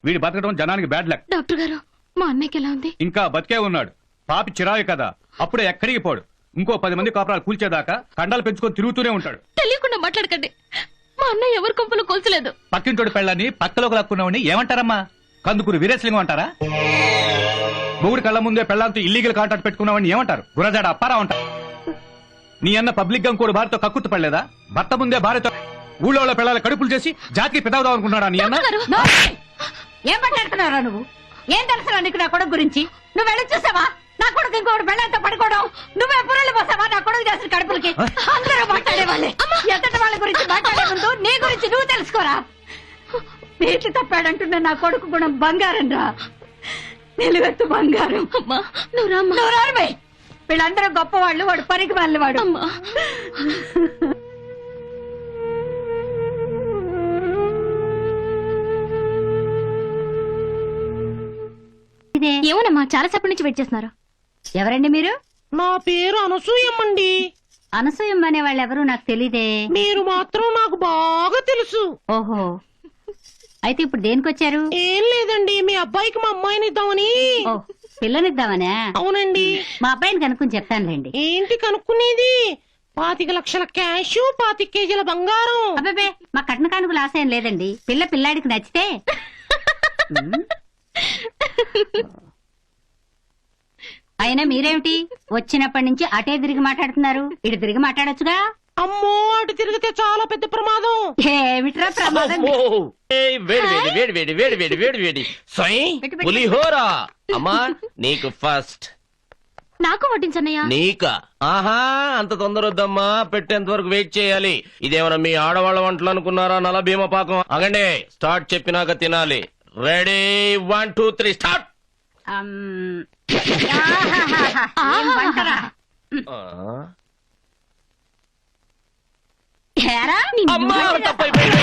వీడి బతకడం జనానికి బ్యాడ్ లక్. డాక్టర్ గారు మా అన్నయ్యకి ఎలా ఉంది? ఇంకా బతికే ఉన్నాడు. పాపి చిరాయి కదా, అప్పుడే ఎక్కడికి పోడు. ఇంకో 10 మంది కాపురాలు కూల్చేదాకా కండాలు పెంచుకొని తిరుగుతూనే ఉంటాడు. తెలియకుండా మాట్లాడకండి. మా అన్నయ్య ఎవరి కొంపలు కొల్చలేదు. పక్కింటోడి పెళ్ళని పక్కలోకి లాక్కున్నావని ఏమంటారమ్మా? కందుకూరు వీరేశలింగం అంటారా? మొగుడు కళ్ళ ముందే పెళ్ళంతో ఇల్లీగల్ కాంటాక్ట్ పెట్టుకున్నావని ఏమంటారు? గురజాడ అప్పారా అంటారు. నీ అన్న పబ్లిక్ గా ఇంకోటి భార్యతో కక్కుర్తి పడలేదా? భర్త ముందే భార్యతో ఊళ్ళో పిల్లల కడుపులు చేసి జాతికి పెద్దవుదాం అనుకున్నాడా నీ అన్న? ఏం మాట్లాడుతున్నారా నువ్వు? ఏం తెలుసు నీకు నా కొడుకు గురించి? నువ్వు వెళ్ళి చూసావా నా కొడుకు ఇంకోటి బెళ్ళంతో పడుకోవడం? నువ్వే పుర్రెలు పోసావా నా కొడుకు చేసిన కడుపులకి? అందరూ మాట్లాడేవాళ్ళే. ఎంతటి వాళ్ళ గురించి మాట్లాడే ముందు నీ గురించి నువ్వు తెలుసుకోరా. నీటి తప్పాడంటున్న నా కొడుకు గుణం బంగారం రా, నిలువెత్తు బంగారం. నువ్వు రామ్మ. వీళ్ళందరూ గొప్పవాళ్ళు, వాడు పనికి వాళ్ళవాడు. ఏమోనమ్మా, చాలా సేపటి నుంచి వెయిట్ చేస్తున్నారు. ఎవరండి మీరు? నా పేరు అనసూయమ్మండి. అనసూయం అనే వాళ్ళు ఎవరు నాకు తెలీదే. మీరు మాత్రం నాకు బాగా తెలుసు. ఓహో, అయితే ఇప్పుడు దేనికొచ్చారు? ఏం లేదండి, మీ అబ్బాయికి మా అమ్మాయిని ఇద్దామని. ఓ, పిల్లనిద్దామనా? అవునండి. మా అబ్బాయిని కనుక్కుని చెప్తానులేండి. ఏంటి కనుక్కునేది? 25 లక్షల క్యాష్, 25 కేజీల బంగారం. అబ్బాబే, మా కట్న కానుకలు ఆశయం లేదండి. పిల్లాడికి నచ్చితే. అయినా మీరేమిటి వచ్చినప్పటి నుంచి అటే తిరిగి మాట్లాడుతున్నారు? ఇటు తిరిగి మాట్లాడొచ్చుగా. అమ్మో, అటు తిరిగితే చాలా పెద్ద ప్రమాదం. ఏమిట్రా ప్రమాదం? వేడి పులిహోరా. అమ్మా నీకు ఫస్ట్. నాకు వడ్డించన్నయ్యా. నీకా? ఆహా, అంత తొందర వద్దమ్మా, పెట్టేంత వరకు వెయిట్ చేయాలి. ఇదేమన్నా మీ ఆడవాళ్ళ వంటలు అనుకున్నారా? నల భీమ పాకం. అగండి, స్టార్ట్ చెప్పినాక తినాలి. Ready, 1 2 3 start. ఏం వంటరా? ఏరా, నీ అమ్మా వంట- తప్పైపోయింది.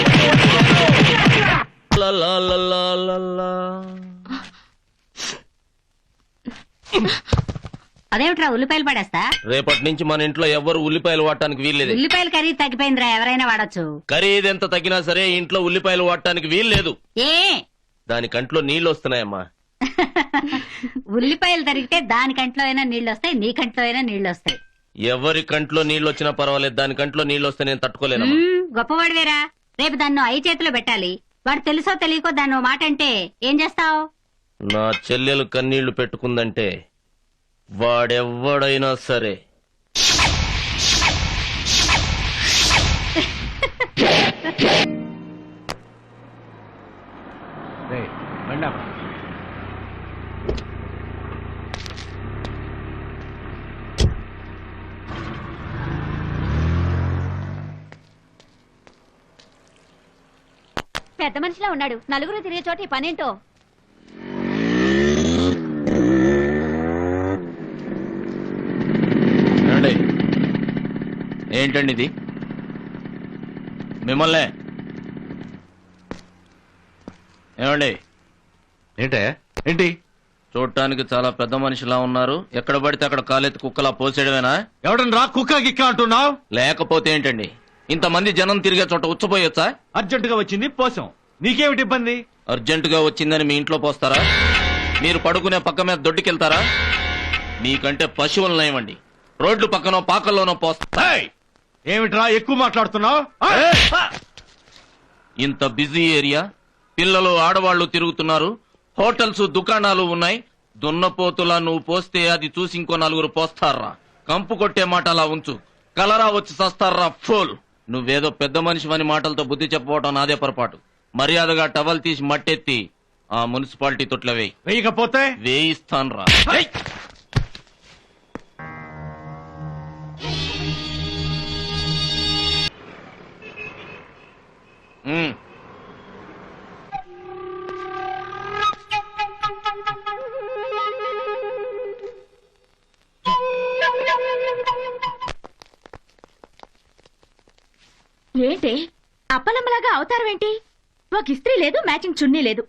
లా, లా, లా, లా, లా, లా. అదేమిట్రా ఉల్లిపాయలు పడేస్తా? రేపటి నుంచి మన ఇంట్లో ఎవ్వరు ఉల్లిపాయలు వాడటానికి వీల్లేదు. ఉల్లిపాయలు ఖరీదు తగ్గిపోయిందిరా, ఎవరైనా వాడచ్చు. ఖరీదు ఎంత తగ్గినా సరే ఇంట్లో ఉల్లిపాయలు వాడటానికి వీల్లేదు. ఏ దాని కంట్లో నీళ్లు వస్తున్నాయమ్మా. ఉల్లిపాయలు తరిగితే దాని కంట్లో అయినా నీళ్లు వస్తాయి, నీ కంట్లో అయినా నీళ్లు వస్తాయి. ఎవరి కంట్లో నీళ్లు వచ్చినా పర్వాలేదు, దాని కంట్లో నీళ్లు వస్తే నేను తట్టుకోలేను. గొప్పవాడివేరా. రేపు దాన్ని 5 చేతిలో పెట్టాలి. వాడు తెలుసో తెలియకో దాన్ని మాట అంటే ఏం చేస్తావు? నా చెల్లెలు కన్నీళ్లు పెట్టుకుందంటే వాడెవ్వడైనా సరే. పెద్ద మనిషిలా ఉన్నాడు. నలుగురు తిరిగే చోట ఈ పనేంటో. ఏంటండి ఇది? మిమ్మల్నే. ఏమండి? ఏంటి చూడటానికి చాలా పెద్ద మనిషిలా ఉన్నారు. ఎక్కడ పడితే అక్కడ కాలెత్తి కుక్కలా పోసేయడమేనా? ఎవడన్నా రా కుక్క గిక్క అంటున్నావు? లేకపోతే ఏంటండి? ఇంతమంది జనం తిరిగే చోట ఉచ్చపోయొచ్చా? అర్జెంట్ గా వచ్చింది పోసాం, నీకేమిటి ఇబ్బంది? అర్జెంట్ గా వచ్చిందని మీ ఇంట్లో పోస్తారా? మీరు పడుకునే పక్క మీద దొడ్డుకెళ్తారా? మీకంటే పశువులు నయమండి. రోడ్లు పక్కనో పాకల్లోనో పోస్తా. ఏమిట్రా ఎక్కువ మాట్లాడుతున్నావు? ఇంత బిజీ ఏరియా, పిల్లలు ఆడవాళ్లు తిరుగుతున్నారు, హోటల్స్ దుకాణాలు ఉన్నాయి. దున్నపోతులా నువ్వు పోస్తే అది చూసి ఇంకో 4 పోస్తారా? కంపు కొట్టే మాట అలా ఉంచు, కలరా వచ్చి చస్తారా ఫోల్. నువ్వేదో పెద్ద మనిషివని మాటలతో బుద్ధి చెప్పబోవటం నాదే పొరపాటు. మర్యాదగా టవల్ తీసి మట్టెత్తి ఆ మున్సిపాలిటీ తొట్ల వేయి. వేయకపోతే వేయిస్తాన్రా. ఏంటి అప్పలమ్మలాగా అవతారం ఏంటి? ఒక ఇస్త్రీ లేదు, మ్యాచింగ్ చున్నీ లేదు.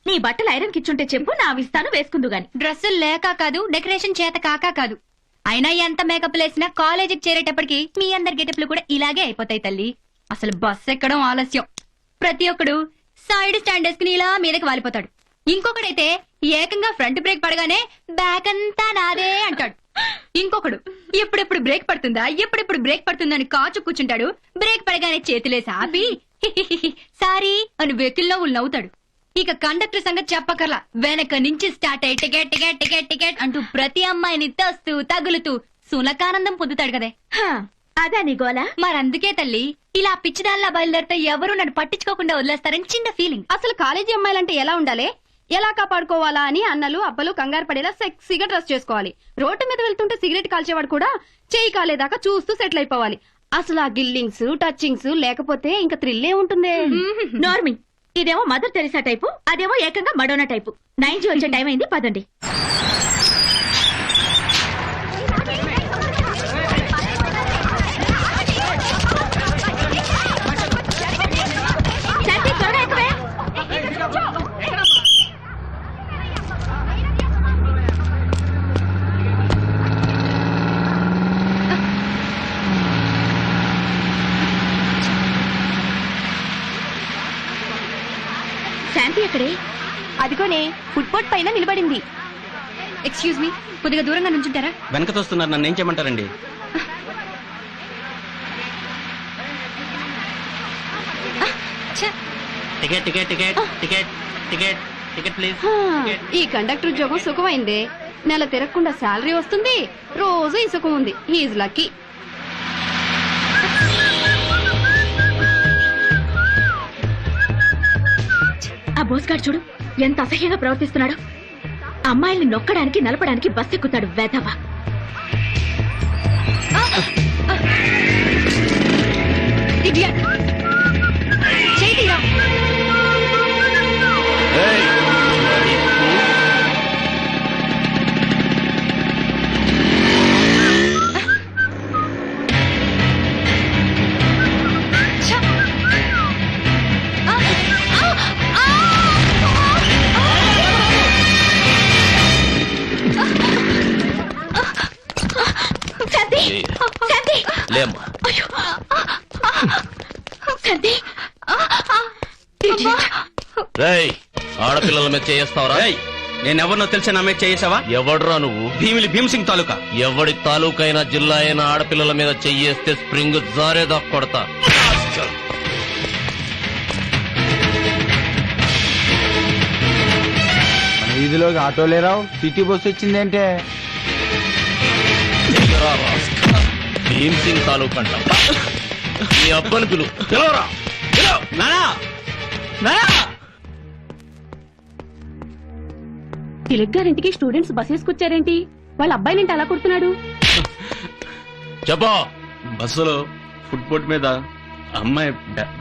నీ బట్టలు ఐరన్ కిచ్చుంటే చెప్పు, నా అవిస్తాను వేసుకుందు గాని. డ్రెస్సులు లేక కాదు, డెకరేషన్ చేత కాక కాదు. అయినా ఎంత మేకప్ వేసినా కాలేజీకి చేరేటప్పటికి మీ అందరి గెటప్లు కూడా ఇలాగే అయిపోతాయి తల్లి. అసలు బస్ ఎక్కడం ఆలస్యం. ప్రతి ఒక్కడు సైడ్ స్టాండ్ వేసుకుని ఇలా మీదకి వాలిపోతాడు. ఇంకొకడైతే ఏకంగా ఫ్రంట్ బ్రేక్ పడగానే బ్యాక్ అంతా నాదే అంటాడు. ఇంకొకడు ఎప్పుడెప్పుడు బ్రేక్ పడుతుందా ఎప్పుడెప్పుడు బ్రేక్ పడుతుందని కాచు కూర్చుంటాడు. బ్రేక్ పడగానే చేతులేసి ఆపి సారీ అని వెకిల్లో నవ్వుతాడు. ఇక కండక్టర్ సంగతి చెప్పకర్లా, వెనక నుంచి స్టార్ట్ అయ్యి టికెట్ టికెట్ టికెట్ టికెట్ అంటూ ప్రతి అమ్మాయిని తోస్తూ తగులుతూ సునకానందం పొందుతాడు కదే. అదా నీ గోలా? మరందుకే తల్లి ఇలా పిచ్చిదాల్లా బయలుదేరితే ఎవరు నన్ను పట్టించుకోకుండా వదిలేస్తారని చిన్న ఫీలింగ్. అసలు కాలేజీ అమ్మాయిలంటే ఎలా ఉండాలి, ఎలా కాపాడుకోవాలా అని అన్నలు అబ్బలు కంగారు పడేలా సెక్సీగా డ్రెస్ చేసుకోవాలి. రోడ్డు మీద వెళ్తుంటే సిగరెట్ కాల్చేవాడు కూడా చేయి కాలేదాకా చూస్తూ సెటిల్ అయిపోవాలి. అసలు ఆ గిల్లింగ్స్ టచింగ్స్ లేకపోతే ఇంకా థ్రిల్లే ఉంటుంది. నార్మి ఇదేమో మదర్ తెరిసా టైపు, అదేమో ఏకంగా మడోనా టైపు. 9 వచ్చే టైం అయింది, పదండి. శాంతి, త్వరగా ఎక్కువే. శాంతి ఎక్కడే? అదిగోనే ఫుట్పాత్ పైన నిలబడింది. ఎక్స్క్యూజ్ మీ, కొద్దిగా దూరంగా నుంచుంటారా? వెనక తోస్తున్నారు, నన్ను ఏం చేయమంటారండి? ఛ, ticket ticket ticket ticket ticket ticket please. ఈ కండక్టర్ ఉద్యోగం సుఖమైందే. నెల తిరగకుండా శాలరీ వస్తుంది, రోజు ఈ సుఖం ఉంది. He's lucky. ఆ బోస్గాడు చూడు ఎంత అసహ్యంగా ప్రవర్తిస్తున్నాడు. అమ్మాయిల్ని నొక్కడానికి నలపడానికి బస్సు ఎక్కుతాడు వేదవా. ఇడియట్. చేయి తీరా. శాంతి, శాంతి, లేమ్మా. శాంతి. రేయ్, ఆడపిల్లల మీద చేస్తావరా? నేనెవరినో తెలిసి నా మీద చేసావా? ఎవడ్రా నువ్వు? భీమిలి భీమసింగ్ తాలూకా. ఎవడి తాలూకైనా జిల్లా అయినా ఆడపిల్లల మీద చెయ్యేస్తే స్ప్రింగ్ జారేదా కొడతా. వీధిలోకి ఆటోలే రావు, సిటీ బస్సు వచ్చిందంటే. భీమ్ సింగ్ తాలూకా అంట. నీ అబ్బని పిలువరా. తిలక్ గారింటికి స్టూడెంట్స్ బస్ వేసుకొచ్చారేంటి? వాళ్ళ అబ్బాయిని అలా కొడుతున్నాడు. చెప్పా. బస్సులో ఫుట్పాత్ మీద అమ్మాయి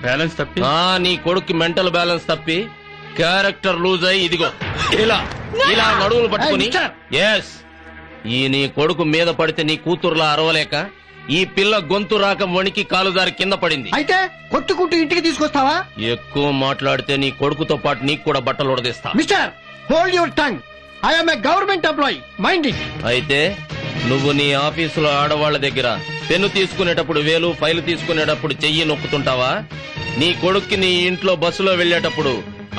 బ్యాలెన్స్ తప్పి నీ కొడుక్కి మెంటల్ బ్యాలెన్స్ తప్పి క్యారెక్టర్ లూజ్ అయ్యి ఇదిగో ఇలా ఇలా నడువులు పట్టుకుని. ఎస్, ఈ నీ కొడుకు మీద పడితే నీ కూతురులా అరవలేక ఈ పిల్ల గొంతు రాక వణికి కాలుదారి కింద పడింది. అయితే కొట్టుకుంటూ ఇంటికి తీసుకొస్తావా? ఎక్కువ మాట్లాడితే నీ కొడుకుతో పాటు నీకు కూడా బట్టలు ఉడదీస్తా. Mister, hold your tongue. I'm a government employee, mind it. అయితే నువ్వు నీ ఆఫీసులో ఆడవాళ్ల దగ్గర పెన్ను తీసుకునేటప్పుడు వేలు, ఫైల్ తీసుకునేటప్పుడు చెయ్యి నొక్కుతుంటావా? నీ కొడుక్కి నీ ఇంట్లో బస్సులో వెళ్లేటప్పుడు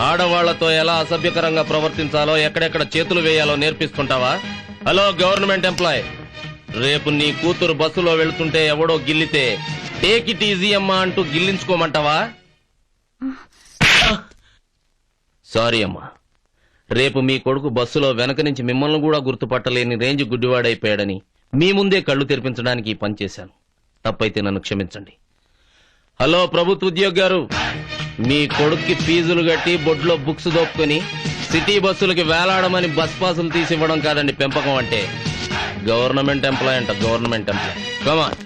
ఆడవాళ్లతో ఎలా అసభ్యకరంగా ప్రవర్తించాలో, ఎక్కడెక్కడ చేతులు వేయాలో నేర్పిస్తుంటావా? హలో గవర్నమెంట్ ఎంప్లాయ్, రేపు నీ కూతురు బస్సులో వెళ్తుంటే ఎవడో గిల్లితే టేక్ ఇట్ ఈజీ అమ్మా అంటూ గిల్లించుకోమంటావా? సారీ అమ్మా, రేపు మీ కొడుకు బస్సులో వెనక నుంచి మిమ్మల్ని కూడా గుర్తుపట్టలేని రేంజ్ గుడ్డివాడైపోయాడని మీ ముందే కళ్ళు తెరిపించడానికి ఈ పని చేశాను. తప్పైతే నన్ను క్షమించండి. హలో ప్రభుత్వ ఉద్యోగి గారు, మీ కొడుక్కి ఫీజులు కట్టి బొడ్లో బుక్స్ దోపుకొని సిటీ బస్సులకి వేలాడమని బస్ పాసులు తీసివ్వడం కాదండి పెంపకం అంటే. గవర్నమెంట్ ఎంప్లాయ్ అంట, గవర్నమెంట్ ఎంప్లాయ్. కమాన్.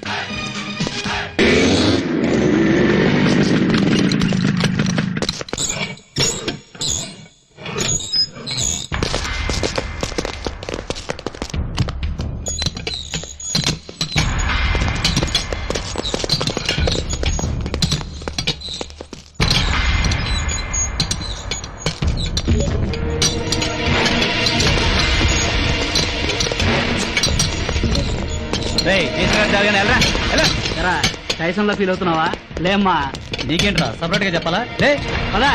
టైసన్ లో ఫీల్ అవుతున్నావా? లేమ్మా, నీకేంట్రా సపరేట్ గా చెప్పాలా? పదా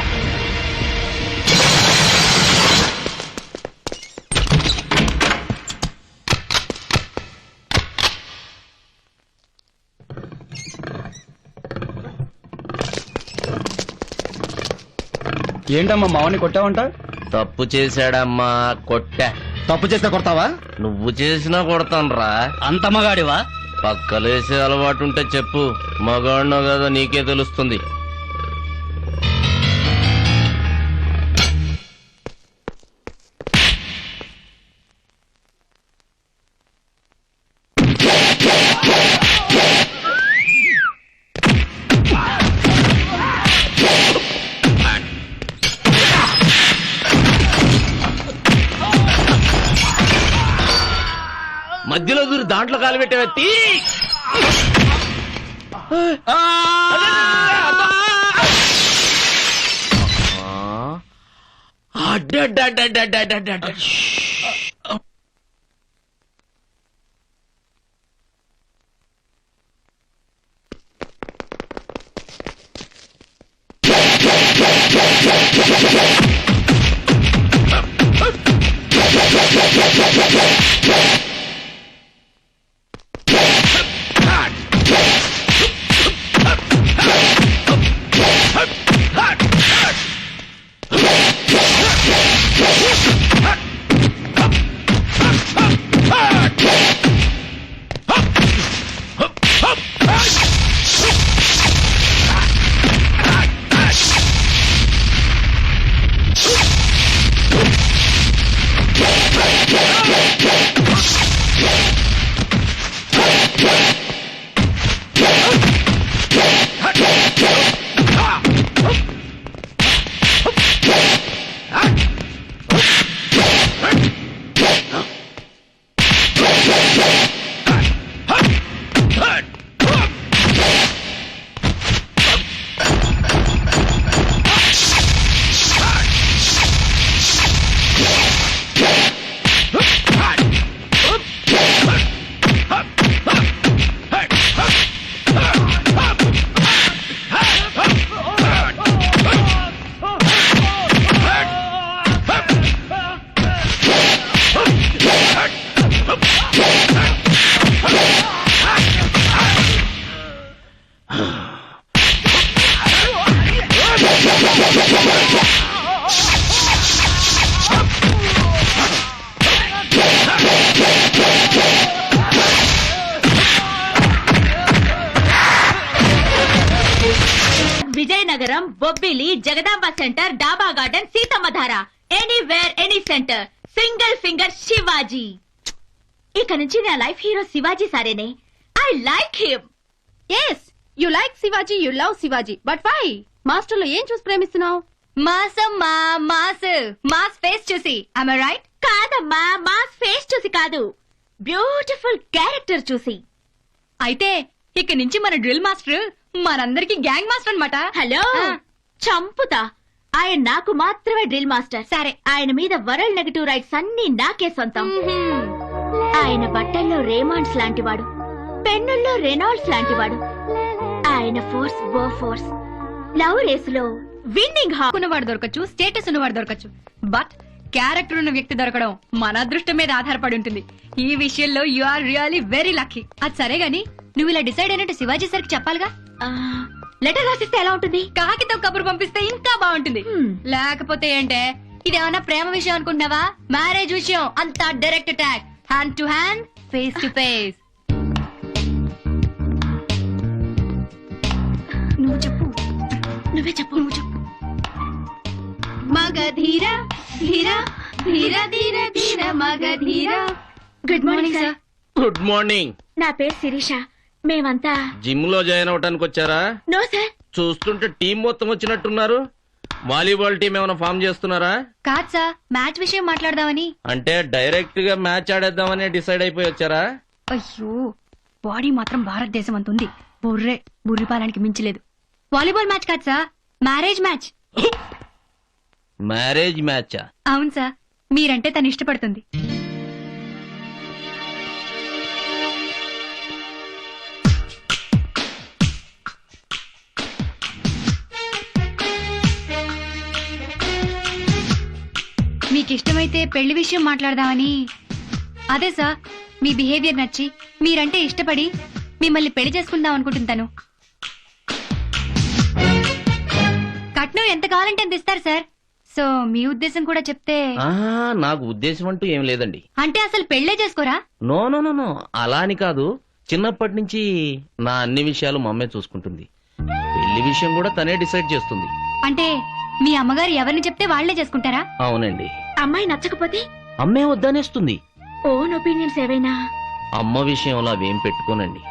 ఏంటమ్మా మావని కొట్టావంట? తప్పు చేశాడమ్మా, కొట్టా. తప్పు చేస్తే కొడతావా? నువ్వు చేసినా కొడతానురా. అంత మగాడివా? పక్కలేసే అలవాటు ఉంటే చెప్పు, మగాడినో కదా నీకే తెలుస్తుంది. మధ్యలో దూరి దాంట్లో కాలు పెట్టేవత్తి. Vizianagaram, Bobbili, Jagadamba centre, Daba garden, Seethammadhara, anywhere any centre, single finger Shivaji. ఇక నుంచి నా లైఫ్ హీరో శివాజీ సారేనే. I like him. Yes you like Shivaji, you love Shivaji, but why? Master లో ఏం చూసి ప్రేమిస్తున్నావు? మాసమ్మా, మాస్ ఫేస్ చూసి. am I right? కాదమ్మా, మాస్ ఫేస్ చూసి కాదు, బ్యూటిఫుల్ క్యారెక్టర్ చూసి. అయితే ఇక నుంచి మన డ్రిల్ మాస్టర్ మనందరికి గ్యాంగ్ మాస్టర్ అన్నమాట. హలో, చంపుతా. ఆయన నాకు మాత్రమే డ్రిల్ మాస్టర్. సరే, ఆయన మీద వరల్డ్ నెగటివ్ రైట్స్ అన్ని నాకే సొంతం. ఆయన బట్టల్లో రేమాండ్స్ లాంటివాడు, పెన్నుల్లో రెనాల్డ్స్ లాంటివాడు. ఆయన ఫోర్స్ బో ఫోర్స్. లవ్ రేసులో విన్నింగ్ ఉన్నవాడు దొరకచ్చు, స్టేటస్ ఉన్నవాడు దొరకచ్చు, బట్ క్యారెక్టర్ ఉన్న వ్యక్తి దొరకడం మన అదృష్టం మీద ఆధారపడి ఉంటుంది. ఈ విషయంలో you are really very lucky. అది సరే గాని, నువ్వు ఇలా డిసైడ్ అయినట్టు శివాజీ సార్కి చెప్పాలిగా. లెటర్ రాసిస్తే ఎలా ఉంటుంది? కాకితో కబురు పంపిస్తే ఇంకా బాగుంటుంది. లేకపోతే ఏంటే, ఇదేమన్నా ప్రేమ విషయం అనుకుంటున్నావా? మ్యారేజ్ విషయం, అంతా direct attack, hand to hand, face to face. నువ్వు చెప్పు, నువ్వే చెప్పు, నువ్వు చెప్పు. మగధీర ధీర ధీర ధీర ధీర Magadheera. Good morning sir. Good morning. నా పేరు శిరీష. మేమంతా జిమ్ లో జాయిన్ అవటానికి వచ్చారా? No sir. చూస్తుంటే టీం మొత్తం వచ్చినట్టున్నారు. వాలీబాల్ టీం ఏమైనా ఫామ్ చేస్తున్నారా? కాదు సార్, మ్యాచ్ విషయం మాట్లాడదామని. అంటే డైరెక్ట్ గా మ్యాచ్ ఆడేద్దామని డిసైడ్ అయిపోయి వచ్చారా? అయ్యో, బాడీ మాత్రం భారతదేశం అంత ఉంది. బుర్రిపాలానికి మించలేదు. వాలీబాల్ మ్యాచ్ కాదు సార్, మ్యారేజ్ మ్యాచ్. మ్యారేజ్ మ్యాచా? అవును సార్, మీరంటే తను ఇష్టపడుతుంది. మీకు ఇష్టమైతే పెళ్లి విషయం మాట్లాడదామని. అదే సార్, మీ బిహేవియర్ నచ్చి, మీరంటే ఇష్టపడి మిమ్మల్ని పెళ్లి చేసుకుందాం అనుకుంటున్నాను. కట్నం ఎంత కావాలంటే అంత ఇస్తారు సార్. సో మీ ఉద్దేశం కూడా చెప్తే నాకు ఉద్దేశం అంటూ ఏం లేదండి. అంటే అసలు పెళ్ళే చేసుకోరా? నో నో నో నో అలా అని కాదు. చిన్నప్పటి నుంచి నా అన్ని విషయాలు మా అమ్మే చూసుకుంటుంది. పెళ్లి విషయం కూడా తనే డిసైడ్ చేస్తుంది. అంటే మీ అమ్మగారు ఎవరిని చెప్తే వాళ్లే చేసుకుంటారా? అవునండి. అమ్మాయి నచ్చకపోతే అమ్మే వద్దనేస్తుంది. ఓన్ ఒపీనియన్స్ ఏవైనా? అమ్మ విషయంలో అవేం పెట్టుకోనండి.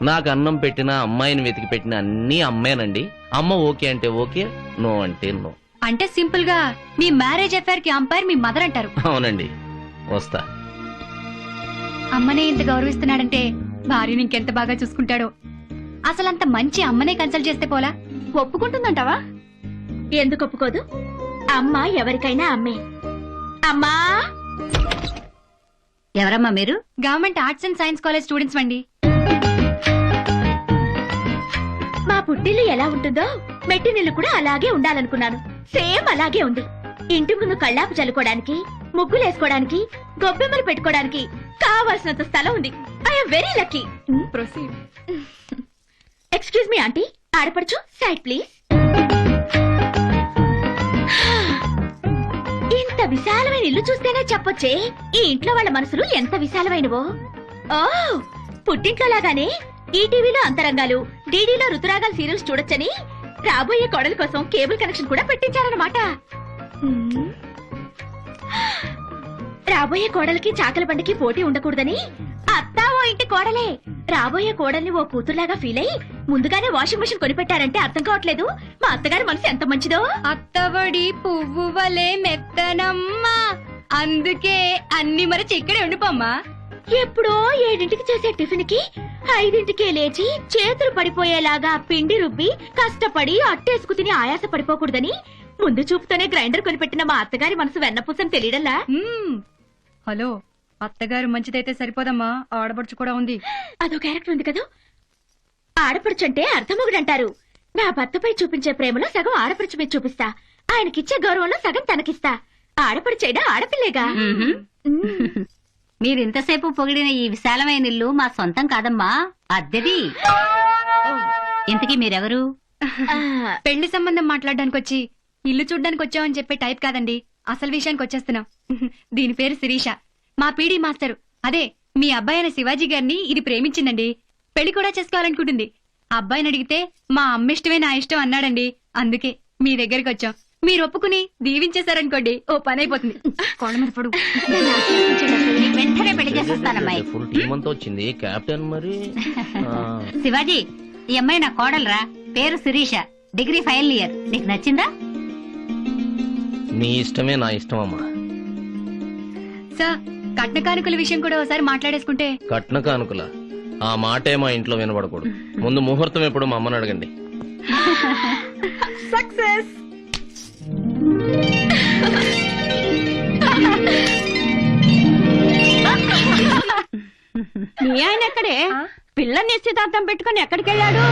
నాకు అన్నం పెట్టినా అమ్మాయిని వెతికి పెట్టినా అన్నీ అమ్మేనండి. అమ్మ ఓకే అంటే ఓకే, నో అంటే నో. అంటే సింపుల్ గా మీ మ్యారేజ్ అఫైర్ కి అంపైర్ మీ మదర్ అంటారు. అవునండి, వస్తా. అమ్మనే ఇంత గౌరవిస్తున్నాడంటే భార్యని ఇంకెంత బాగా చూసుకుంటాడో. అసలంత మంచి అమ్మనే కన్సల్ట్ చేస్తే పోలా? ఒప్పుకుంటుందంటావా? ఎందుకు ఒప్పుకోదు? అమ్మ ఎవరికైనా అమ్మే. అమ్మా! ఎవరమ్మా మీరు? Government arts and science college students అండి. మా పుట్టిల్లు ఎలా ఉంటుందో మెట్టినిల్లు కూడా అలాగే ఉండాలనుకున్నాను. సేమ్ అలాగే ఉంది. ఇంటి ముందు కళ్ళాపు చల్లుకోవడానికి, ముగ్గులేసుకోవడానికి, గొబ్బెమ్మలు పెట్టుకోవడానికి కావాల్సినంత స్థలం ఉంది. I'm very lucky. Proceed. Excuse me aunty, ఆడపడుచు సైడ్ ప్లీజ్. ఇంత విశాలమైన ఇల్లు చూస్తేనే చెప్పొచ్చే ఈ ఇంట్లో వాళ్ళ మనసులు ఎంత విశాలమైనవో. ఓ, పుట్టింట్లో లాగానే ఈ టీవీలో అంతరంగాలు, డీడీలో ఋతురాగాలు సీరియల్స్ చూడొచ్చని రాబోయే కోడల కోసం కేబుల్ కనెక్షన్ కూడా పెట్టించారన్నమాట. రాబోయే కోడలికి చాకల బండికి పోటీ ఉండకూడదని అత్తా ఓ ఇంటి కోడలే రాబోయే కోడల్ని ఓ కూతురులాగా ఫీల్ అయ్యి ముందుగానే వాషింగ్ మెషిన్ కొనిపెట్టారంటే అర్థం కావట్లేదు మా అత్తగారి మనసు ఎంత మంచిదో. అత్తబడి పువ్వు వలే మెత్తనమ్మా, అందుకే అన్ని మరచి ఇక్కడే ఉండిపోమ్మా. ఎప్పుడో 7ంటికి చేసే టిఫిన్ కి 5ంటికే లేచి చేతులు పడిపోయేలాగా పిండి రుబ్బి కష్టపడి అట్టేసుకు తిని ఆయాస పడిపోకూడదని ముందు చూపుతోనే గ్రైండర్ కొనిపెట్టిన మా అత్తగారి మనసు వెన్నపూసని తెలియడంలా. హలో, అత్తగారు మంచిదైతే సరిపోదమ్మా, ఆడపడుచు కూడా ఉంది. అదో క్యారెక్టర్ ఉంది కదా. ఆడపడుచు అంటే అర్థమొగడంటారు. నా భర్తపై చూపించే ప్రేమలో సగం ఆడపడుచు మీద చూపిస్తా, ఆయనకిచ్చే గౌరవంలో సగం తనకిస్తా. ఆడపడుచైనా ఆడపిల్లేగా. మీరింతసేపు పొగిడిన ఈ విశాలమైన ఇల్లు మా సొంతం కాదమ్మా, అద్దెది. ఇంతకీ మీరెవరు? పెళ్లి సంబంధం మాట్లాడడానికి వచ్చి ఇల్లు చూడ్డానికి వచ్చామని చెప్పే టైప్ కాదండి. అసలు విషయానికి వచ్చేస్తున్నాం. దీని పేరు శిరీష, మా పీడీ మాస్టర్. అదే మీ అబ్బాయి అయిన శివాజీ గారిని ఇది ప్రేమించిందండి. పెళ్లి కూడా చేసుకోవాలనుకుంటుంది. అబ్బాయిని అడిగితే మా అమ్మ ఇష్టమే నా ఇష్టం అన్నాడండి. అందుకే మీ దగ్గరికి వచ్చాం. మీరు ఒప్పుకుని దీవించేశారనుకోండి, ఓ పని అయిపోతుంది. కోళ్ళ మీద పడు. వెంటనే పెళ్లి చేసేస్తానమ్మాయి. ఫుల్ టీమ్ అంతా వచ్చింది. కెప్టెన్ మరి శివాజీ, ఈ అమ్మాయి నా కోడలరా. పేరు శిరీష, డిగ్రీ ఫైనల్ ఇయర్. నీకు నచ్చిందా? నీ ఇష్టమే నా ఇష్టం అమ్మా. సార్, కట్న కానుకల విషయం కూడా ఒకసారి మాట్లాడేసుకుంటే. కట్న కానుకల ఆ మాటే మా ఇంట్లో వినబడకూడదు. ముందు ముహూర్తం ఎప్పుడు మా అమ్మని అడగండి. సక్సెస్. మీ ఆయన ఎక్కడే? పిల్ల నిశ్చితార్థం పెట్టుకుని ఎక్కడికి వెళ్ళాడు?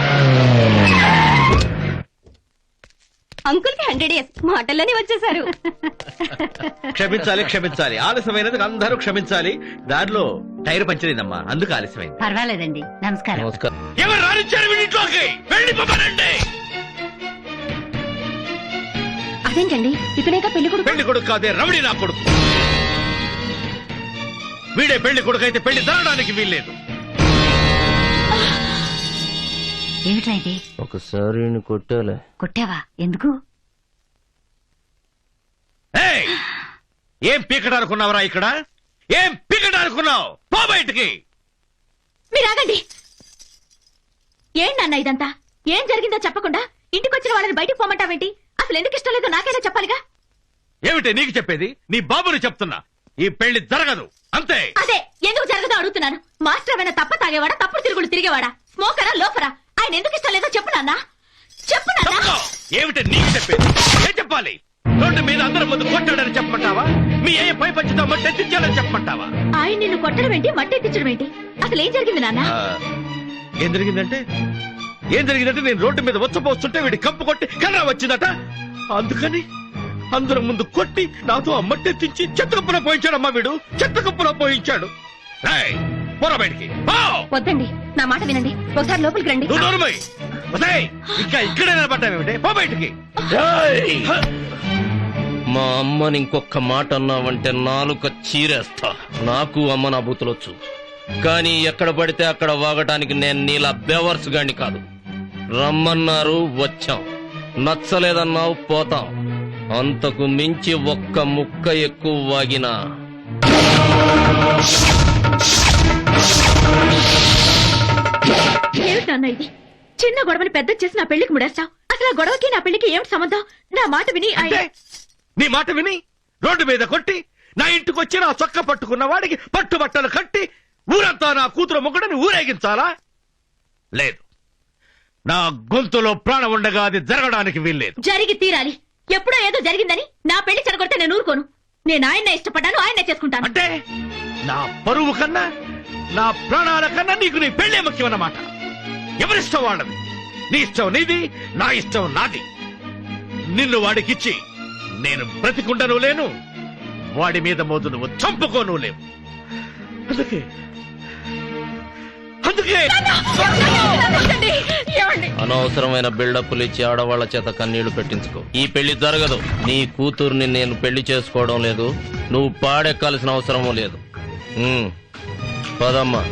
అంకుల్ కి 100 years మాటల్లోనే వచ్చేసారు. క్షమించాలి క్షమించాలి, ఆలస్యమైనందుకు అందరూ క్షమించాలి. దారిలో టైర్ పంచలేదమ్మా, అందుకు ఆలస్యమైంది. పర్వాలేదండి, నమస్కారం. నమస్కారం. ఎవరు రానిచ్చారు వీడింట్లోకి? వెళ్ళిపోమనండి. అదేంటండి, ఇతనేగా పెళ్లి కొడుకు? పెళ్లి కొడుకు కాదే, రమణి నా కొడుకు. వీడే పెళ్లి కొడుకు అయితే పెళ్లి జరగడానికి వీల్లేదు. ఏమిట్రా ఇది? ఒకసారి కొట్టాలే. కొట్టావా? ఎందుకు? ఏయ్! ఏం పీకడానుకున్నావురా ఇక్కడ? ఏం పీకడానుకున్నావు? పో బయటికి. మీరాగండి. ఏంటన్న ఇదంతా? ఏం జరిగిందో చెప్పకుండా ఇంటికొచ్చిన వాళ్ళని బయటకు పోమంటావేంటి? అసలు ఎందుకు ఇష్టం లేదో నాకైనా చెప్పాలిగా. ఏమిటి నీకు చెప్పేది? నీ బాబుని చెప్తున్నా, ఈ పెళ్లి జరగదు అంతే. అదే ఎందుకు జరగదో అడుగుతున్నాను. మాస్టర్ ఏమైనా తప్ప తాగేవాడా, తప్పుడు తిరుగుడు తిరిగేవాడా, స్మోకరా, లోఫరా? ఆయన ఎందుకు ఇష్టం లేదో చెప్పు నాన్న, చెప్పు నాన్న. తప్పుకో. ఏమిటి నీకు చెప్పేది? ఏం చెప్పాలి? రోడ్డు మీద అందరి ముందు కొట్టాడని చెప్పమంటావా? మీ ఏ పై పంచుతో మట్టెత్తించాలని చెప్పమంటావా? ఆయన నిన్ను కొట్టడం ఏంటి, మట్టెత్తించడం ఏంటి? అసలు ఏం జరిగింది నాన్న? ఏం జరిగిందంటే నేను రోడ్డు మీద వచ్చపోస్తుంటే వీడి కంపు కొట్టి కర్ర వచ్చిందట. అందుకని అందరం ముందు కొట్టి నాతో మట్టెత్తించి చెత్త కుప్పలో పోయించాడమ్మా. వీడు చెత్త కుప్పలో పోయించాడు. పోరా బయటికి. వద్దండి, నా మాట వినండి. ఒకసారి లోపలికి రండి. నువ్వు నోరుమై. ఇంకా ఇక్కడే నిలబడ్డావేమిటి? పో బయటికి. మా అమ్మని ఇంకొక మాట అన్నావంటే నాలుక చీరేస్తా. నాకు అమ్మ నా బూతులొచ్చు, కానీ ఎక్కడ పడితే అక్కడ వాగటానికి నేను నీలా బెవర్స్ గాని కాదు. రమ్మన్నారు, వచ్చాం. నచ్చలేదన్నావు, పోతాం. అంతకు మించి ఒక్క ముక్క ఎక్కువ వాగినా ఏమిటన్న ఇది? చిన్న గొడవని పెద్ద చేసి నా పెళ్లికి ముడేస్తావు. అసలు ఆ గొడవకి నా పెళ్లికి ఏమిటి సంబంధం? నా మాట విని అంటే నీ మాట విని రోడ్డు మీద కొట్టి నా ఇంటికి వచ్చి నా చొక్క పట్టుకున్న వాడికి పట్టుబట్టలు కట్టి ఊరంతా నా కూతురు మొగుడని ఊరేగించాలా? లేదు, నా గొంతులో ప్రాణం ఉండగా అది జరగడానికి వీల్లేదు. జరిగి తీరాలి. ఎప్పుడో ఏదో జరిగిందని నా పెళ్లి చెడగొడితే నేను ఊరుకోను. నేను ఆయన్నే ఇష్టపడ్డాను, ఆయన్నే చేసుకుంటాను. అంటే నా పరువు కన్నా నా ప్రాణాల కన్నా నీకు నీ పెళ్లే ముఖ్యమన్నమాట. ఎవరిష్టం వాళ్ళది. నీ ఇష్టం నీది, నా ఇష్టం నాది. నిన్ను వాడికిచ్చి నేను బ్రతికుండను లేను, వాడి మీద మోదు నువ్వు చంపుకోను లేవు. అందుకే అనవసరమైన బిల్డప్లు ఇచ్చి ఆడవాళ్ల చేత కన్నీళ్లు పెట్టించుకో. ఈ పెళ్లి జరగదు. నీ కూతుర్ని నేను పెళ్లి చేసుకోవడం లేదు, నువ్వు పాడెక్కాల్సిన అవసరమూ లేదు. పదమ్మా.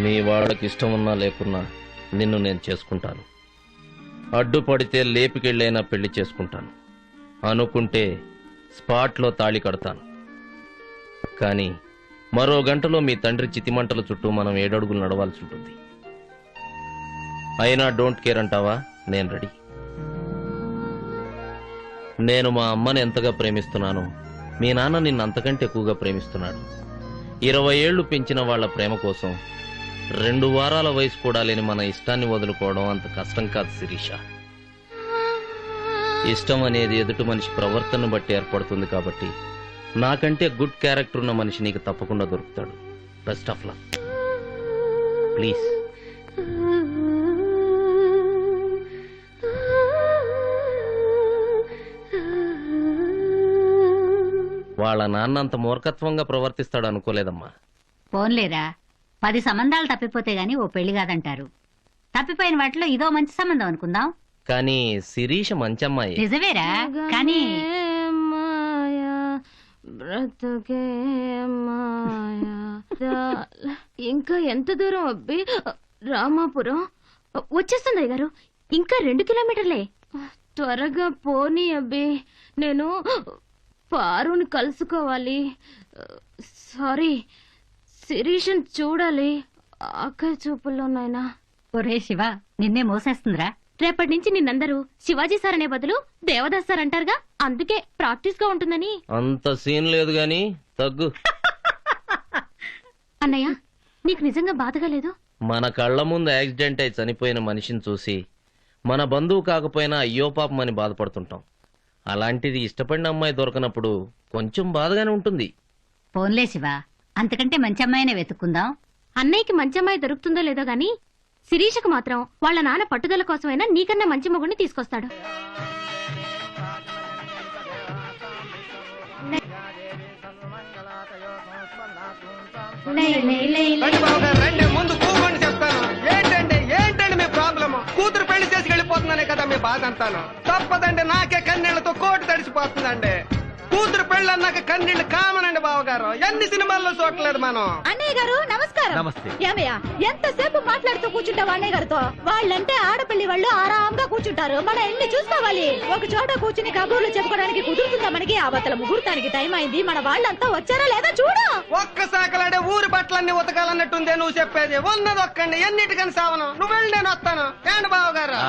మీ వాళ్ళకి ఇష్టం ఉన్నా లేకున్నా నిన్ను నేను చేసుకుంటాను. అడ్డుపడితే లేపికెళ్ళైనా పెళ్లి చేసుకుంటాను. అనుకుంటే స్పాట్లో తాళి కడతాను. కానీ మరో గంటలో మీ తండ్రి చితిమంటల చుట్టూ మనం 7 అడుగులు నడవాల్సి ఉంటుంది. అయినా డోంట్ కేర్ అంటావా? నేను రెడీ. నేను మా అమ్మని ఎంతగా ప్రేమిస్తున్నానో మీ నాన్న నిన్ను అంతకంటే ఎక్కువగా ప్రేమిస్తున్నాడు. 20 ఏళ్లు పెంచిన వాళ్ల ప్రేమ కోసం 2 వారాల వయసు కూడా లేని మన ఇష్టాన్ని వదులుకోవడం అంత కష్టం కాదు శిరీష. ఇష్టం అనేది ఎదుటి మనిషి ప్రవర్తనను బట్టి ఏర్పడుతుంది. కాబట్టి నాకంటే గుడ్ క్యారెక్టర్ ఉన్న మనిషి నీకు తప్పకుండా దొరుకుతాడు. Best of luck. ప్లీజ్. వాళ్ళ నాన్న అంత మూర్ఖత్వంగా ప్రవర్తిస్తాడు అనుకోలేదమ్మా. పోన్లేరా, 10 సంబంధాలు తప్పిపోతే గాని ఓ పెళ్లి కాదంటారు. తప్పిపోయిన వాటిలో ఇదో మంచి సంబంధం అనుకుందాం. కానీ శిరీష మంచి అమ్మాయి. నిజమేరా, కానీ ఇంకా ఎంత దూరం అబ్బి? రామాపురం వచ్చేస్తుంది గారు. ఇంకా 2 కిలోమీటర్లే. త్వరగా పోనీ అబ్బి, నేను పారుని కలుసుకోవాలి. సారీ, శిరీషను చూడాలి. ఆకలి చూపుల్లో నాయనా. ఒరే శివ, నిన్నే మోసేస్తుందిరా. రేపటి నుంచి నిన్నందరూ శివాజీ సార్ అనే బదులు దేవదాస్ సార్ అంటారుగా, అందుకే ప్రాక్టీస్ గా ఉంటుందని. అంత సీన్ లేదు గాని తగ్గు. అన్నయ్య, నీకు నిజంగా బాధగా లేదు? మన కళ్ళ ముందు యాక్సిడెంట్ అయి చనిపోయిన మనిషిని చూసి మన బంధువు కాకపోయినా అయ్యో పాపం అని బాధపడుతుంటాం. అలాంటిది ఇష్టపడిన అమ్మాయి దొరకనప్పుడు కొంచెం బాధగానే ఉంటుంది. పోన్లే శివ, అంతకంటే మంచి అమ్మాయినే వెతుక్కుందాం. అన్నయ్యకి మంచి అమ్మాయి దొరుకుతుందో లేదో గాని శిరీషకు మాత్రం వాళ్ళ నాన్న పట్టుదల కోసమైనా నీకన్నా మంచి మొగుడిని తీసుకొస్తాడు. ముందు కూకొని చెప్తాను. ఏంటండి మీ ప్రాబ్లమ్? కూతురు పెళ్లి చేసి వెళ్ళిపోతుందనే కదా మీ బాధ అంతాను. తప్పదండి, నాకే కన్నీళ్లతో కోటి తడిసిపోతుందండి. కూతురు పెళ్లి అన్నాక కన్నీళ్లు కామనండి బావగారు. ఎన్ని సినిమాల్లో చూడలేదు మనం. అన్నయ్య గారు నమస్కారం. నమస్తే. ఏమయ్యా, ఎంతసేపు మాట్లాడుతూ కూర్చుంటావు అన్నయ్య గారితో? వాళ్ళంటే ఆడపిల్లి వాళ్ళు ఆరాంగా కూర్చుంటారు. మన ఎన్ని చూసుకోవాలి. ఒక చోట కూర్చుని కబుర్లు చెప్పుకోవడానికి కుదురుతుందా మనకి? అవతల ముహూర్తానికి టైం అయింది. మన వాళ్ళంతా వచ్చారా లేదా చూడు. ఒక్క సాకలాడే ఊరి బట్టలన్నీ ఉతకాలన్నట్టుందే నువ్వు చెప్పేది. ఉన్నది ఒక్కండి, ఎన్నిటికని సావను. నువ్వు వెళ్ళి నేను వస్తాను. ఏంటి బావగారు?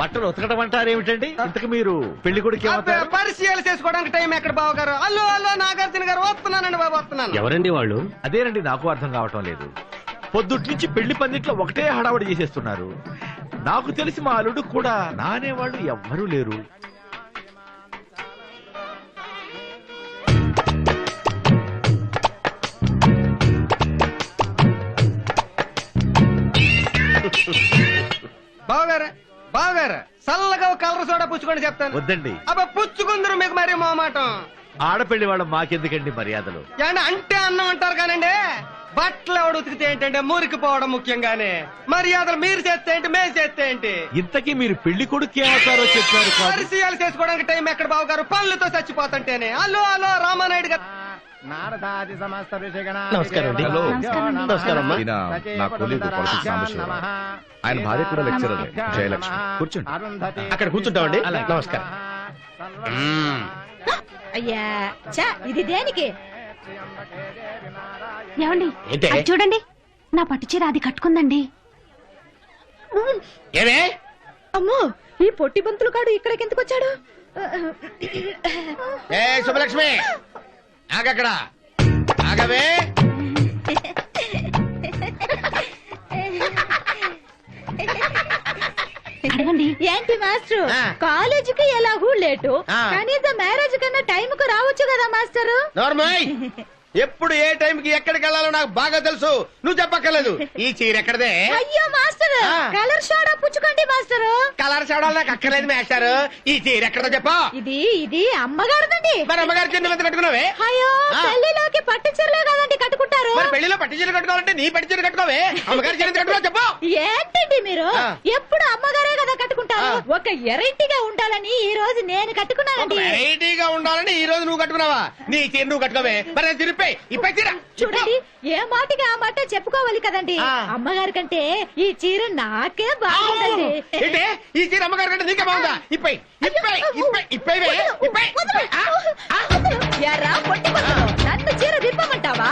బట్టలు ఉతకడం అంటారు ఏమిటండి? ఇంతకు మీరు పెళ్లి కొడుకు పరిశీలన చేసుకోవడానికి టైం ఎక్కడ బావగారు? అల్లు అల్లు నాగార్జున గారు వస్తున్నానండి బాబు, వస్తున్నాను. ఎవరండి వాళ్ళు? అదేనండి నాకు అర్థం కావటం లేదు. పొద్దుటి నుంచి పెళ్లి పందిట్లో ఒకటే హడావడి చేసేస్తున్నారు. నాకు తెలిసి మా అల్లుడు కూడా నానేవాళ్ళు ఎవ్వరూ లేరు. బావగారు బావగారు చల్లగా ఒక కలర్ సోడా పుచ్చుకొని చెప్తాను. వద్దండి, అబ్బా పుచ్చుకుందరు మీకు మరీ మొహమాటం. ఆడపెళ్లి వాళ్ళ మాకెందుకండి మర్యాదలు? ఏమన్నా అంటే అన్నం అంటారు కానండి, బట్టలు ఎవడు ఉతికితే ఏంటంటే మురికి పోవడం ముఖ్యంగానే. మర్యాదలు మీరు చేస్తే ఏంటి, మేము చేస్తే ఏంటి? ఇంతకీ మీరు పెళ్లి కొడుకు ఏమవుతారో చెప్పారు కాదు. పరిచయాలు చేసుకోవడానికి టైం ఎక్కడ బావగారు, పనులతో చచ్చిపోతుంటేనే. హలో హలో రామానాయుడు గారు. నమస్కారం అండి. హలో. నమస్కారం అమ్మా. ఈయన నా కొలీగ్ పాలిటిక్స్ సాంబశివరావు. ఆయన భార్య కూడా లెక్చరర్ జయలక్ష్మి. కూర్చోండి. అక్కడ కూర్చుంటామండి. నమస్కారం. అయ్యా చా ఇది దేనికి? ఏమండి ఏంటే? అది చూడండి, నా పట్టు చీర అది కట్టుకుందండి. ఏమే? అమ్మో, ఈ పొట్టి బంతులు కాడు ఇక్కడికి ఎందుకు వచ్చాడు? ఏ శుభలక్ష్మి, ఆగక్కడ ఆగవే. అడగండి. ఏంటి మాస్టర్, ఆ. కాలేజీకి ఎలాగూ లేటు, ఆ. కనీసం మ్యారేజ్ కన్నా టైం కు రావచ్చు కదా మాస్టరు? నోర్మోయ్, ఎప్పుడు ఏ టైంకి ఎక్కడికి వెళ్ళాలో నాకు బాగా తెలుసు. నువ్వు చెప్పక్కర్లేదు. ఈ చీర ఎక్కడదే? అయ్యో మాస్టర్, ఆ. కలర్ షోడా పుచ్చుకోండి మాస్టరు. కలర్ చూడాలి, నాకు అక్కర్లేదు మేస్టారు. ఈ చీర ఎక్కడో చెప్పు. ఇది అమ్మగారిదండి. మరి అమ్మగారి చీర ఎంత కట్టుకున్నావే? అయ్యో, ఆ. పెళ్లిలోకి పట్టు చీరలే కదండి కట్టుకుంటారు. మరి పెళ్లిలో పట్టు చీర కట్టుకోవాలంటే నీ పట్టు చీర కట్టుకోవే. అమ్మగారి చీర ఎంత కట్టుకో చెప్పు. ఏంటండి మీరు ఆ. ఎప్పుడు అమ్మగారే కదా కట్టుకుంటారు. ఆ. ఒక ఎరైటీగా ఉండాలని ఈ రోజు నేను ఒక కట్టుకున్నానండి. వెరైటీగా ఉండాలని ఈ రోజు నువ్వు కట్టుకున్నావా? నీ చీర నువ్వు కట్టుకోవే. మరి నేను తిరిపే ఇప్పటి చీర చూడండి, ఏ మాటగా ఆ మాట చెప్పుకోవాలి కదండి. ఆ. అమ్మగారి కంటే ఈ చీర నాకే బాగుందండి. ఏంటే ఈ చీర అమ్మగారి కంటే నీకే బాగుందా? ఇప్పై ఎరా పొట్టి బతులు, నన్ను చీర విప్పమంటావా?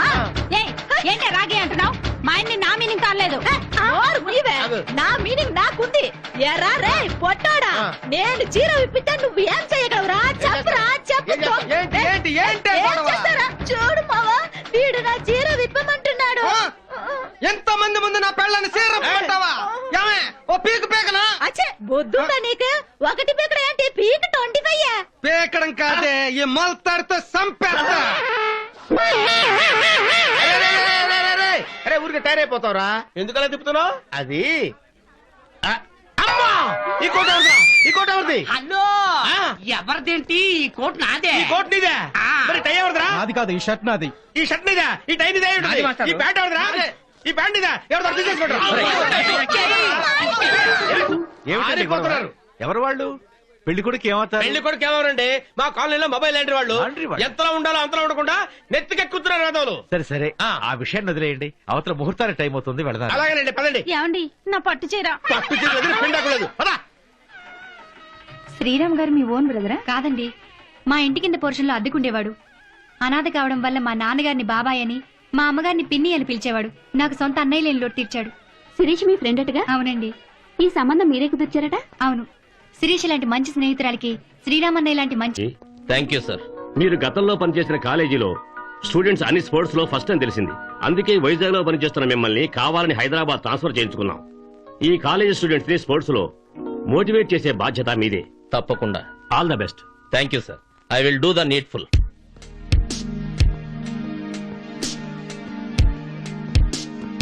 ఏంటి రాగే అంటున్నావు? మా ఆయన్ని నా మీనింగ్ కాలేదు. నోరు మూయవే. ఆగు. నా మీనింగ్ నాకుంది. ఎరా రే పొట్టాడా, ఆ. నేను చీర విప్పితే నువ్వు ఏం చేయగలవురా? చెప్పురా చెప్పు. ఏంటి ఏంటి ఏంటి ఏం గొడవ? చేస్తారా? చూడు మావా, వీడు నా చీర విప్పమంటున్నాడు. ఆ? ఎంత మంది ముందు నా పెళ్ళని సీరమ్మంటావా? ఏమే ఓ పీకు పీకనా? అచ్చే బొద్దుందా నీకు? ఒకటి పీకడ ఏంటి, పీక 25. పీకడం కాదే, ఈ మొలతాడితో సంపేస్తా. అరే ఊరికి టైర్ అయిపోతావురా. ఎందుకలా తిప్పుతున్నావు? అది ఆ, అమ్మా! ఈ కోట ఎవరిదిరా? ఈ కోట ఎవరిది? హలో ఎవరిదేంటి? ఈ కోట్ నాదే. ఈ కోట్ నీదే. మరి టై ఎవరిదిరా? అది కాదు, ఈ షర్ట్ నాది. ఈ షర్ట్ నీదా? ఈ టై నీదే? నాది మాస్టారు. ఈ ప్యాంట్ ఎవరిదిరా? ఈ ప్యాంట్ నీదా? ఎవరిదో తీసేసుకోండి. ఏమిటండి గొడవ? ఎవరు వాళ్ళు? పెళ్లి కొడుకు ఏమవుతారు? పెళ్లి కొడుకు ఎవరండి? మా కాలనీలో మొబైల్ లాంటి వాళ్ళు. లాండ్రీ వాళ్ళు? ఎంతలో ఉండాలో అంతలో ఉండకుండా నెత్తికెక్కుతున్నారు రాదోలు. సరే సరే, ఆ. ఆ విషయాన్ని వదిలేయండి. అవతల ముహూర్తానికి టైం అవుతుంది, వెళదాం. అలాగేనండి పదండి. ఏమండి, నా పట్టు చీర. పట్టు చీర వదిలి పిండాకులేదు. పద. శ్రీరామ్ గారు మీ ఓన్ బ్రదరా? కాదండి, మా ఇంటి కింద పోర్షన్లో అద్దెకుండేవాడు. అనాథ కావడం వల్ల మా నాన్నగారిని బాబాయ్ అని, మా అమ్మగారిని పిన్ని అని పిలిచేవాడు. నాకు సొంత అన్నయ్య లేని లోటు తీర్చాడు. శిరీష్ మీ ఫ్రెండ్ అటగా? అవునండి. ఈ సంబంధం మీరే కుదిర్చారట? అవును. శిరీష్ లాంటి మంచి స్నేహితురాలకి శ్రీరామ్ అన్నయ్య లాంటి మంచి. Thank you sir. మీరు గతంలో పనిచేసిన కాలేజీలో స్టూడెంట్స్ అన్ని స్పోర్ట్స్ లో ఫస్ట్ అని తెలిసింది. అందుకే వైజాగ్ లో పనిచేస్తున్న మిమ్మల్ని కావాలని హైదరాబాద్ ట్రాన్స్ఫర్ చేయించుకున్నాం. ఈ కాలేజీ స్టూడెంట్స్ ని స్పోర్ట్స్ లో మోటివేట్ చేసే బాధ్యత మీదే. తప్పకుండా. All the best. Thank you sir. I will do the needful.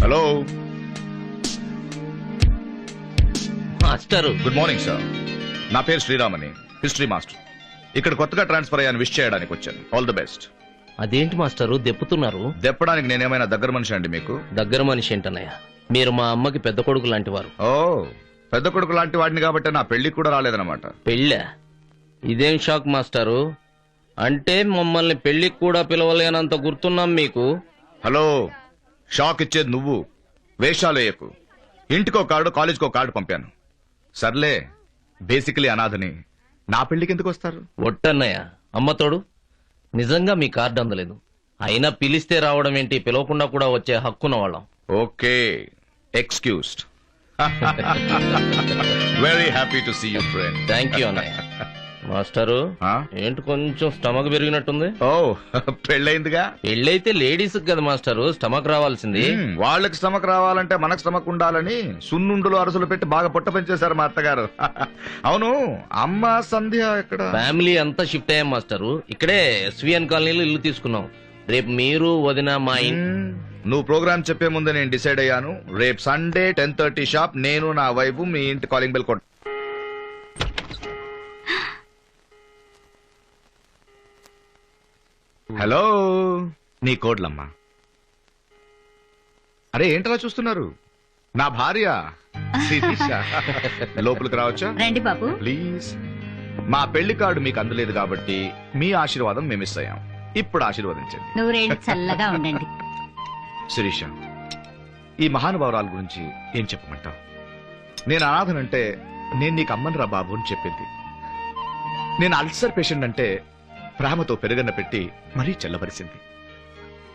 Hello, master good morning sir. నా పేరు శ్రీరామ్ అని, హిస్టరీ మాస్టర్. ఇక్కడ కొత్తగా ట్రాన్స్ఫర్ అయ్యాను, విష్ చేయడానికి వచ్చాను. All the best. అదేంటి మాస్టరు దెప్పుతున్నారు? దెప్పడానికి నేనేమైనా దగ్గర మనిషి అండి మీకు? దగ్గర మనిషి ఏంటన్నయ్య? మీరు మా అమ్మకి పెద్ద కొడుకు లాంటి వారు. ఓ, పెద్ద కొడుకు లాంటి వాడిని కాబట్టి నా పెళ్లికి కూడా రాలేదన్నమాట. పెళ్ళా? ఇదేం షాక్ మాస్టారు. అంటే మమ్మల్ని పెళ్లికి కూడా పిలవలేనంత గుర్తున్నాం మీకు. హలో, షాక్ ఇచ్చేది నువ్వు. వేషాలు వేయకు. ఇంటికో కార్డు, కాలేజ్కో కార్డు పంపాను. సర్లే, బేసికలీ అనాథని. నా పెళ్లికి ఎందుకు వస్తారు? ఒట్టన్నయ్య, అమ్మతోడు. నిజంగా మీ కార్డు అందలేదు. అయినా పిలిస్తే రావడం ఏంటి, పిలవకుండా కూడా వచ్చే హక్కున్న వాళ్ళం. Okay, excused. Very happy to see you friend. Thank you అన్నయ్య. మాస్టరు, ఏంటి కొంచెం స్టమక్ పెరిగినట్టుంది? ఓ, పెళ్ళయిందిగా. పెళ్ళైతే లేడీస్ కదా మాస్టరు స్టమక్ రావాల్సింది. వాళ్ళకి స్టమక్ రావాలంటే మనకు స్టమక్ ఉండాలని సున్నుండులు అరసులు పెట్టి బాగా పొట్ట పెంచేశారు మా అత్తగారు. అవును, అమ్మ సంధ్య ఎక్కడ? ఫ్యామిలీ అంతా షిఫ్ట్ అయ్యాం మాస్టరు. ఇక్కడే ఎస్విఎన్ కాలనీలో ఇల్లు తీసుకున్నాం. రేపు మీరు వదిన మా నువ్వు ప్రోగ్రామ్ చెప్పే ముందే నేను డిసైడ్ అయ్యాను. రేపు సండే 10:30 షాప్ నేను నా వైపు మీ ఇంటి కాలింగ్ బెల్ కొట్ట. హలో, నీ కోడ్లమ్మా. అరే ఏంటలా చూస్తున్నారు? నా భార్య శిరీష. లోపలికి రావచ్చా? రండి బాబు. ప్లీజ్. మా పెళ్లి కార్డు మీకు అందలేదు కాబట్టి మీ ఆశీర్వాదం మేము మిస్ అయ్యాం. ఇప్పుడు ఆశీర్వదించండి. నూరేళ్ళు చల్లగా ఉండండి. శిరీష, ఈ మహానుభావురాల గురించి ఏం చెప్పమంటావు? నేను అనాథనంటే నేను నీకు అమ్మనురా బాబు అని చెప్పింది. నేను అల్సర్ పేషెంట్ అంటే ప్రేమతో పెరుగన్న పెట్టి మరీ చల్లబరిసింది.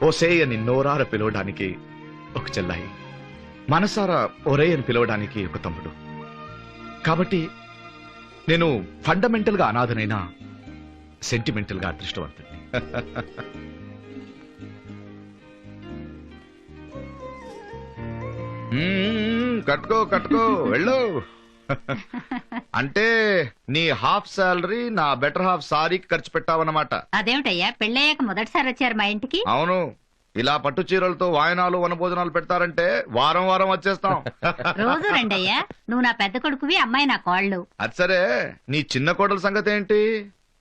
ఓ సే అని నోరార పిలవడానికి ఒక చెల్లాయి, మనసారా ఒరే అని పిలవడానికి ఒక తమ్ముడు. కాబట్టి నేను ఫండమెంటల్ గా అనాథనైనా సెంటిమెంటల్ గా అదృష్టవంతుడిని. కట్టుకో కట్టుకో వెళ్ళు. అంటే నీ హాఫ్ సాలరీ నా బెటర్ హాఫ్ సారీకి ఖర్చు పెట్టావన్నమాట. అదేమిటయ్యా, పెళ్ళయ్యాక మొదటిసారి వచ్చారు మా ఇంటికి? అవును, ఇలా పట్టు చీరలతో వాయనాలు వనభోజనాలు పెడతారంటే వారం వారం వచ్చేస్తాం. రోజు రండయ్యా. నువ్వు నా పెద్ద కొడుకువి, అమ్మాయి నా కోళ్ళు. అది సరే, నీ చిన్న కోడల సంగతి ఏంటి?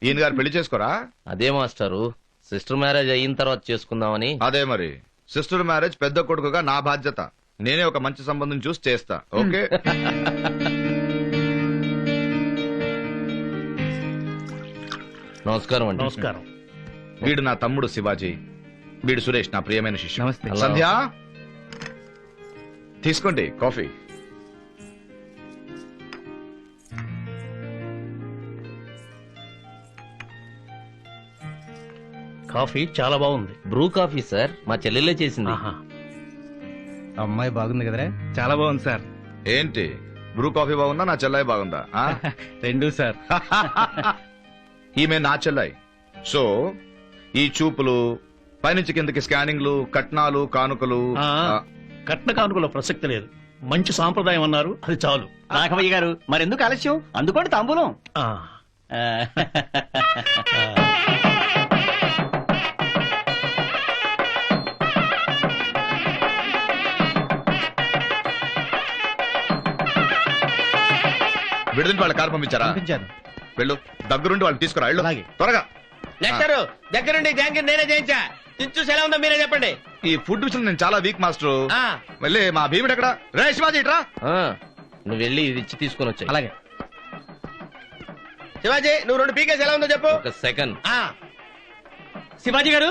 ఈయన గారు పెళ్లి చేసుకోరా? అదే మాస్టారు, సిస్టర్ మ్యారేజ్ అయిన తర్వాత చేసుకుందామని. అదే మరి, సిస్టర్ మ్యారేజ్ పెద్ద కొడుకుగా నా బాధ్యత. నేనే ఒక మంచి సంబంధం చూసి చేస్తా. ఓకే. నమస్కారం అండి. నమస్కారం. వీడు నా తమ్ముడు శివాజీ, వీడు సురేష్, నా ప్రియమైన శిష్యుడు. నమస్తే. సంధ్య, తీసుకోండి కాఫీ. కాఫీ చాలా బాగుంది. బ్రూ కాఫీ సార్, మా చెల్లెలే చేసింది. ఆహా. అమ్మాయి బాగుంది కదరా? చాలా బాగుంది సార్. ఏంటి, బ్రూ కాఫీ బాగుందా నా చెల్లాయి బాగుందా? ఆ? రెండు సార్. ఈమె నా చెల్లాయి. సో ఈ చూపులు, పైనుంచి కిందకి స్కానింగ్లు, కట్నాలు, కానుకలు. ఆ, కట్న కానుకల ప్రసక్తి లేదు. మంచి సాంప్రదాయం అన్నారు, అది చాలు. రాఘవయ్య గారు, మరెందుకు ఆలస్యం? అందుకోండి తాంబూలం. ఆ, విడుదల వాళ్ళ కారు పంపించారా? వెళ్ళు, దగ్గరుండి వాళ్ళు తీసుకురా. వెళ్ళు త్వరగా. లెక్చరు దగ్గరుండి జాంగీర్ నేనే చేయించా. చూసి ఎలా ఉందో మీరే చెప్పండి. ఈ ఫుడ్ విషయం నేను చాలా వీక్ మాస్టర్. ఆ. వెళ్ళి మా భీముడు ఎక్కడ? రే శివాజీ ఇట్రా. ఆ, నువ్వు వెళ్ళి ఇది ఇచ్చి తీసుకొని వచ్చాయి. అలాగే. శివాజీ, నువ్వు 2 పీకేసి ఎలా ఉందో చెప్పు. ఒక సెకండ్. ఆ, శివాజీ గారు,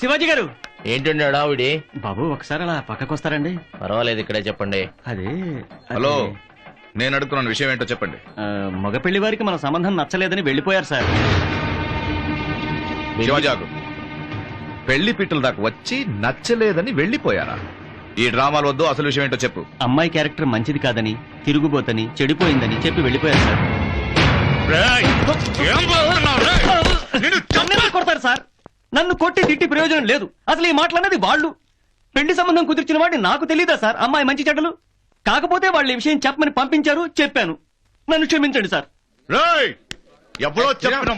శివాజీ గారు. ఏంటండి అడావిడి? బాబు ఒకసారి అలా పక్కకు వస్తారండి? పర్వాలేదు, ఇక్కడే చెప్పండి. అదే హలో, నేను అడుగుతున్నాను, విషయం ఏంటో చెప్పండి. మగ పెళ్లి వారికి మన సంబంధం నచ్చలేదని వెళ్లిపోయారు సార్. శివాజాగు, పెళ్లి పీటల దాకా వచ్చి నచ్చలేదని వెళ్లిపోయారా? ఈ డ్రామాలు వద్దు, అసలు విషయం ఏంటో చెప్పు. అమ్మాయి క్యారెక్టర్ మంచిది కాదని, తిరుగుబోతని, చెడిపోయిందని చెప్పి వెళ్లిపోయారు సార్. నన్నెందుకు కొడతారు సార్? నన్ను కొట్టి తిట్టి ప్రయోజనం లేదు. అసలు ఈ మాటలన్నది వాళ్ళు. పెళ్లి సంబంధం కుదిర్చిన వాడిని నాకు తెలీదా సార్ అమ్మాయి మంచి చెడ్డలు? కాకపోతే వాళ్ళు ఈ విషయం చెప్పమని పంపించారు, చెప్పాను. నన్ను క్షమించండి సార్. రేయ్, ఎవరో చెప్పిన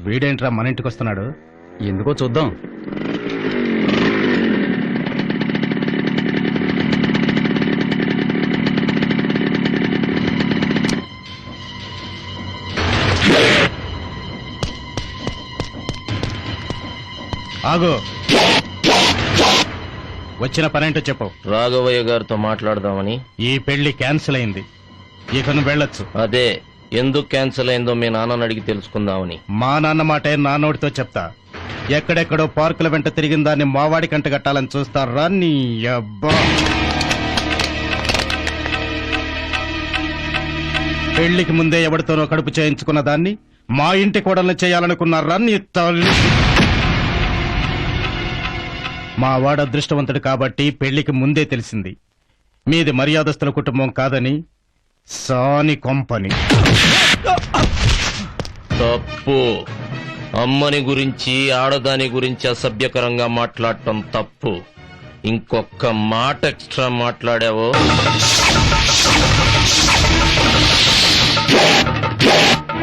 వీడేంట్రా మన ఇంటికి వస్తున్నాడు? ఎందుకో చూద్దాం. ఆగు, వచ్చిన పనేంటో చెప్పు. రాఘవయ్య గారితో మాట్లాడదామని. ఈ పెళ్లి క్యాన్సిల్ అయింది, ఇక నువ్వు వెళ్ళొచ్చు. అదే, ఎందుకు క్యాన్సిల్ అయిందో మీ నాన్నని అడిగి తెలుసుకుందామని. మా నాన్న మాటే నా నోటితో చెప్తా. ఎక్కడెక్కడో పార్కుల వెంట తిరిగిన దాన్ని మావాడి కంట కట్టాలని చూస్తారా నీ అబ్బా? పెళ్లికి ముందే ఎవరితోనో కడుపు చేయించుకున్న దాన్ని మా ఇంటి కోడల్ని చేయాలనుకున్నారా నీ తల్లి? మా వాడు అదృష్టవంతుడు కాబట్టి పెళ్లికి ముందే తెలిసింది మీది మర్యాదస్తుల కుటుంబం కాదని. సాని కొంపని. తప్పు. అమ్మని గురించి ఆడదాని గురించి అసభ్యకరంగా మాట్లాడటం తప్పు. ఇంకొక్క మాట ఎక్స్ట్రా మాట్లాడావో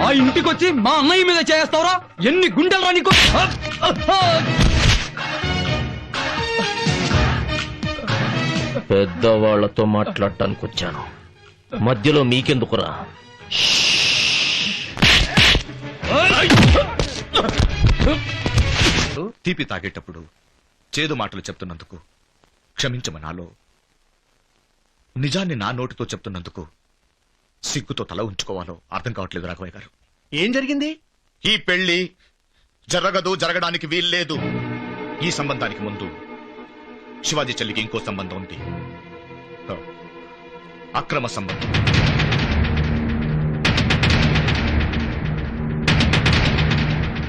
ఆ ఇంటికొచ్చి మా అన్నయ్య మీద చేస్తావురా? ఎన్ని గుండెలు నీకు? పెద్దవాళ్లతో మాట్లాడటానికి వచ్చాను, మధ్యలో మీకెందుకురా? తీపి తాగేటప్పుడు చేదు మాటలు చెప్తున్నందుకు క్షమించమనాలో, నిజాన్ని నా నోటితో చెప్తున్నందుకు సిగ్గుతో తల ఉంచుకోవాలో అర్థం కావట్లేదు రాఘవయ్య గారు. ఏం జరిగింది? ఈ పెళ్లి జరగడానికి వీల్లేదు. ఈ సంబంధానికి ముందు శివాజీ చెల్లికి ఇంకో సంబంధం ఉంది, అక్రమ సంబంధం.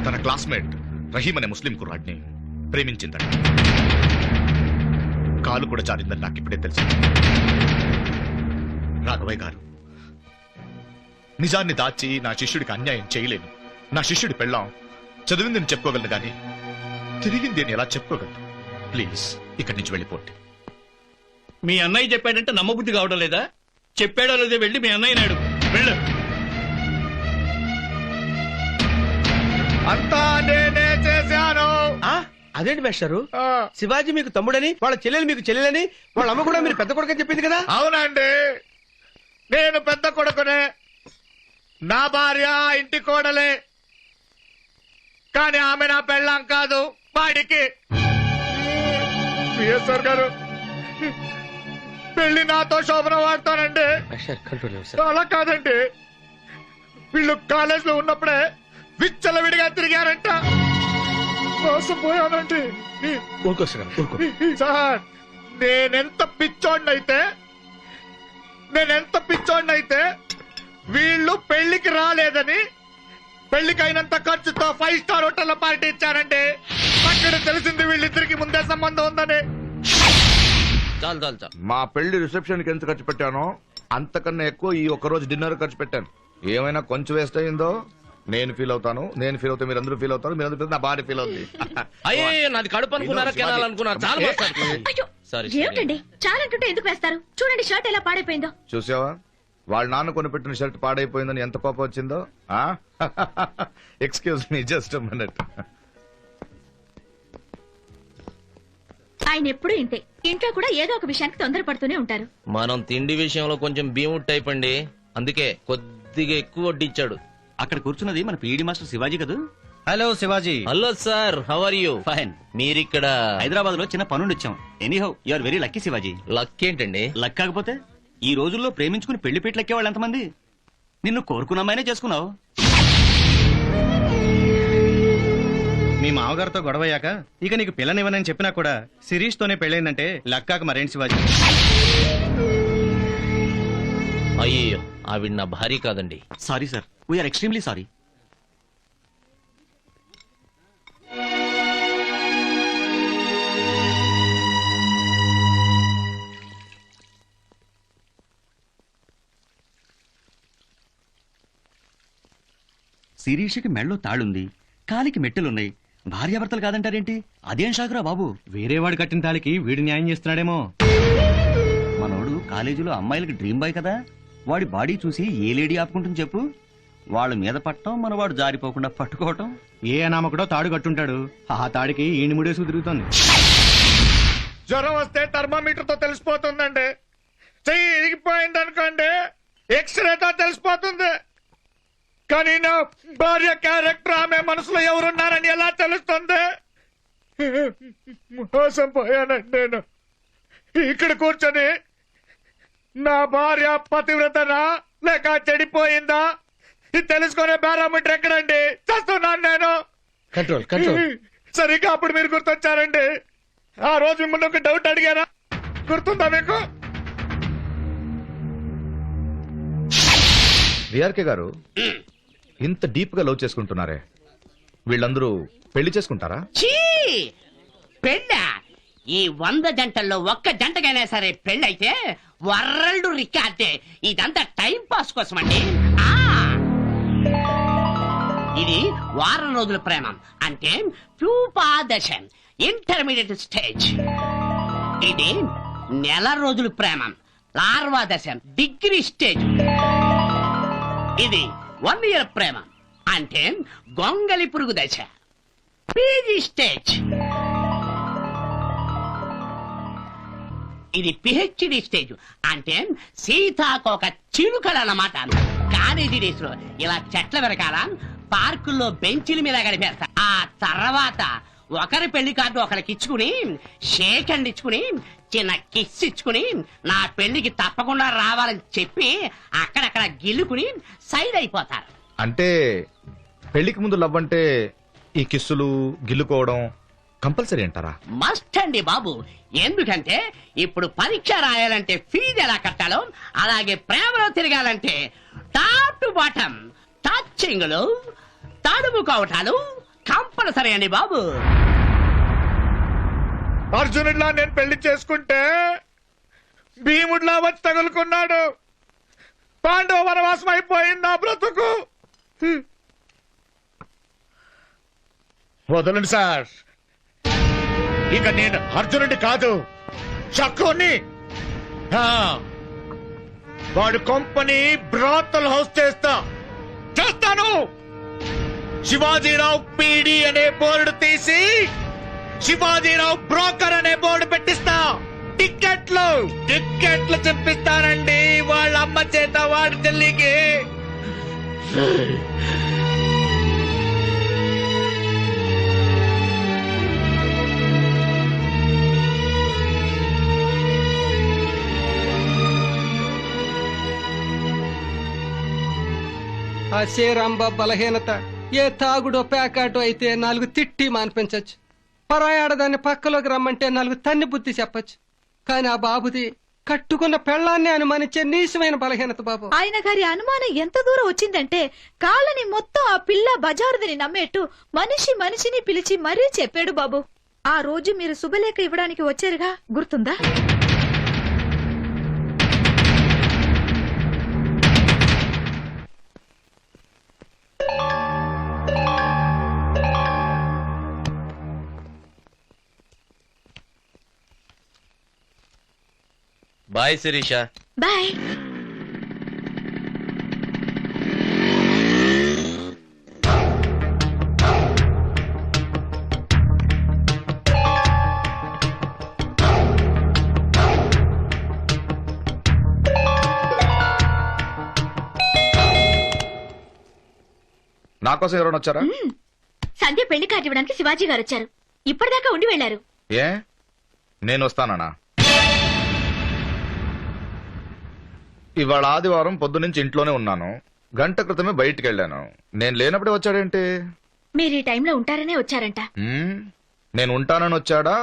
తన క్లాస్మేట్ రహీం అనే ముస్లిం కుర్రాడిని ప్రేమించిందట. కాలు కూడా జారిందని నాకు ఇప్పుడే తెలిసింది. రాఘవయ్య గారు, నిజాన్ని దాచి నా శిష్యుడికి అన్యాయం చేయలేను. నా శిష్యుడి పెళ్ళాం చదివిందని చెప్పుకోగలను గాని తిరిగింది అని ఎలా చెప్పుకోగలను? ప్లీజ్ ఇక్కడి నుంచి వెళ్ళిపోండి. మీ అన్నయ్య చెప్పాడంటే నమ్మబుద్ధి కావడం లేదా? చెప్పాడో లేదో వెళ్ళి మీ అన్నయ్య నాడు వెళ్ళు. అంతా నేనే చేశాను. అదేంటి మేస్టారు, శివాజీ మీకు తమ్ముడని, వాళ్ళ చెల్లెలు మీకు చెల్లెలని, వాళ్ళ అమ్మ కూడా మీరు పెద్ద కొడుకని చెప్పింది కదా? అవునండి, నేను పెద్ద కొడుకునే. నా భార్య ఇంటి కోడలే, కానీ ఆమె నా పెళ్ళాం కాదు. వాడికి పిఎస్ఆర్ గారు పెళ్లి నాతో శోభన వాడతానండి. అలా కాదండి, వీళ్ళు కాలేజ్ లో ఉన్నప్పుడే విచ్చలవిడిగా తిరిగారంట. మోసపోయానండి సార్. నేనెంత పిచ్చోడినైతే వీళ్ళు పెళ్లికి రాలేదని పెళ్లికైనంత ఖర్చుతో 5 స్టార్ హోటల్లో పార్టీ ఇచ్చారండి. అక్కడ తెలిసింది వీళ్ళిద్దరికి ముందే సంబంధం ఉందని. చాలు చాలు చాలు. మా పెళ్లి రిసెప్షన్ కి ఎంత ఖర్చు పెట్టానో అంతకన్నా ఎక్కువ ఈ ఒక్క రోజు డిన్నర్ ఖర్చు పెట్టాను. ఏమైనా కొంచెం వేస్ట్ అయిందో నేను ఫీల్ అవుతాను, నేను ఫీల్ అవుతాను, మీరందరూ ఫీల్ అవుతారు, మీరందరూ నా భార్య ఫీల్ అవుతుంది. అయ్యే నాది కడుపు అనుకున్నారా, కెనాల్ అనుకున్నారా? చాలా అయ్యో, సారీ. ఏమిటండి చాలంటుంటే ఎందుకు వేస్తారు? చూడండి షర్ట్ ఎలా పాడైపోయిందో. చూసావా వాళ్ళ నాన్న కొనిపెట్టిన షర్ట్ పాడైపోయిందని ఎంత కోపం వచ్చిందో. Excuse me, just minute. ఆయన ఎప్పుడు ఇంతే, ఇంట్లో కూడా ఏదో ఒక విషయానికి తొందరపడుతూనే ఉంటారు. మనం తిండి విషయంలో కొంచెం భీముట్ టైప్ అండి, అందుకే కొద్దిగా ఎక్కువ వడ్డిచ్చాడు. అక్కడ కూర్చున్నది మన పీడి మాస్టర్ శివాజీ కదా. Hello Shivaji. Hello sir, how are you? Fine. మీరిక్కడ హైదరాబాద్ లో చిన్న పనుండి వచ్చాం. Anyhow you are very lucky Shivaji. Luck ఏంటండి? లక్ కాకపోతే ఈ రోజుల్లో ప్రేమించుకుని పెళ్లి పెట్లెక్కే వాళ్ళు ఎంతమంది? నిన్ను కోరుకున్నామైనా చేసుకున్నావు. మీ మామగారితో గొడవయ్యాక ఇక నీకు పిల్లనివ్వనని చెప్పినా కూడా శిరీష్ తోనే పెళ్ళైందంటే లక్కాక మరేంటి శివాజీ? అయ్యో, ఆవిడ నా భార్య కాదండి. Sorry sir, we're extremely sorry. శిరీషకి మెళ్ళో తాళుంది, కాలికి మెట్టెలున్నాయి, భార్యాభర్తలు కాదంటారేంటి? అదేం షాకురా బాబు. వేరే వాడు కట్టిన తాళికి వీడు న్యాయం చేస్తున్నాడేమో. మనోడు కాలేజీలో అమ్మాయిలకి డ్రీమ్ బాయ్ కదా, వాడి బాడీ చూసి ఏ లేడీ ఆపుకుంటుంది చెప్పు? వాళ్ళ మీద పట్టడం, మనవాడు జారిపోకుండా పట్టుకోవటం. ఏ అనామకుడో తాడు కట్టుంటాడు, ఆ తాడికి ఈయన ముడేసు తిరుగుతుంది. జ్వరం వస్తే థర్మామీటర్ తో తెలిసిపోతుందండి. చెయ్యి ఇరిగిపోయింది అనుకోండి, ఎక్స్రేతో తెలిసిపోతుంది. కానీ నా భార్య క్యారెక్టర్, ఆమె మనసులో ఎవరున్నారని ఎలా తెలుస్తుంది? మోసం పోయానండి నేను. ఇక్కడ కూర్చొని నా భార్య పతివ్రతనా లేక చెడిపోయిందా ఇది తెలుసుకునే పారామీటర్ ఎక్కడండి? చేస్తున్నాను నేను. Control control. సరిగ్గా అప్పుడు మీరు గుర్తొచ్చారండి. ఆ రోజు మిమ్మల్ని ఒక డౌట్ అడిగారా, గుర్తుందా మీకు? విఆర్కే గారు, ఇంత డీప్ గా లవ్ చేసుకుంటున్నారే, వీళ్ళందరూ పెళ్లి చేసుకుంటారా? పెళ్ళ ఈ 100 జంటల్లో ఒక్క జంటకైనా సరే పెళ్ళైతే వరల్డ్ రికార్డే. ఇదంతా టైం పాస్ కోసం అండి. ఇది వారం రోజుల ప్రేమం అంటే ప్యూపాదశ ఇంటర్మీడియట్ స్టేజ్. ఇది నెల రోజుల ప్రేమం లార్వా దశ డిగ్రీ స్టేజ్. ఇది 1 year ప్రేమం అంటే గొంగలి పురుగు దశ పీజీ స్టేజ్. ఇది పిహెచ్డి స్టేజ్ అంటే సీతాకోక చిలుకలన్నమాట. కాలేజీ డేస్ లో ఇలా చెట్ల వెనకాల పార్కుల్లో బెంచీల మీద గడిపేస్తా. ఆ తర్వాత ఒకరి పెళ్లి కార్డు ఒకరికి ఇచ్చుకుని షేక్ హ్యాండ్ ఇచ్చుకుని చిన్న కిస్ ఇచ్చుకుని నా పెళ్లికి తప్పకుండా రావాలని చెప్పి అక్కడక్కడ గిల్లుకుని సైడ్ అయిపోతారు. అంటే పెళ్లికి ముందు లవ్ అంటే ఈ కిస్సులు గిల్లుకోవడం కంపల్సరీ అంటారా? మస్ట్ అండి బాబు. ఎందుకంటే ఇప్పుడు పరీక్ష రాయాలంటే ఫీజు ఎలా కట్టాలో అలాగే ప్రేమలో తిరగాలంటే టాప్ టు బాటం టచింగ్లు తడుముకోవటాలు కంపల్సరీ అండి బాబు. అర్జునుడిలా నేను పెళ్లి చేసుకుంటే భీముడిలా వచ్చి తగులుకున్నాడు. పాండవ వనవాసం అయిపోయింది నా బ్రతుకు. వదలండి సార్, ఇక నేను అర్జునుడి కాదు శకుని. వాడు కంపెనీ బ్రాతల్ హౌస్ చేస్తాను. శివాజీరావు పీడి అనే బోర్డు తీసి శివాజీరావు బ్రోకర్ అనే బోర్డు పెట్టిస్తా. టిక్కెట్లు చెప్పిస్తానండి వాళ్ళ అమ్మ చేత వాడి చెల్లికి. ఆ శ్రీరాంబ బలహీనత ఏ తాగుడో ప్యాకాటో అయితే 4 తిట్టి మానిపించచ్చు. పరాయాడదాన్ని పక్కలోకి రమ్మంటే 4 తన్ని బుద్ధి చెప్పచ్చు. కానీ ఆ బాబుది కట్టుకున్న పెళ్ళాన్ని అనుమానించే నీచమైన బలహీనత బాబు. ఆయన గారి అనుమానం ఎంత దూరం వచ్చిందంటే కాళ్ళని మొత్తం ఆ పిల్ల బజారుదని నమ్మేట్టు మనిషిని పిలిచి మరీ చెప్పాడు బాబు. ఆ రోజు మీరు శుభలేఖ ఇవ్వడానికి వచ్చారుగా, గుర్తుందా? బాయ్ శిరీష. బాయ్. నా కోసం ఎవరైనా వచ్చారా? సంధ్య పెళ్లి కార్డు ఇవ్వడానికి శివాజీ గారు వచ్చారు. ఇప్పటిదాకా ఉండి వెళ్లారు. ఏ నేను వస్తానా? ఇవాళ ఆదివారం పొద్దునుంచి ఇంట్లోనే ఉన్నాను. గంట క్రితమే బయటికి వెళ్ళాను. నేను లేనప్పుడే వచ్చాడేంటి? మీరు ఈ టైంలో ఉంటారనే వచ్చారంట. నేను ఉంటానని వచ్చాడా,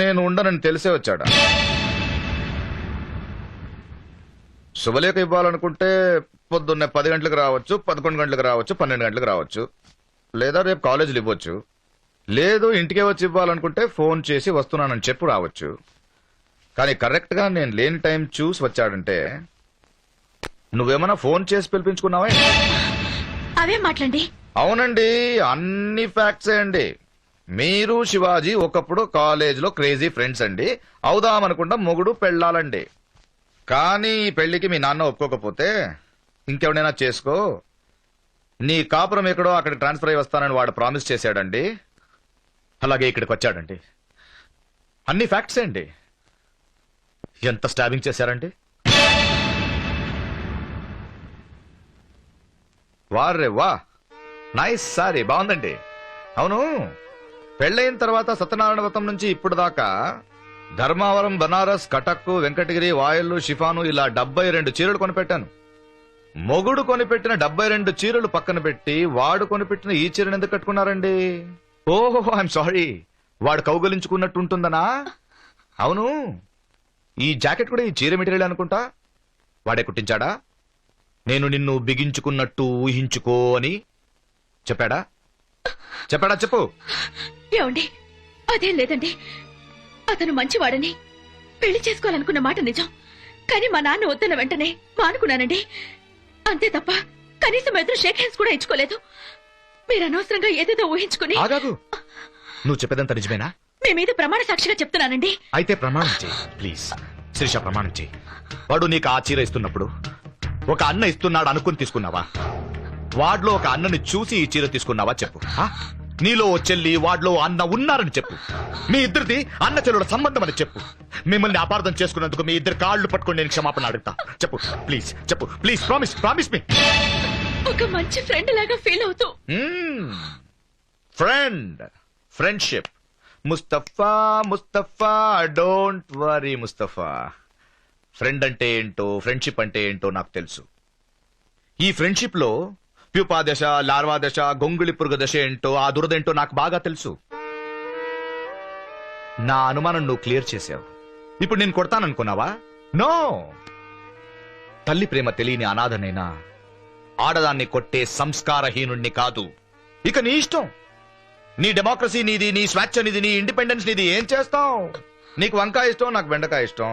నేను ఉండనని తెలిసే వచ్చాడా? శుభలేఖ ఇవ్వాలనుకుంటే పొద్దున్నే 10 గంటలకు రావచ్చు, 11 గంటలకు రావచ్చు, 12 గంటలకు రావచ్చు. లేదా రేపు కాలేజీలు ఇవ్వచ్చు. లేదు ఇంటికే వచ్చి ఇవ్వాలనుకుంటే ఫోన్ చేసి వస్తున్నానని చెప్పు రావచ్చు. కానీ కరెక్ట్ గా నేను లేని టైం చూసి వచ్చాడంటే నువ్వేమన్నా ఫోన్ చేసి పిలిపించుకున్నావా? అవే మాట్లాడి. అవునండి, అన్ని ఫ్యాక్ట్సే అండి. మీరు శివాజీ ఒకప్పుడు కాలేజీలో క్రేజీ ఫ్రెండ్స్ అండి. అవుదామనుకుంటా మొగుడు పెళ్ళాలండి. కానీ ఈ పెళ్లికి మీ నాన్న ఒప్పుకోకపోతే ఇంకెవడైనా చేసుకో, నీ కాపురం ఎక్కడో అక్కడికి ట్రాన్స్ఫర్ అయ్యి వస్తానని వాడు ప్రామిస్ చేశాడండి. అలాగే ఇక్కడికి వచ్చాడండి. అన్ని ఫ్యాక్ట్సే అండి. ఎంత స్టాబింగ్ చేశారండి? వారే వా, నైస్ సారీ, బాగుందండి. అవును, పెళ్ళైన తర్వాత సత్యనారాయణ వ్రతం నుంచి ఇప్పుడు దాకా ధర్మావరం, బనారస్, కటక్, వెంకటగిరి, వాయల్లు, షిఫాను ఇలా 72 చీరలు కొనిపెట్టాను. మొగుడు కొనిపెట్టిన 72 చీరలు పక్కన పెట్టి వాడు కొనిపెట్టిన ఈ చీరను ఎందుకు కట్టుకున్నారండి? ఓహో, ఐఎమ్ సారీ, వాడు కౌగలించుకున్నట్టు ఉంటుందనా? అవును, ఈ జాకెట్ కూడా ఈ చీర మెటీరియల్ అనుకుంటా. వాడే కుట్టించాడా? నేను నిన్ను బిగించుకున్నట్టు ఊహించుకో అని చెప్పాడా? చెప్పు. ఏమండి, అదేం లేదండి. అతను మంచివాడని పెళ్లి చేసుకోవాలనుకున్న మాట నిజం. కానీ మా నాన్న వద్దన్న వెంటనే మానుకున్నానండి. అంతే తప్ప కనీసం ఎదురు షేక్ హ్యాండ్స్ కూడా ఇచ్చుకోలేదు. మీరు అనవసరంగా ఏదేదో ఊహించుకుని ఆగాగు. నువ్వు చెప్పేదంత నిజమేనా? మీ మీద ప్రమాణ సాక్షిగా చెప్తున్నానండి. అయితే ప్రమాణం చేయి ప్లీజ్. శిరీష, ప్రమాణం చేయి. వాడు నీకు ఆ చీర ఇస్తున్నప్పుడు ఒక అన్న ఇస్తున్నాడు అనుకుని తీసుకున్నావా? వాడిలో ఒక అన్నని చూసి ఈ చీర తీసుకున్నావా చెప్పు. నీలో ఓ చెల్లి, వాడిలో అన్న ఉన్నారని చెప్పు. మీ ఇద్దరిది అన్న చెల్లుల సంబంధం అని చెప్పు. మిమ్మల్ని అపార్థం చేసుకున్నందుకు మీ ఇద్దరు కాళ్ళు పట్టుకొని నేను క్షమాపణ అడుగుతా. చెప్పు ప్లీజ్, చెప్పు ప్లీజ్. ప్రామిస్ మీ. ఒక మంచి ఫ్రెండ్ లాగా ఫీల్ అవుతూ. Friendship. Mustafa don't worry Mustafa. Friend అంటే ఏంటో, ఫ్రెండ్షిప్ అంటే ఏంటో నాకు తెలుసు. ఈ ఫ్రెండ్షిప్ లో ప్యూపా దశ, లార్వా దశ, గొంగుళి పురుగు దశ ఏంటో, ఆ దురదేంటో నాకు బాగా తెలుసు. నా అనుమానం నువ్వు క్లియర్ చేసావు. ఇప్పుడు నేను కొడతాననుకున్నావా? నో. తల్లి ప్రేమ తెలియని అనాథనైనా ఆడదాన్ని కొట్టే సంస్కారహీనుణ్ణి కాదు. ఇక నీ ఇష్టం. నీ డెమోక్రసీ నీది, నీ స్వేచ్ఛ నీది, నీ ఇండిపెండెన్స్ నీది. ఏం చేస్తావు? నీకు వంకాయ ఇష్టం, నాకు బెండకాయ ఇష్టం.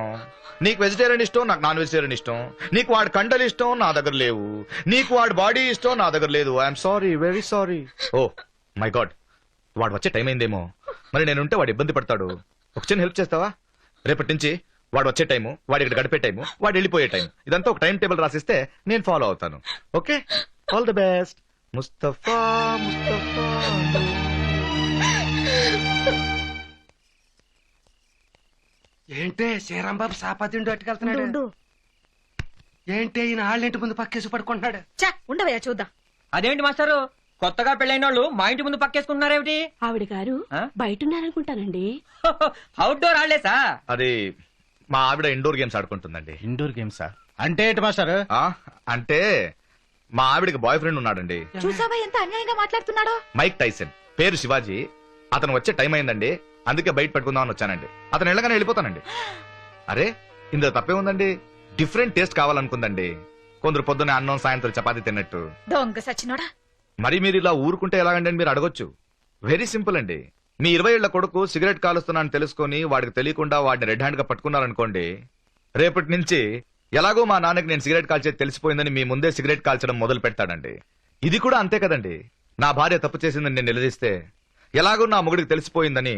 నీకు వెజిటేరియన్ ఇష్టం, నాకు నాన్ వెజిటేరియన్ ఇష్టం. నీకు వాడి కండలు ఇష్టం, నా దగ్గర లేవు. నీకు వాడి బాడీ ఇష్టం, నా దగ్గర లేదు. I'm sorry, very sorry. Oh my God, వాడు వచ్చే టైం అయిందేమో. మరి నేనుంటే వాడు ఇబ్బంది పడతాడు. ఒక చిన్న హెల్ప్ చేస్తావా? రేపటి నుంచి వాడు వచ్చే టైము, వాడి ఇక్కడ గడిపే టైము, వాడు వెళ్ళిపోయే టైం, ఇదంతా ఒక టైం టేబుల్ రాసిస్తే నేను ఫాలో అవుతాను. Okay, all the best. Mustafa. ఏంటే శ్రీరాంబాబు సాపాతిండు అట్టుకెళ్తున్నాడు? ఏంటే ఈయన ఆళ్ళింటి ముందు పక్కేసి పడుకుంటున్నాడు? ఉండవయ్యా చూద్దాం. అదేంటి మాస్టారు, కొత్తగా పెళ్ళైన వాళ్ళు మా ఇంటి ముందు పక్కేసుకుంటున్నారేమిటి? ఆవిడ గారు బయట ఉన్నారనుకుంటానండి. అవుట్డోర్ ఆడలేసా? అది మా ఆవిడ ఇండోర్ గేమ్స్ ఆడుకుంటుందండి. ఇండోర్ గేమ్సా అంటే ఏంటి మాస్టర్? అంటే మా ఆవిడకి బాయ్ ఫ్రెండ్ ఉన్నాడండి. చూసావా ఎంత అన్యాయంగా మాట్లాడుతున్నాడో? మైక్ టైసన్, పేరు శివాజీ. అతను వచ్చే టైం అయిందండి, అందుకే బయట పెట్టుకుందామని వచ్చానండి. అతను వెళ్ళగానే వెళ్ళిపోతానండి. అరే ఇందులో తప్పే ఉందండి. డిఫరెంట్ టేస్ట్ కావాలనుకుందండి. కొందరు పొద్దున్నే అన్నం, సాయంత్రం చపాతీ తిన్నట్టు. దొంగ సచ్చినోడా. మరి మీరు ఇలా ఊరుకుంటే ఎలాగండి అని మీరు అడగొచ్చు. వెరీ సింపుల్ అండి. మీ 20 ఏళ్ల కొడుకు సిగరెట్ కాలుస్తున్నాను తెలుసుకొని వాడికి తెలియకుండా వాడిని రెడ్ హ్యాండ్ గా పట్టుకున్నారనుకోండి, రేపటి నుంచి ఎలాగో మా నాన్నకి నేను సిగరెట్ కాల్చేది తెలిసిపోయిందని మీ ముందే సిగరెట్ కాల్చడం మొదలు పెడతాడండి. ఇది కూడా అంతే కదండి. నా భార్య తప్పు చేసిందని నేను నిలదీస్తే ఎలాగో నా మొగుడికి తెలిసిపోయిందని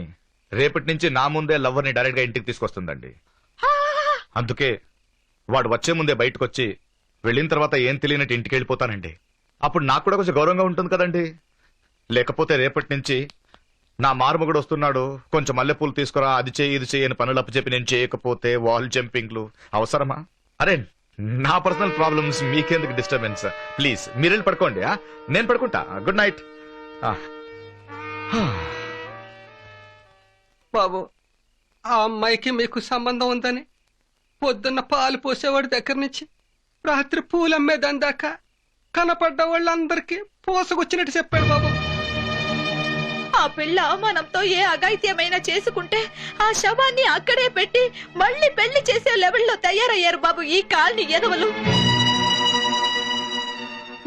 రేపటి నుంచి నా ముందే లవ్వర్ని డైరెక్ట్ గా ఇంటికి తీసుకొస్తుందండి. అందుకే వాడు వచ్చే ముందే బయటకు వచ్చి వెళ్ళిన తర్వాత ఏం తెలియనట్టు ఇంటికి వెళ్ళిపోతానండి. అప్పుడు నాకు కూడా కొంచెం గౌరవంగా ఉంటుంది కదండి. లేకపోతే రేపటి నుంచి నా మారుమగుడు వస్తున్నాడు, కొంచెం మల్లెపూలు తీసుకురా, అది చేయి ఇది చేయి అని పనులు అప్పచెప్పి నేను చేయకపోతే వాల్ జంపింగ్లు అవసరమా? అరే నా పర్సనల్ ప్రాబ్లమ్స్ మీకెందుకు డిస్టర్బెన్స్? ప్లీజ్ మీరు వెళ్ళి పడుకోండి. నేను పడుకుంటా. Good night. బాబు, ఆ అమ్మాయికి మీకు సంబంధం ఉందని పొద్దున్న పాలు పోసేవాడి దగ్గర నుంచి రాత్రి పూలు అమ్మేదాని దాకా కనపడ్డ వాళ్ళందరికీ పోసకొచ్చినట్టు చెప్పాడు బాబు. ఆ పిల్ల అవమానంతో ఏ అఘాయిత్యమైనా చేసుకుంటే ఆ శవాన్ని అక్కడే పెట్టి మళ్ళీ పెళ్లి చేసే లెవెల్లో తయారయ్యారు బాబు ఈ కాలనీ ఎదవలు.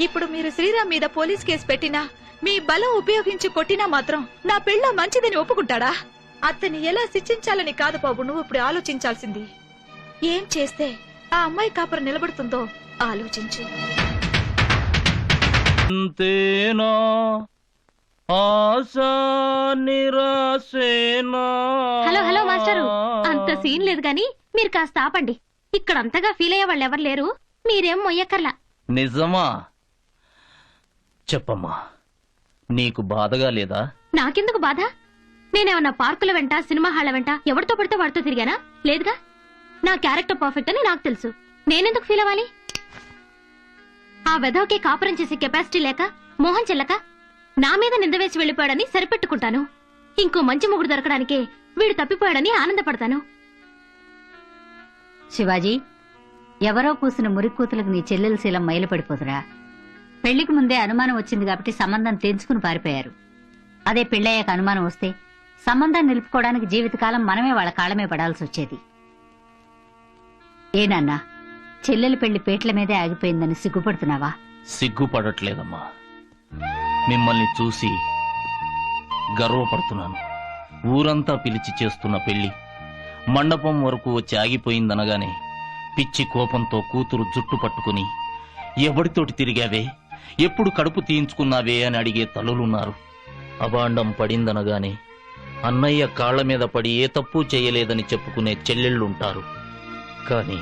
ఇప్పుడు మీరు శ్రీరామ్ మీద పోలీస్ కేసు పెట్టినా, మీ బలం ఉపయోగించి కొట్టినా మాత్రం నా పిల్ల మంచిదని ఒప్పుకుంటాడా? అతన్ని ఎలా శిక్షించాలని కాదు బాబు నువ్వు ఇప్పుడు ఆలోచించాల్సింది. ఏం చేస్తే ఆ అమ్మాయి కాపురం నిలబడుతుందో ఆలోచించు. అంతేనా ఆశా నిరాశేనా? హలో మాస్టారు, అంత సీన్ లేదు గాని మీరు కాస్త ఆపండి. ఇక్కడ అంతగా ఫీల్ అయ్యే వాళ్ళు ఎవరు లేరు, మీరేం మొయ్యక్కర్లా. నిజమా? చెప్పమ్మా, నీకు బాధగా లేదా? నాకెందుకు బాధ? నేనేమన్నా పార్కుల వెంట, సినిమా హాళ్ల వెంట ఎవరితో పడితే వాడితో తిరిగానా? లేదుగా. నా క్యారెక్టర్ పర్ఫెక్ట్ అని నాకు తెలుసు. నేనెందుకు ఫీల్ అవ్వాలి? ఆ వెధవకి కాపురం చేసే కెపాసిటీ లేక, మోహన్ చెల్లక నా మీద నింద వేసి వెళ్లిపోయాడని సరిపెట్టుకుంటాను. ఇంకో మంచి మొగుడు దొరకడానికే వీడు తప్పిపోయాడని ఆనందపడతాను. శివాజీ, ఎవరో పూసిన మురిక్కూతులకు నీ చెల్లెల శీలం మైలుపడిపోతురా. పెళ్లికి ముందే అనుమానం వచ్చింది కాబట్టి సంబంధం తెంచుకుని పారిపోయారు. అదే పెళ్ళయ్యాక అనుమానం వస్తే సంబంధం నిలుపుకోవడానికి జీవితకాలం మనమే వాళ్ళ కాళ్ళమే పడాల్సి వచ్చేది. ఏనన్నా, చెల్లెల పెళ్లి పేట్ల మీదే ఆగిపోయిందని సిగ్గుపడుతున్నావా? సిగ్గుపడట్లేదమ్మా, మిమ్మల్ని చూసి గర్వపడుతున్నాను. ఊరంతా పిలిచి చేస్తున్న పెళ్లి మండపం వరకు వచ్చి ఆగిపోయిందనగానే పిచ్చి కోపంతో కూతురు జుట్టు పట్టుకుని ఎవడితోటి తిరిగావే, ఎప్పుడు కడుపు తీయించుకున్నావే అని అడిగే తల్లులున్నారు. అబాండం పడిందనగానే అన్నయ్య కాళ్ల మీద పడి ఏ తప్పు చేయలేదని చెప్పుకునే చెల్లెళ్ళుంటారు. కానీ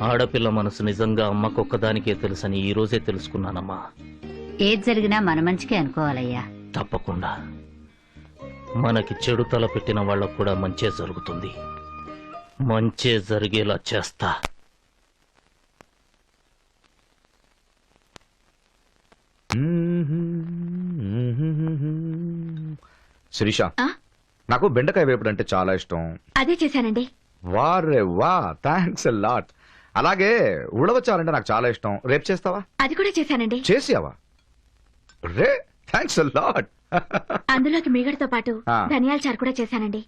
ఆడపిల్ల మనసు నిజంగా అమ్మకొక్కదానికే తెలుసని ఈ రోజే తెలుసుకున్నానమ్మా. ఏది జరిగినా మన మంచికే అనుకోవాలయ్యా. తప్పకుండా మనకి చెడు తల పెట్టిన వాళ్ళకు కూడా మంచే జరుగుతుంది. మంచే జరిగేలా చేస్తా. శిరీష, నాకు బెండకాయ వేపుడు అంటే చాలా ఇష్టం. అదే చేశానండి. వారే వా, థ్యాంక్స్ లాట్. అలాగే ఉడవచారంటే నాకు చాలా ఇష్టం. రేపు చేస్తావా? అది కూడా చేశానండి. చేసావా? రే, థ్యాంక్స్ లాట్. అందులోకి మీగడతో పాటు ధనియాల చారు కూడా చేశానండి.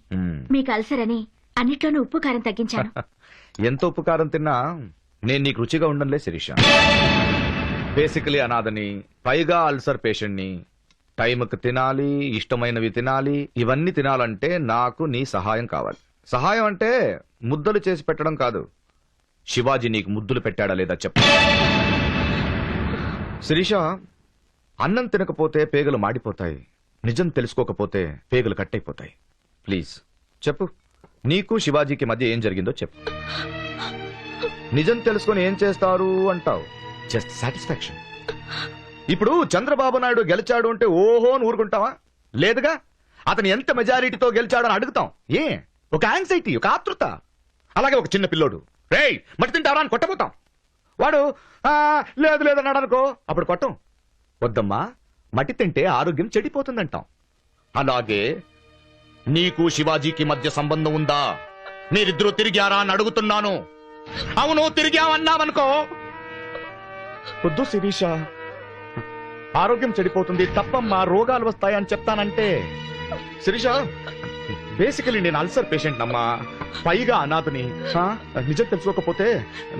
మీకు అల్సర్ అని అన్నిట్లోనూ ఉప్పు కారం తగ్గించాను. ఎంత ఉప్పు కారం తిన్నా నేను నీకు రుచిగా ఉండనులే శిరీష. బేసికలీ అనాథని, పైగా అల్సర్ పేషెంట్ ని. టైంకి తినాలి, ఇష్టమైనవి తినాలి. ఇవన్నీ తినాలంటే నాకు నీ సహాయం కావాలి. సహాయం అంటే ముద్దలు చేసి పెట్టడం కాదు. శివాజీ నీకు ముద్దులు పెట్టాడా లేదా చెప్పు. శిరీష, అన్నం తినకపోతే పేగలు మాడిపోతాయి. నిజం తెలుసుకోకపోతే పేగలు కట్టయిపోతాయి. ప్లీజ్ చెప్పు, నీకు శివాజీకి మధ్య ఏం జరిగిందో చెప్పు. నిజం తెలుసుకొని ఏం చేస్తారు అంటావు? Just satisfaction. ఇప్పుడు చంద్రబాబు నాయుడు గెలిచాడు అంటే ఓహో అని ఊరుకుంటావా? లేదుగా. అతను ఎంత మెజారిటీతో గెలిచాడని అడుగుతాం. ఏ ఒక యాంగ్జైటీ, ఒక ఆతృత. అలాగే ఒక చిన్న పిల్లోడు రేయ్ మట్టి తింటావరా అని కొట్టబోతాం. వాడు లేదు లేదన్నాడు అనుకో, అప్పుడు కొట్టం. వద్దమ్మా, మట్టి తింటే ఆరోగ్యం చెడిపోతుందంటాం. అలాగే నీకు శివాజీకి మధ్య సంబంధం ఉందా? మీరిద్దరూ తిరిగారా అని అడుగుతున్నాను. అవును తిరిగామన్నావనుకో, వద్దు శిరీష, ఆరోగ్యం చెడిపోతుంది, తప్పమ్మా, రోగాలు వస్తాయని చెప్తానంటే. శిరీష, బేసికలీ నేను అల్సర్ పేషెంట్ అమ్మా, పైగా అనాథని. నిజం తెలుసుకోకపోతే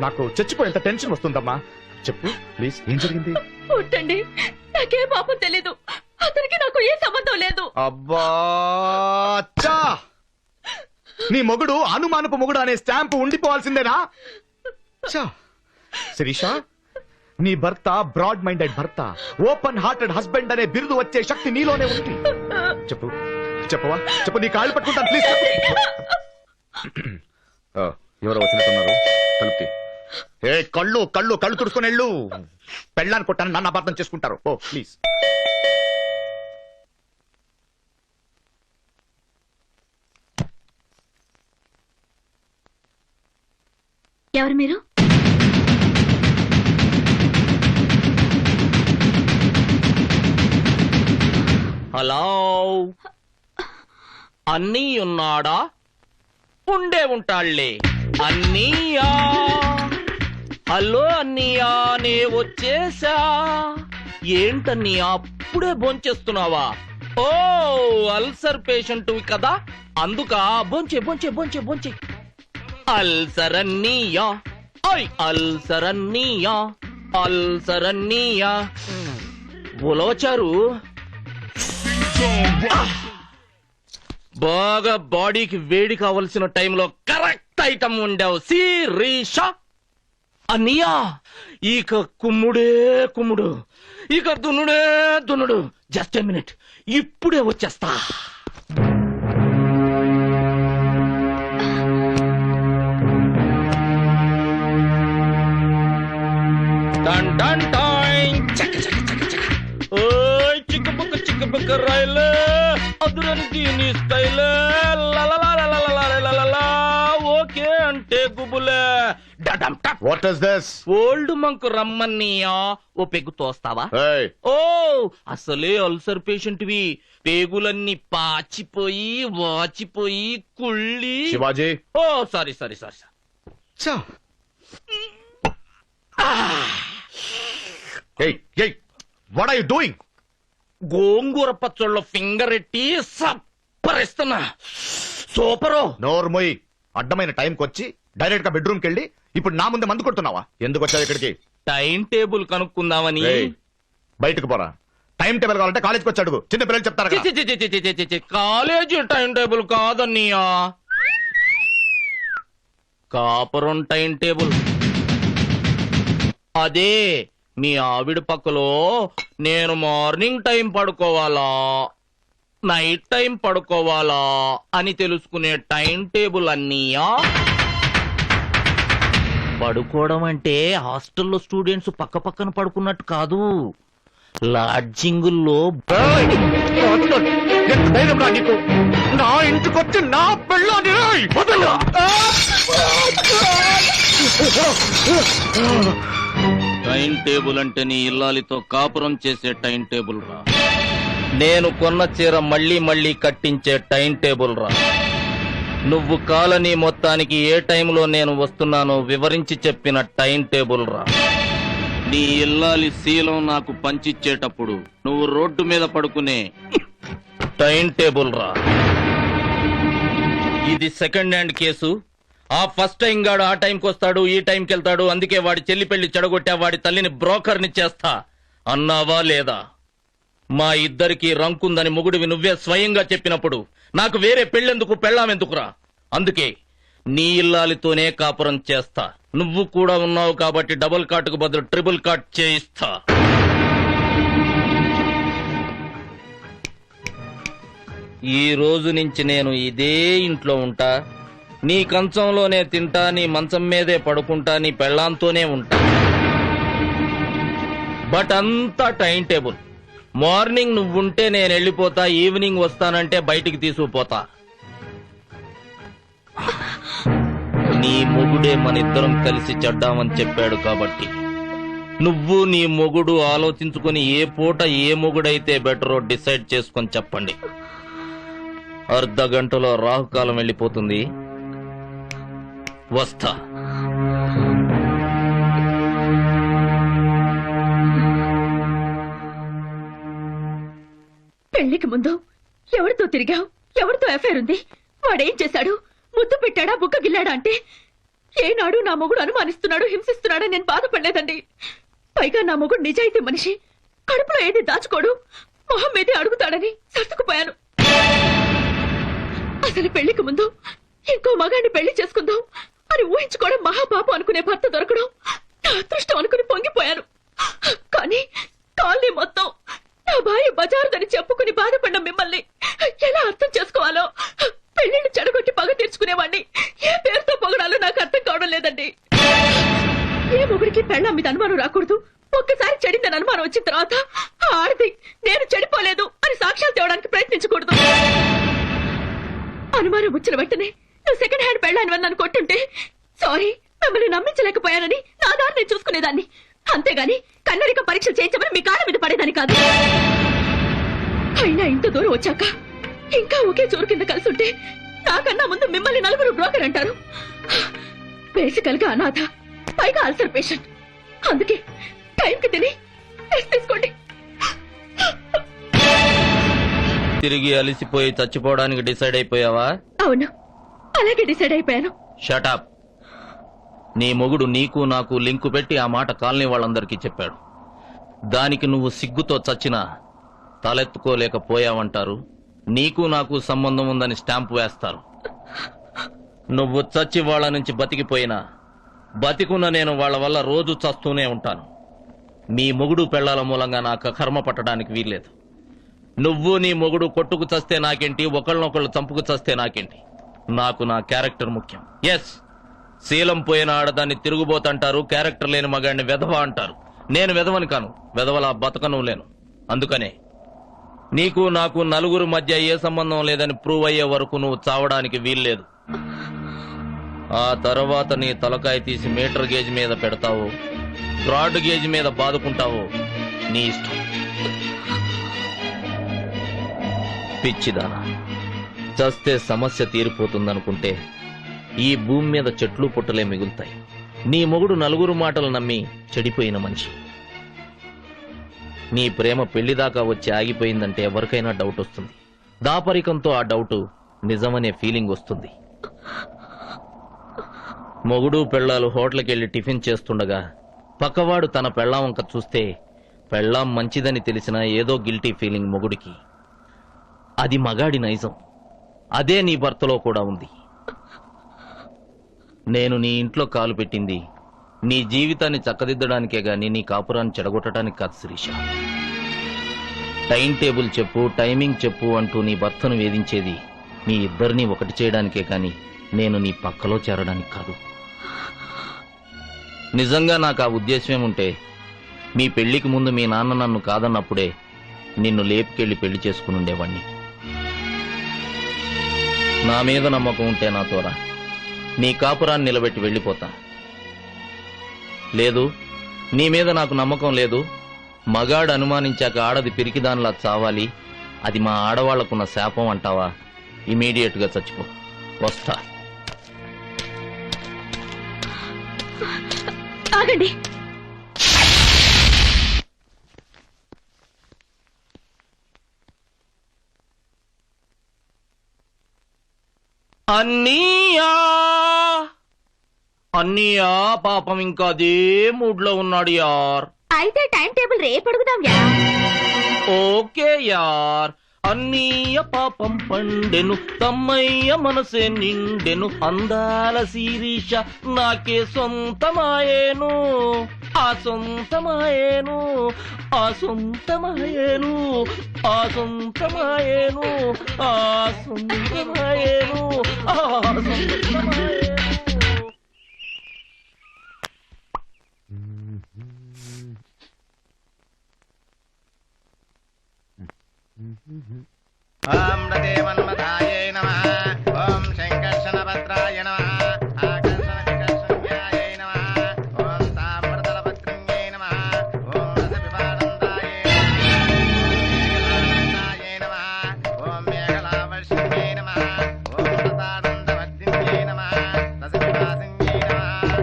నాకు చచ్చిపోయేంత టెన్షన్ వస్తుందమ్మా. చెప్పు ప్లీజ్, ఏం జరిగింది? ఉంటండి, నాకే పాపం తెలీదు. అతనికి నాకు ఏ సంబంధం లేదు. అబ్బా, అచ్చా! నీ మొగుడు అనుమానపు మొగుడు అనే స్టాంపు ఉండిపోవాల్సిందేనా? శిరీష, నీ భర్త బ్రాడ్ మైండెడ్ భర్త, ఓపెన్ హార్టెడ్ హస్బెండ్ అనే బిరుదు వచ్చే శక్తి నీలోనే ఉంది. చెప్పు, చెప్పవా? చెప్పు, నీ కాళ్ళు పట్టుకుంటాను ప్లీజ్. ఎవరో వచ్చినట్టున్నారు, తలుపుకి. ఏ కళ్ళు కళ్ళు కళ్ళు తుడుచుకొని వెళ్ళు. పెళ్ళాన్ని కొట్టాను, నన్ను అపార్థం చేసుకుంటారు. ఓ ప్లీజ్. ఎవరు మీరు? హలో, అన్నీ ఉన్నాడా? ఉండే ఉంటాళ్లే అన్నయ్యా. హలో అన్నయ్యా, నే వచ్చేసా. ఏంటన్నయ్యా అప్పుడే భోంచేస్తున్నావా? ఓ, అల్సర్ పేషెంట్ కదా, అందుక భోంచే భోంచే భోంచే భోంచే. అల్సరన్నయ్యా, ఐ అల్సరన్నయ్యా, అల్సరన్నయ్యా. ఉలవచారు బాగా బాడీకి వేడి కావలసిన టైంలో కరెక్ట్ ఐటమ్ ఉండావు శిరీష. అన్నయ్యా, ఇక కుమ్ముడే కుమ్ముడు, ఇక దున్నుడే దున్నుడు. జస్ట్ ఎ మినిట్, ఇప్పుడే వచ్చేస్తా. డన్ డన్ డాయ్, చక చక చక చక. ఓయ్ చిక్కబుక్క చిక్కబుక్క రైలే, అదురని దీని స్టైలే. లలలలలలలలలలా, ఓకే అంటే గుబులే. డడమ్ టప్. What is this? Old Monk రమ్మన్నయ్యా, ఓ పెగ్గు తోస్తావా? ఓ, అసలే అల్సర్ పేషెంట్ వి, పేగులన్నీ పాచిపోయి వాచిపోయి కుళ్ళి. శివాజీ. ఓ sorry sorry sorry. What are you doing? గోంగూర పచ్చళ్ళలో ఫింగర్ ఎట్టి సప్పరిస్తున్నా. సూపరు. నోర్మోయ్, అడ్డమైన టైంకి వచ్చి డైరెక్ట్ గా బెడ్రూమ్ కి వెళ్ళి ఇప్పుడు నా ముందే మందు కొడుతున్నావా? ఎందుకు వచ్చావు ఇక్కడికి? టైం టేబుల్ కనుక్కుందామని. బయటకు పోరా. టైం టేబుల్ కావాలంటే కాలేజ్కి వచ్చి అడుగు, చిన్న పిల్లలు చెప్తారు. కాలేజీ టైం టేబుల్ కాదన్నయ్యా, కాపురం టైం టేబుల్. అదే మీ ఆవిడ పక్కలో నేను మార్నింగ్ టైం పడుకోవాలా నైట్ టైం పడుకోవాలా అని తెలుసుకునే టైం టేబుల్ అన్నీయా? పడుకోవడం అంటే హాస్టల్లో స్టూడెంట్స్ పక్క పక్కన పడుకున్నట్టు కాదు, లాడ్జింగుల్లో. నా ఇంటికొచ్చి నా పెళ్ళాన్ని వదలు. టైం టేబుల్ అంటే నీ ఇల్లాలితో కాపురం చేసే టైం టేబుల్ రా. నేను కొన్న చీర మళ్ళీ మళ్ళీ కట్టించే టైం టేబుల్ రా. నువ్వు కాలనీ మొత్తానికి ఏ టైంలో నేను వస్తున్నానో వివరించి చెప్పిన టైం టేబుల్ రా. నీ ఇల్లాలి శీలం నాకు పంచిచ్చేటప్పుడు నువ్వు రోడ్డు మీద పడుకునే టైం టేబుల్ రా. ఇది సెకండ్ హ్యాండ్ కేసు. ఆ ఫస్ట్ టైం గాడు ఆ టైంకి వస్తాడు, ఈ టైంకి వెళ్తాడు, అందుకే వాడి చెల్లి పెళ్లి చెడగొట్టా, వాడి తల్లిని బ్రోకర్ని చేస్తా అన్నావా లేదా? మా ఇద్దరికి రంకుందని మొగుడివి నువ్వే స్వయంగా చెప్పినప్పుడు నాకు వేరే పెళ్ళెందుకు, పెళ్ళామెందుకురా? అందుకే నీ ఇల్లాలితోనే కాపురం చేస్తా. నువ్వు కూడా ఉన్నావు కాబట్టి డబుల్ కాట్కు బదులు ట్రిపుల్ కాట్ చేయిస్తా. ఈ రోజు నుంచి నేను ఇదే ఇంట్లో ఉంటా, నీ కంచంలోనే తింటా, నీ మంచం మీదే పడుకుంటా, నీ పెళ్ళాంతోనే ఉంటా. బట్ అంతా టైం టేబుల్. మార్నింగ్ నువ్వుంటే నేను వెళ్ళిపోతా, ఈవినింగ్ వస్తానంటే బయటికి తీసుకుపోతా. నీ మొగుడే మనిద్దరం కలిసి చెడ్డామని చెప్పాడు కాబట్టి నువ్వు నీ మొగుడు ఆలోచించుకుని ఏ పూట ఏ మొగుడైతే బెటరో డిసైడ్ చేసుకొని చెప్పండి. అర్ధ గంటలో రాహుకాలం వెళ్ళిపోతుంది. వస్తా. పెళ్లికి ముందు ఎవరితో తిరిగావు, ఎవరితో అఫైర్ ఉంది, వాడేం చేశాడు, ముద్దు పెట్టాడా, బుక్క గిల్లాడా అంటే ఏనాడు నా మొగుడు అనుమానిస్తున్నాడు, హింసిస్తున్నాడని నేను బాధపడలేదండి. పైగా నా మొగుడు నిజాయితీ మనిషి, కడుపులో ఏది దాచుకోడు, మొహం మీదే అడుగుతాడని సర్దుకుపోయాను. అసలు పెళ్లికి ముందు ఇంకో మగాన్ని పెళ్లి చేసుకుందాం అని ఊహించుకోవడం మహాపాపం అనుకునే భర్త దొరకడం నా అదృష్టం అనుకుని పొంగిపోయాను. కానీ కాలనీ మొత్తం నా భార్య బజారుదని చెప్పుకుని బాధపడ్డ మిమ్మల్ని ఎలా అర్థం చేసుకోవాలో, పెళ్లిళ్ళు చెడగొట్టి పగ తీర్చుకునేవాడిని ఏ పేరుతో పొగడాలో నాకు అర్థం కావడం లేదండి. ఏ మొగుడికి పెళ్ళాం మీద అనుమానం రాకూడదు. ఒక్కసారి చెడిందని అనుమానం వచ్చిన తర్వాత ఆడది నేను చెడిపోలేదు అని సాక్ష్యాలు తేవడానికి ప్రయత్నించకూడదు. అనుమానం వచ్చిన వెంటనే నువ్వు సెకండ్ హ్యాండ్ పెళ్ళాని నన్ను కొట్టుంటే సారీ, మిమ్మల్ని నమ్మించలేకపోయానని నా దారి నేను చూసుకునేదాన్ని. అంతేగాని కన్నరిక పరీక్షలు చేయించమని మీ కాళ్ళ మీద పడేదాన్ని కాదు. అయినా ఇంత దూరం వచ్చాక ఇంకా ఒకే చోరు కింద కలిసి ఉంటే నాకన్నా ముందు మిమ్మల్ని నలుగురు బ్రోకర్ అంటారు. బేసికల్ గా అనాథ, పైగా అల్సర్ పేషెంట్. అందుకే టైంకి తిని రెస్ట్ తీసుకోండి. తిరిగి అలిసిపోయి చచ్చిపోవడానికి డిసైడ్ అయిపోయావా? అవును, అలాగే డిసైడ్ అయిపోయాను. షటప్. నీ మొగుడు నీకు నాకు లింకు పెట్టి ఆ మాట కాలనీ వాళ్ళందరికీ చెప్పాడు. దానికి నువ్వు సిగ్గుతో చచ్చినా తలెత్తుకోలేకపోయావంటారు. నీకు నాకు సంబంధం ఉందని స్టాంపు వేస్తారు. నువ్వు చచ్చి వాళ్ళ నుంచి బతికిపోయినా బతికున్న నేను వాళ్ళ వల్ల రోజు చస్తూనే ఉంటాను. మీ మొగుడు పెళ్లాల మూలంగా నాకు కర్మ పట్టడానికి వీల్లేదు. నువ్వు నీ మొగుడు కొట్టుకు చస్తే నాకేంటి, ఒకళ్ళనొకళ్ళు చంపుకు చస్తే నాకేంటి? నాకు నా క్యారెక్టర్ ముఖ్యం. ఎస్, శీలం పోయిన ఆడదాన్ని తిరుగుబోతంటారు, క్యారెక్టర్ లేని మగాడిని వెధవ అంటారు. నేను వెధవని కాను, వెధవలా బతకను లేను. అందుకనే నీకు నాకు నలుగురు మధ్య ఏ సంబంధం లేదని ప్రూవ్ అయ్యే వరకు నువ్వు చావడానికి వీల్లేదు. ఆ తర్వాత నీ తలకాయ తీసి మీటర్ గేజ్ మీద పెడతావు, బ్రాడ్ గేజ్ మీద బాదుకుంటావు, నీ ఇష్టం. పిచ్చిదానా, చస్తే సమస్య తీరిపోతుందనుకుంటే ఈ భూమి మీద చెట్లు పుట్టలే మిగులుతాయి. నీ మొగుడు నలుగురు మాటలు నమ్మి చెడిపోయిన మనిషి. నీ ప్రేమ పెళ్లిదాకా వచ్చి ఆగిపోయిందంటే ఎవరికైనా డౌట్ వస్తుంది. దాపరికంతో ఆ డౌట్ నిజమనే ఫీలింగ్ వస్తుంది. మొగుడు పెళ్ళాలు హోటల్కి వెళ్లి టిఫిన్ చేస్తుండగా పక్కవాడు తన పెళ్ళాం వంక చూస్తే పెళ్ళాం మంచిదని తెలిసినా ఏదో గిల్టీ ఫీలింగ్ మొగుడికి. అది మగాడి నైజం. అదే నీ భర్తలో కూడా ఉంది. నేను నీ ఇంట్లో కాలు పెట్టింది నీ జీవితాన్ని చక్కదిద్దడానికే గాని నీ కాపురాన్ని చెడగొట్టడానికి కాదు శిరీష. టైం టేబుల్ చెప్పు, టైమింగ్ చెప్పు అంటూ నీ భర్తను వేధించేది మీ ఇద్దరిని ఒకటి చేయడానికే కాని నేను నీ పక్కలో చేరడానికి కాదు. నిజంగా నాకు ఆ ఉద్దేశం ఉంటే మీ పెళ్లికి ముందు మీ నాన్న నన్ను కాదన్నప్పుడే నిన్ను లేపుకెళ్లి పెళ్లి చేసుకుని ఉండేవాణ్ణి. నా మీద నమ్మకం ఉంటే నాతో రా, నీ కాపురాన్ని నిలబెట్టి వెళ్ళిపోతా. లేదు, నీ మీద నాకు నమ్మకం లేదు, మగాడు అనుమానించాక ఆడది పిరికిదానిలా చావాలి, అది మా ఆడవాళ్లకున్న శాపం అంటావా? ఇమీడియట్ గా చచ్చిపో. వస్తా. ఆగండి. అన్నీయా అన్నీయా పాపం ఇంకా అదే మూడ్ లో ఉన్నాడు యార్. అయితే టైం టేబుల్ రేపు అడుగుదాం యా. ఓకే యార్. అన్నీయ పాపం పండెను, తమ్మయ్య మనసే నిండెను, అందాల శిరీష నాకే సొంతమాయేను, ఆ సొంతమాయేను, ఆ సొంతమాయేను, ఆ సొంతమాయేను, ఆ సొంతమాయేను, ఆ సొంతమాయేను. ఓం రదేవన్మధాయే నమః. ఓం శంకర్షణభద్రాయ నమః. ఆకర్షణవికర్షణ్యాయే నమః. ఓం తామ్రదళభద్రంగే నమః. ఓం రసవిభానందాయే నమః. ఓం మేఘలావర్షిణ్యే నమః. ఓం రతానందవర్ధిన్యే నమః. రసవిభాసిన్యే నమః.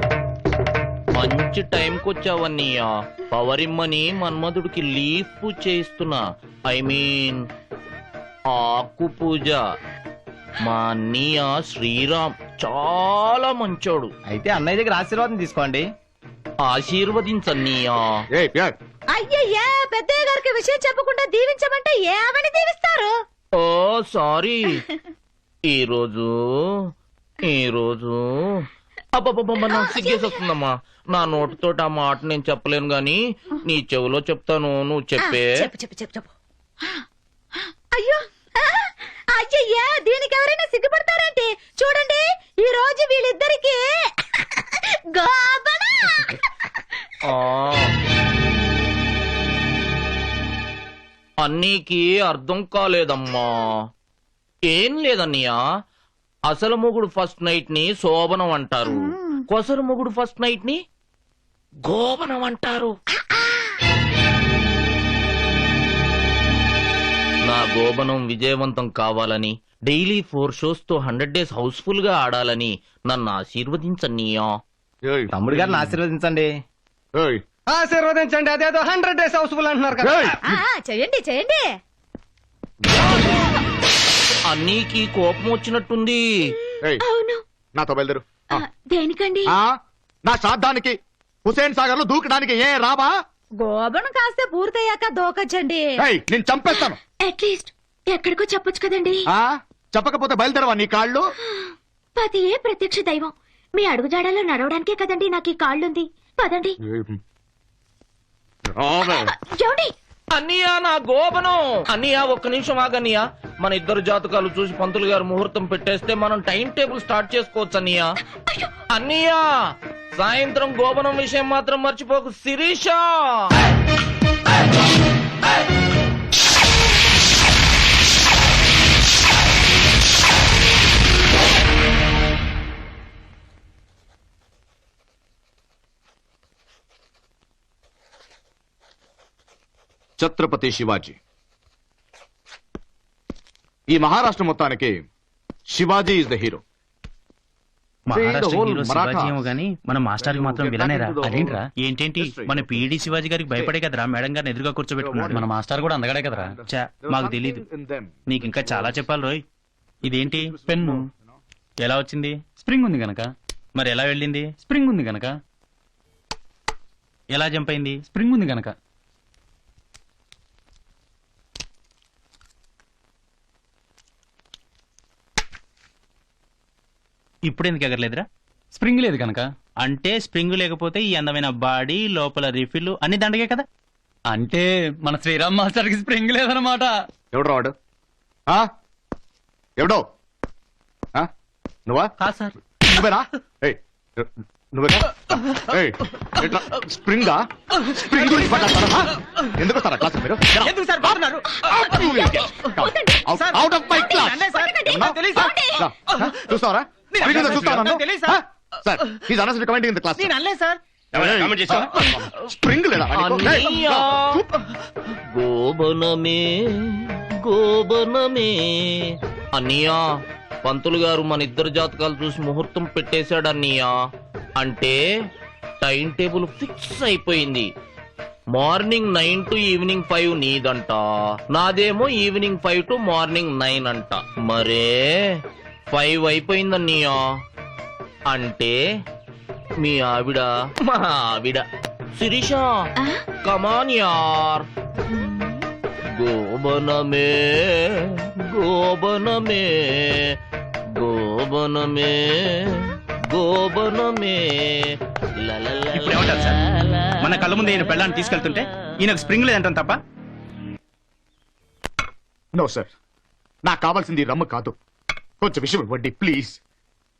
మంచి టైంకొచ్చావన్నయ్యా. పవరిమ్మని మన్మధుడికి లీఫ్ పూజ చేయిస్తున్నా. ఐ మీన్ ఆకు పూజ. మా అన్నయ్య శ్రీరామ్ చాలా మంచోడు. అయితే అన్నయ్య దగ్గర ఆశీర్వాదం తీసుకోండి. ఆశీర్వదించన్నయ్యా. అయ్యయ్యా, పెద్దయ్య గారికి విషయం చెప్పకుండా దీవించమంటే ఏమని దీవిస్తారు? ఓ సారీ. ఈరోజు అబ్బబ్బబ్బ నాకు సిగ్గేసొస్తుందమ్మా. నా నోటితోటి ఆ మాట నేను చెప్పలేను గాని నీ చెవిలో చెప్తాను, నువ్వు చెప్పే. చెప్పు. అయ్యో, అయ్యయ్యా, దీనికి ఎవరైనా సిగ్గుపడతారంటే చూడండి, ఈ రోజు వీళ్ళిద్దరికి గోబన. అన్నీకి అర్థం కాలేదమ్మా. ఏం లేదన్నయ్యా, అసలు మొగుడు ఫస్ట్ నైట్ ని శోభనం అంటారు, కొసరు మొగుడు ఫస్ట్ నైట్ ని గోబనం అంటారు. నా గోబనం విజయవంతం కావాలని, డైలీ 4 shows తో 100 days హౌస్ఫుల్ గా ఆడాలని నన్ను ఆశీర్వదించన్నయ్యా. తమ్ముడు గారిని ఆశీర్వదించండి. ఆశీర్వదించండి. అదేదో 100 days హౌస్ఫుల్ అంటున్నారు కదా. చేయండి. అన్నీకి కోపం వచ్చినట్టుంది. అవును. నాతో బయలుదేరు. దేనికండి? నా శ్రాద్ధానికి హుసేన్ సాగర్ లో దూకడానికి ఏ రావా? గోబను కాస్తే పూర్తయ్యాక దూకొచ్చండి. నేను చంపేస్తాను. అట్లీస్ట్ ఎక్కడికో చెప్పొచ్చు కదండి. చెప్పకపోతే బయలుదేరవా నీ కాళ్ళు? పతియే ప్రత్యక్ష దైవం. మీ అడుగుజాడలో నడవడానికే కదండి నాకు ఈ కాళ్ళుంది. పదండి. ఏమండి? అన్నయ్య నా గోబనం. అన్నయ్య ఒక్క నిమిషం ఆగన్నయ్య. మన ఇద్దరు జాతకాలు చూసి పంతులు గారు ముహూర్తం పెట్టేస్తే మనం టైం టేబుల్ స్టార్ట్ చేసుకోవచ్చు అన్నయ్య. అన్నయ్య సాయంత్రం గోబనం విషయం మాత్రం మర్చిపోకు శిరీష. ఛత్రపతి శివాజీ. ఈ మహారాష్ట్ర మొత్తానికి Shivaji is the hero. Maharashtra hero Shivaji ఏమో గానీ మన మాస్టర్ కి మాత్రం విలనేరా. అదేంట్రా? ఏంటేంటి మన పీడి శివాజీ గారికి భయపడే కదరా మేడం గారిని ఎదురుగా కూర్చోబెట్టుకున్నాడు. మన మాస్టర్ కూడా అందగాడే కదరా. మాకు తెలీదు. నీకు ఇంకా చాలా చెప్పాలి రోయ్. ఇదేంటి? పెన్ను. ఎలా వచ్చింది? స్ప్రింగ్ ఉంది గనక. మరి ఎలా వెళ్ళింది? స్ప్రింగ్ ఉంది గనక. ఎలా జంప్ అయింది? స్ప్రింగ్ ఉంది గనక. ఇప్పుడు ఎందుకు ఎగరలేదురా? స్ప్రింగ్ లేదు కనుక. అంటే స్ప్రింగ్ లేకపోతే ఈ అందమైన బాడీ లోపల రిఫిల్ అన్ని దండగే కదా. అంటే మన శ్రీరామ్ మాస్టర్ కి స్ప్రింగ్ లేదన్నమాట. ఎవడు రావాడు? ఎవడో? నువ్వా? సార్ నువ్వేనా? నువ్వేనా? స్ప్రింగా? స్ప్రింగ్ గురించి మాట్లాడతారా? ఎందుకు వస్తారా క్లాస్ మీరు? ఎందుకు సార్ బాగున్నారు? Out of my class. చూస్తావరా? Sir is anus recommending in the class. నేను అనలే సార్. స్ప్రింగ్ లేదా? గోబనమే గోబనమే అన్నయ్యా, పంతులు గారు మన ఇద్దరు జాతకాలు చూసి ముహూర్తం పెట్టేశాడు అన్నయ్యా. అంటే టైం టేబుల్ ఫిక్స్ అయిపోయింది. మార్నింగ్ 9 to ఈవినింగ్ 5 నీదంట, నాదేమో ఈవినింగ్ 5 to మార్నింగ్ 9 అంట. మరే 5 అయిపోయిందన్నయ్యా. అంటే మీ ఆవిడ మా ఆవిడ. శిరీష కమాన్ యార్. గోబనమే గోబనమే గోబనమే గోబనమే. ఇప్పుడు ఏమంటారు సార్? మన కళ్ళ ముందు ఈయన పెళ్ళాన్ని తీసుకెళ్తుంటే ఈయనకు స్ప్రింగ్ లేదంటాం తప్ప. నో సార్, నాకు కావాల్సింది రమ్ము కాదు, కొంచెం విషయం ఇవ్వండి ప్లీజ్.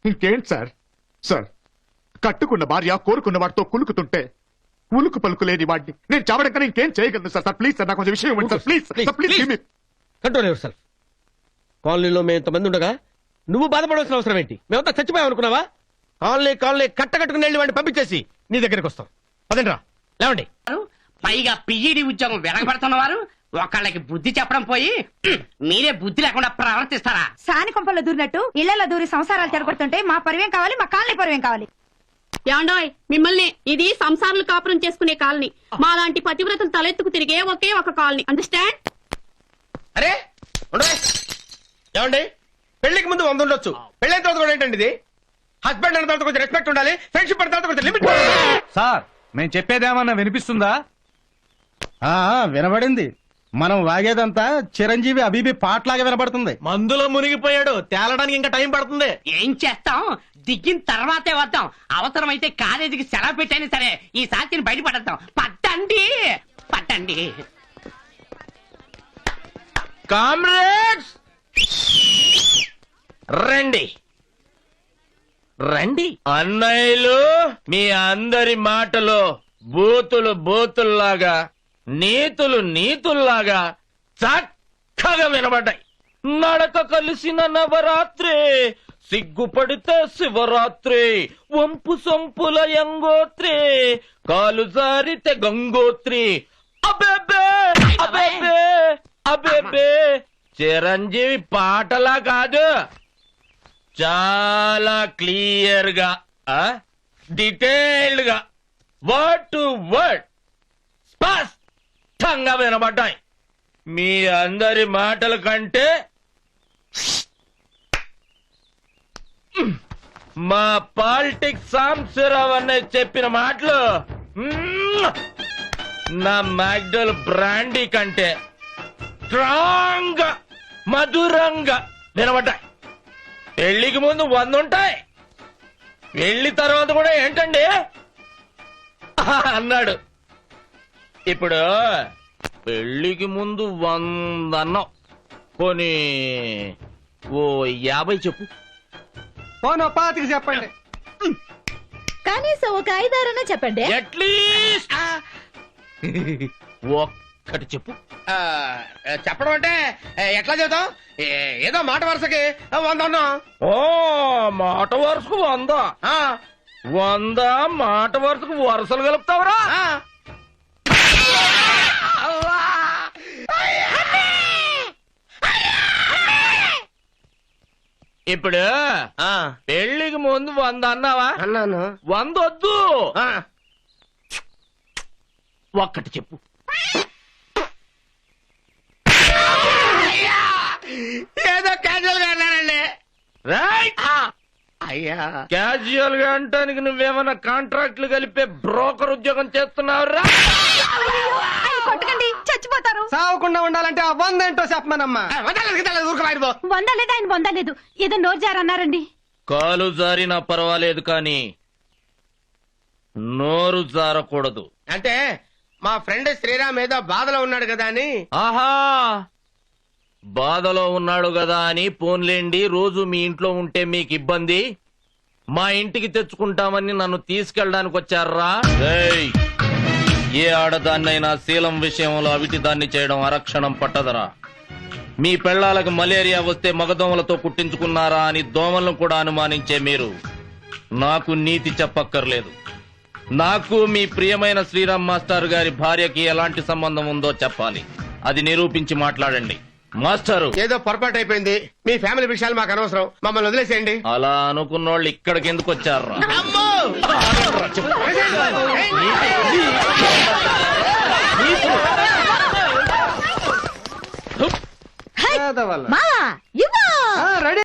ఇంకేంటి సార్? సార్, కట్టుకున్న భార్య కోరుకున్న వాడితో కులుకుతుంటే ఉలుకు పలుకు లేని వాడిని నేను చావడం కన్నా ఇంకేం చేయగలను సార్? ప్లీజ్ సార్, నాకు కొంచెం విషయం ఇవ్వండి sir. Please please. Control your self. కాలనీలో మేము ఇంతమంది ఉండగా నువ్వు బాధపడవలసిన అవసరం ఏంటి? మేమంతా చచ్చిపోయాం అనుకున్నావా? కాలనీ కట్టుకుని వెళ్ళి వాడిని పంపించేసి నీ దగ్గరికి వస్తాం. పదండి రా, లేవండి. పైగా పిఈడి ఉద్యోగం వెనకబడుతున్న వారు ఒకళ్ళకి బుద్ధి చెప్పడం పోయి మీరే బుద్ధి లేకుండా ప్రవర్తిస్తారా? సాని కొంపల్లో దూరినట్టు ఇళ్లలో దూరి సంసారాలు చెడగొడుతుంటే మా పరివేం కావాలి, మా కాలనీ పరివేం కావాలి. ఏమండాయ్ మిమ్మల్ని, ఇది సంసారాలు కాపురం చేసుకునే కాలనీ. మా లాంటి పతివ్రతలు తలెత్తుకు తిరిగే ఒకే ఒక కాలనీ. అండర్స్టాండ్? అరే ఉండవే. ఏమండి, పెళ్లికి ముందు 100 ఉండొచ్చు, పెళ్ళైన తర్వాత కూడా ఏంటండి ఇది? హస్బెండ్ అన్న తర్వాత కొంచెం రెస్పెక్ట్ ఉండాలి, ఫ్రెండ్షిప్ అన్న తర్వాత కొంచెం లిమిట్. సార్, మేము చెప్పేదేమన్నా వినిపిస్తుందా? వినబడింది. మనం వాగేదంతా చిరంజీవి అబీబీ పాటలాగా వినబడుతుంది. మందులో మునిగిపోయాడు, తేలడానికి ఇంకా టైం పడుతుంది. ఏం చేస్తాం, దిగిన తర్వాతే వద్దాం. అవసరమైతే కాలేజీకి సెలవు పెట్టైనా సరే ఈ సాక్షిని బయటపడతాం. పట్టండి పట్టండి. కామ్రేడ్స్ రండి రండి. అన్నయ్యలు, మీ అందరి మాటలో బూతుల్లాగా నీతుల్లాగా చక్కగా వినబడ్డాయి. నడక కలిసిన నవరాత్రి, సిగ్గుపడితే శివరాత్రి, వంపు సొంపుల యంగోత్రి, కాలు జారితే గంగోత్రి. అబేబే అబేబే అబేబే. చిరంజీవి పాటలా కాదు, చాలా క్లియర్ గా డీటెయిల్డ్ గా వర్డ్ టు వర్డ్ స్పష్టంగా వినబడ్డాయి. మీ అందరి మాటల కంటే మా పాలిటిక్స్ సాంబశివరావు అన్నయ్య చెప్పిన మాటలు నా మ్యాక్డల్ బ్రాండీ కంటే స్ట్రాంగ్ గా మధురంగా వినబడ్డాయి. పెళ్లికి ముందు 100 ఉంటాయి, పెళ్లి తర్వాత కూడా ఏంటండి అన్నాడు. ఇప్పుడు పెళ్లికి ముందు 100 అన్నావు, కొని ఓ 50 చెప్పు. పోను 25 చెప్పండి. కనీసం ఒక 5-6 చెప్పండి. అట్లీస్ట్ ఒక్కటి చెప్పు. చెప్పడం అంటే ఎట్లా చేద్దాం? ఏదో మాట వరుసకి 100 అన్నాం. ఓ మాట వరుసకు 100. 100 మాట వరుసకు వరుసలు కలుపుతావురా? ఇప్పుడు పెళ్లికి ముందు 100 అన్నావా? అన్నాను. 100 వద్దు, ఒక్కటి చెప్పు. ఏదో క్యాజువల్ గా అన్నానండి. రైట్. అయ్యా, క్యాజువల్ గా అంటానికి నువ్వేమన్నా కాంట్రాక్ట్లు కలిపే బ్రోకర్ ఉద్యోగం చేస్తున్నావురా? కొట్టకండి, చచ్చిపోతారు. సావకుండా ఉండాలంటే ఆ 100 ఏంటో చెప్పమనమ్మా. ఊరుకోలేదు. వందలేదు, ఆయన వందలేదు, ఏదో నోరు జారన్నారండి. కాలు జారినా పర్వాలేదు కానీ నోరు జారకూడదు. అంటే మా ఫ్రెండ్ శ్రీరామ్ ఏదో బాధలో ఉన్నాడు కదా అని. ఆహా, బాధలో ఉన్నాడు కదా అని పోన్లేండి, రోజు మీ ఇంట్లో ఉంటే మీకు ఇబ్బంది, మా ఇంటికి తెచ్చుకుంటామని నన్ను తీసుకెళ్ళడానికి వచ్చారా? ఏయ్, ఏ ఆడదాన్నైనా శీలం విషయంలో అవిటి దాన్ని చేయడం అరక్షణం పట్టదరా? మీ పెళ్లాలకు మలేరియా వస్తే మగదోమలతో కుట్టించుకున్నారా అని దోమలను కూడా అనుమానించే మీరు నాకు నీతి చెప్పక్కర్లేదు. నాకు మీ ప్రియమైన శ్రీరామ్ మాస్టర్ గారి భార్యకి ఎలాంటి సంబంధం ఉందో చెప్పాలి. అది నిరూపించి మాట్లాడండి. మాస్టారు, ఏదో పొరపాటు అయిపోయింది. మీ ఫ్యామిలీ విషయాలు మాకు అనవసరం, మమ్మల్ని వదిలేసేయండి. అలా అనుకున్నోళ్ళు ఇక్కడికి ఎందుకు వచ్చారా? రెడీ.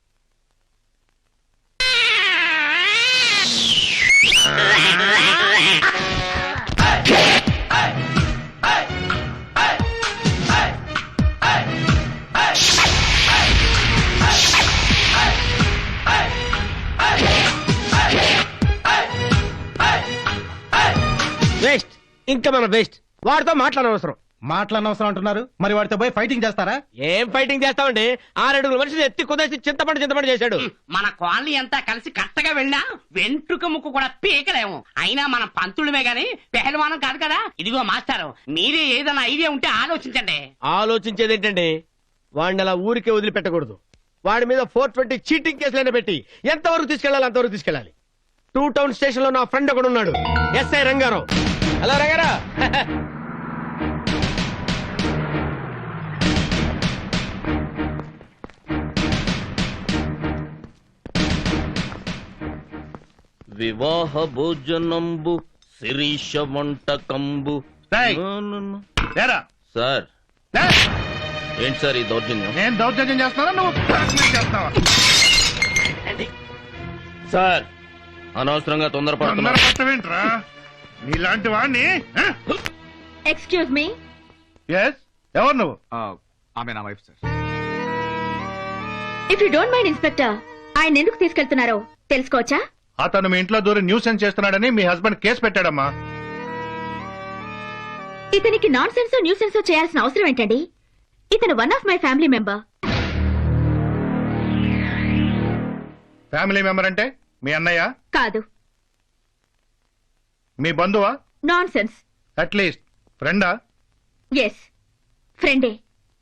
వేస్ట్, ఇంకా మనం వేస్ట్. వాడితో మాట్లాడనవసరం. మాట్లాడనవసరం అంటున్నారు, మరి వాడితో పోయి ఫైటింగ్ చేస్తారా? ఏం ఫైటింగ్ చేస్తామండి? 6 అడుగుల మనిషిని ఎత్తి కుదేసి చింతపడి చేశాడు. మన కాలనీ అంతా కలిసి కట్టగా వెళ్ళినా వెంట్రుక ముక్కు కూడా పీకలేము. అయినా మనం పంతులమే గాని పెహల్వానం కాదు కదా. ఇదిగో మాస్టారు, మీరే ఏదైనా ఐడియా ఉంటే ఆలోచించండి. ఆలోచించేది ఏంటండి? వాడిని అలా ఊరికే వదిలిపెట్టకూడదు. వాడి మీద 420 చీటింగ్ కేసులైనా పెట్టి ఎంతవరకు తీసుకెళ్లాలి అంతవరకు తీసుకెళ్లాలి. 2 టౌన్ స్టేషన్ లో నా ఫ్రెండ్ ఒకడు ఉన్నాడు, ఎస్ఐ రంగారావు. హలో రంగారావు. వివాహ భోజనంబు శిరీష వంటకంబు. సార్, ఏంటి సార్ ఈ దౌర్జన్యం? నేను దౌర్జన్యం చేస్తానా, నువ్వు చేస్తావా? సార్, అనవసరంగా తొందరపడుతున్నా. నీలాంటి వాడిని. ఎక్స్క్యూజ్ మీ, ఎవరు నువ్వు? ఆమె నా wife sir. If you don't mind inspector, ఆయన ఎందుకు తీసుకెళ్తున్నారో తెలుసుకోవచ్చా? అతను మీ ఇంట్లో దూరం న్యూసెన్స్ చేస్తున్నాడని మీ హస్బెండ్ కేసు పెట్టాడమ్మా. ఇతనికి నాన్ సెన్స్ న్యూ సెన్స్ చేయాల్సిన అవసరం ఏంటండి? ఇతను one of my family member. Family member అంటే మీ అన్నయ్య కాదు, మీ బంధువా? Nonsense. అట్లీస్ట్ ఫ్రెండా? ఎస్, ఫ్రెండే,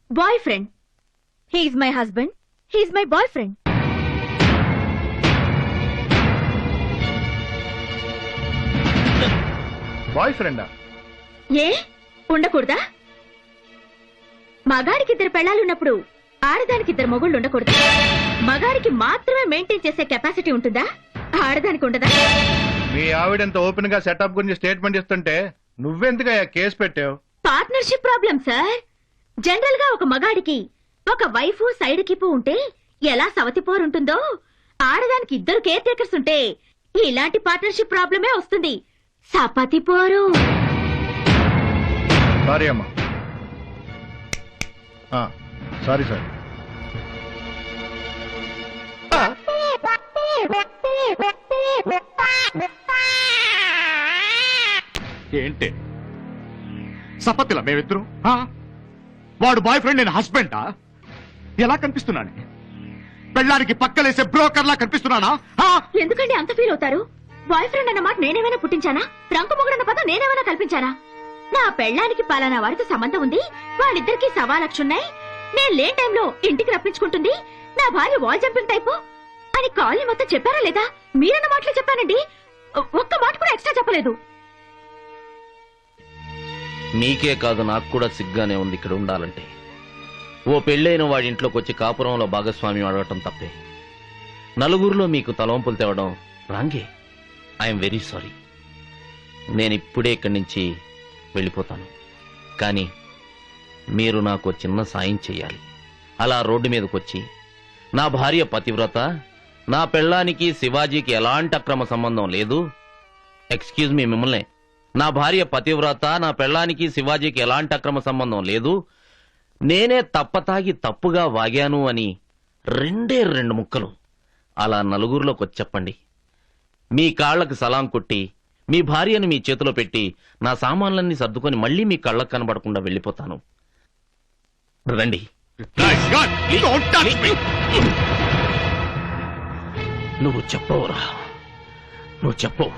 boyfriend. He is my husband, he is my boyfriend. బాయ్ ఫ్రెండా? ఏ ఉండకూడదా? మగాడికి 2 పెళ్ళాలున్నప్పుడు ఆడదానికి 2 మొగుళ్ళు ఉండకూడదు. మగాడికి మాత్రమే మెయింటైన్ చేసే కెపాసిటీ ఉంటుందా? ఆడదానికి ఉండదా? మీ ఆవిడంత ఓపెన్ గా సెటప్ గురించి స్టేట్మెంట్ ఇస్తుంటే నువ్వెందుకయ్యా కేసు పెట్టావు? Partnership problem sir. జనరల్ గా ఒక మగాడికి ఒక వైఫ్ సైడ్ కిప్పు ఉంటే ఎలా సవతిపోరుంటుందో, ఆడదానికి 2 కేర్ టేకర్స్ ఉంటే ఇలాంటి పార్ట్నర్షిప్ ప్రాబ్లమే వస్తుంది. సపతిపోరు. సారీ అమ్మా. Sorry sir. ఏంటి సపత్తిలా మేమిద్దరు? వాడు బాయ్ ఫ్రెండ్, నేను హస్బెండా? ఎలా కనిపిస్తున్నాను? పెళ్ళానికి పక్కలేసే బ్రోకర్లా కనిపిస్తున్నానా? ఎందుకండి అంత ఫీల్ అవుతారు? బాయ్ ఫ్రెండ్ అన్న మాట నేనేమైనా పుట్టించానా? రంకు మొగుడన్న పదం నేనేమైనా కల్పించానా? నా పెళ్ళానికి పలానా వారితో సంబంధం ఉంది, వాళ్ళిద్దరికి 1,00,000 ఉన్నాయి, నేను లేని టైంలో ఇంటికి రప్పించుకుంటుంది, నా భార్య వాల్ జంపింగ్ టైపు అని కాలనీ మొత్తం చెప్పారా లేదా? మీరన్న మాటలు చెప్పానండి, ఒక్క మాట కూడా ఎక్స్ట్రా చెప్పలేదు. నీకే కాదు, నాకు కూడా సిగ్గానే ఉంది ఇక్కడ ఉండాలంటే. ఓ పెళ్ళైన వాడి ఇంట్లోకి వచ్చి కాపురంలో భాగస్వామ్యం అడగటం తప్పే. నలుగురిలో మీకు తలవంపులు తేవడం రాంగే. I'm very sorry. నేను ఇప్పుడే ఇక్కడి నుంచి వెళ్ళిపోతాను, కానీ మీరు నాకు చిన్న సాయం చెయ్యాలి. అలా రోడ్డు మీదకి వచ్చి, నా భార్య పతివ్రత, నా పెళ్ళానికి శివాజీకి ఎలాంటి అక్రమ సంబంధం లేదు, ఎక్స్క్యూజ్ మీ మిమ్మల్ని, నా భార్య పతివ్రత, నా పెళ్ళానికి శివాజీకి ఎలాంటి అక్రమ సంబంధం లేదు, నేనే తప్పతాగి తప్పుగా వాగాను అని 2 ముక్కలు అలా నలుగురిలోకి వచ్చి చెప్పండి. మీ కాళ్లకు సలాం కొట్టి మీ భార్యను మీ చేతిలో పెట్టి నా సామాన్లన్నీ సర్దుకొని మళ్ళీ మీ కళ్ళకు కనబడకుండా వెళ్ళిపోతాను. రండి. నువ్వు చెప్పవురా, నువ్వు చెప్పవు.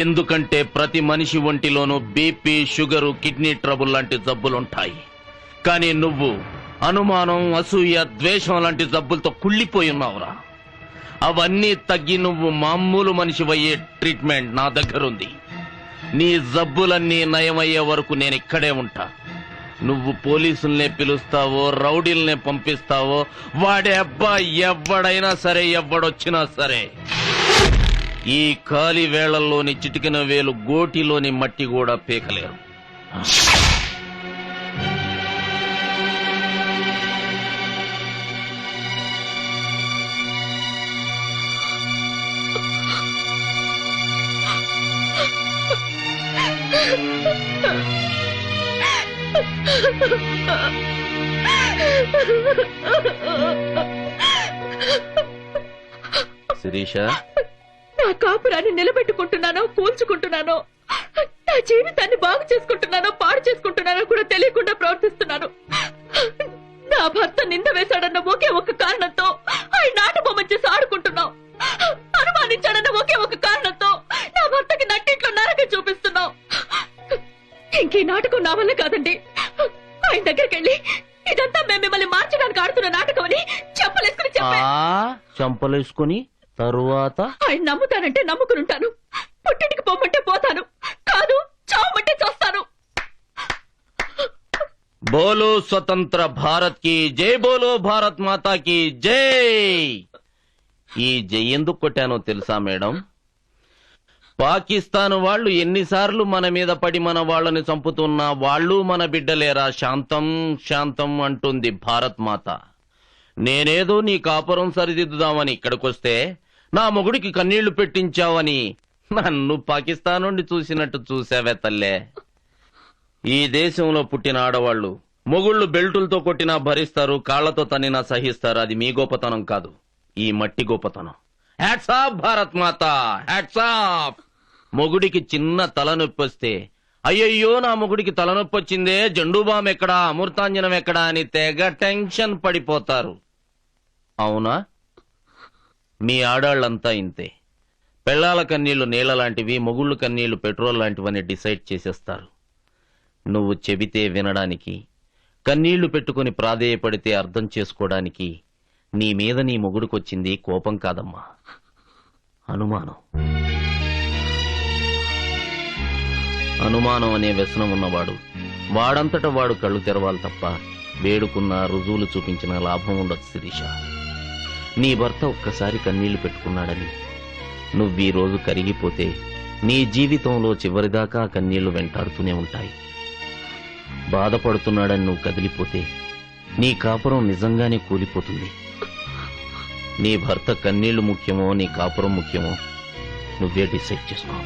ఎందుకంటే ప్రతి మనిషి ఒంటిలోనూ బీపీ, షుగరు, కిడ్నీ ట్రబుల్ లాంటి జబ్బులుంటాయి. కానీ నువ్వు అనుమానం, అసూయ, ద్వేషం లాంటి జబ్బులతో కుళ్ళిపోయి ఉన్నావురా. అవన్నీ తగ్గి నువ్వు మామూలు మనిషివయ్యే ట్రీట్మెంట్ నా దగ్గరుంది. నీ జబ్బులన్నీ నయమయ్యే వరకు నేను ఇక్కడే ఉంటా. నువ్వు పోలీసుల్నే పిలుస్తావో, రౌడీల్నే పంపిస్తావో, వాడే అబ్బా ఎవడైనా సరే, ఎవడొచ్చినా సరే, ఈ ఖాళీ వేళల్లోని చిటికిన వేలు గోటిలోని మట్టి కూడా పీకలేరు. శిరీష, నా కాపురాన్ని నిలబెట్టుకుంటున్నానో కూల్చుకుంటున్నానో, నా జీవితాన్ని బాగు చేసుకుంటున్నానో పాడు చేసుకుంటున్నానో కూడా తెలియకుండా ప్రవర్తిస్తున్నాను. నా భర్త నింద వేశాడన్న ఒకే ఒక కారణంతో ఆయన నాటు బొమ్మ చేసి ఆడుకుంటున్నావు. అనుమానించాడన్న ఒకే ఒక కారణంతో నా భర్తకి నట్టింట్లో నరకం చూపిస్తున్నావు. ఇంకీ నాటకం నా వల్ల కాదండి. ఆయన దగ్గరికి వెళ్ళి ఇదంతా మేము మిమ్మల్ని మార్చడానికి ఆడుతున్న నాటకం అని చెప్పలేసుకుని చంపలేసుకుని తరువాత ఆయన నమ్ముతానంటే నమ్ముకునుంటాను, పుట్టింటికి పొమ్మంటే పోతాను, కాదు చావమంటే చేస్తాను. బోలో స్వతంత్ర భారత్ కి జై, బోలో భారత్ మాతా కి జై. ఈ జై ఎందుకు కొట్టానో తెలుసా మేడం? పాకిస్తాన్ వాళ్ళు ఎన్నిసార్లు మన మీద పడి మన వాళ్ళని చంపుతున్నా వాళ్ళు మన బిడ్డలేరా, శాంతం శాంతం అంటుంది భారత్ మాత. నేనేదో నీ కాపురం సరిదిద్దుదామని ఇక్కడికొస్తే నా మొగుడికి కన్నీళ్లు పెట్టించావని నన్ను పాకిస్తాన్ నుండి చూసినట్టు చూసావే తల్లే. ఈ దేశంలో పుట్టిన ఆడవాళ్లు మొగుళ్లు బెల్టులతో కొట్టినా భరిస్తారు, కాళ్లతో తన్నినా సహిస్తారు. అది మీ గొప్పతనం కాదు, ఈ మట్టి గొప్పతనం. హ్యాట్స్ ఆఫ్ భారత్ మాత, హ్యాట్స్ ఆఫ్. మొగుడికి చిన్న తలనొప్పి వస్తే అయ్యయ్యో నా మొగుడికి తలనొప్పి వచ్చిందే, జండూబాం ఎక్కడా, అమృతాంజనం ఎక్కడా అని తెగ టెన్షన్ పడిపోతారు. అవునా? మీ ఆడాళ్లంతా ఇంతే. పెళ్లాల కన్నీళ్లు నీళ్ల లాంటివి, మొగుళ్ళు కన్నీళ్లు పెట్రోల్ లాంటివని డిసైడ్ చేసేస్తారు. నువ్వు చెబితే వినడానికి, కన్నీళ్లు పెట్టుకుని ప్రాధేయపడితే అర్థం చేసుకోవడానికి నీ మీద నీ మొగుడికొచ్చింది కోపం కాదమ్మా, అనుమానం. అనుమానం అనే వ్యసనం ఉన్నవాడు వాడంతట వాడు కళ్ళు తెరవాలి తప్ప వేడుకున్నా రుజువులు చూపించిన లాభం ఉండదు. శిరీష, నీ భర్త ఒక్కసారి కన్నీళ్లు పెట్టుకున్నాడని నువ్వీ రోజు కరిగిపోతే నీ జీవితంలో చివరిదాకా కన్నీళ్లు వెంటాడుతూనే ఉంటాయి. బాధపడుతున్నాడని నువ్వు కదిలిపోతే నీ కాపురం నిజంగానే కూలిపోతుంది. నీ భర్త కన్నీళ్లు ముఖ్యమో నీ కాపురం ముఖ్యమో నువ్వే డిసైడ్ చేసుకో.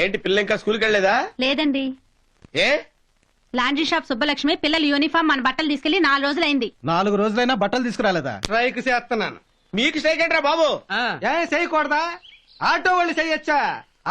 ఏంటి పిల్ల ఇంకా స్కూల్కి వెళ్ళలేదా? లేదండి. ఏ? లాండ్రీ షాప్ సుబ్బలక్ష్మి పిల్లల యూనిఫామ్ మన బట్టలు తీసుకెళ్లి 4 రోజులైంది. 4 రోజులైనా బట్టలు తీసుకురాలేదా? స్ట్రైక్ చేస్తున్నాను. మీకు స్ట్రైక్ ఏంట్రా బాబు? ఏం చేయకూడదా? ఆటో వాళ్ళు చెయ్యొచ్చా,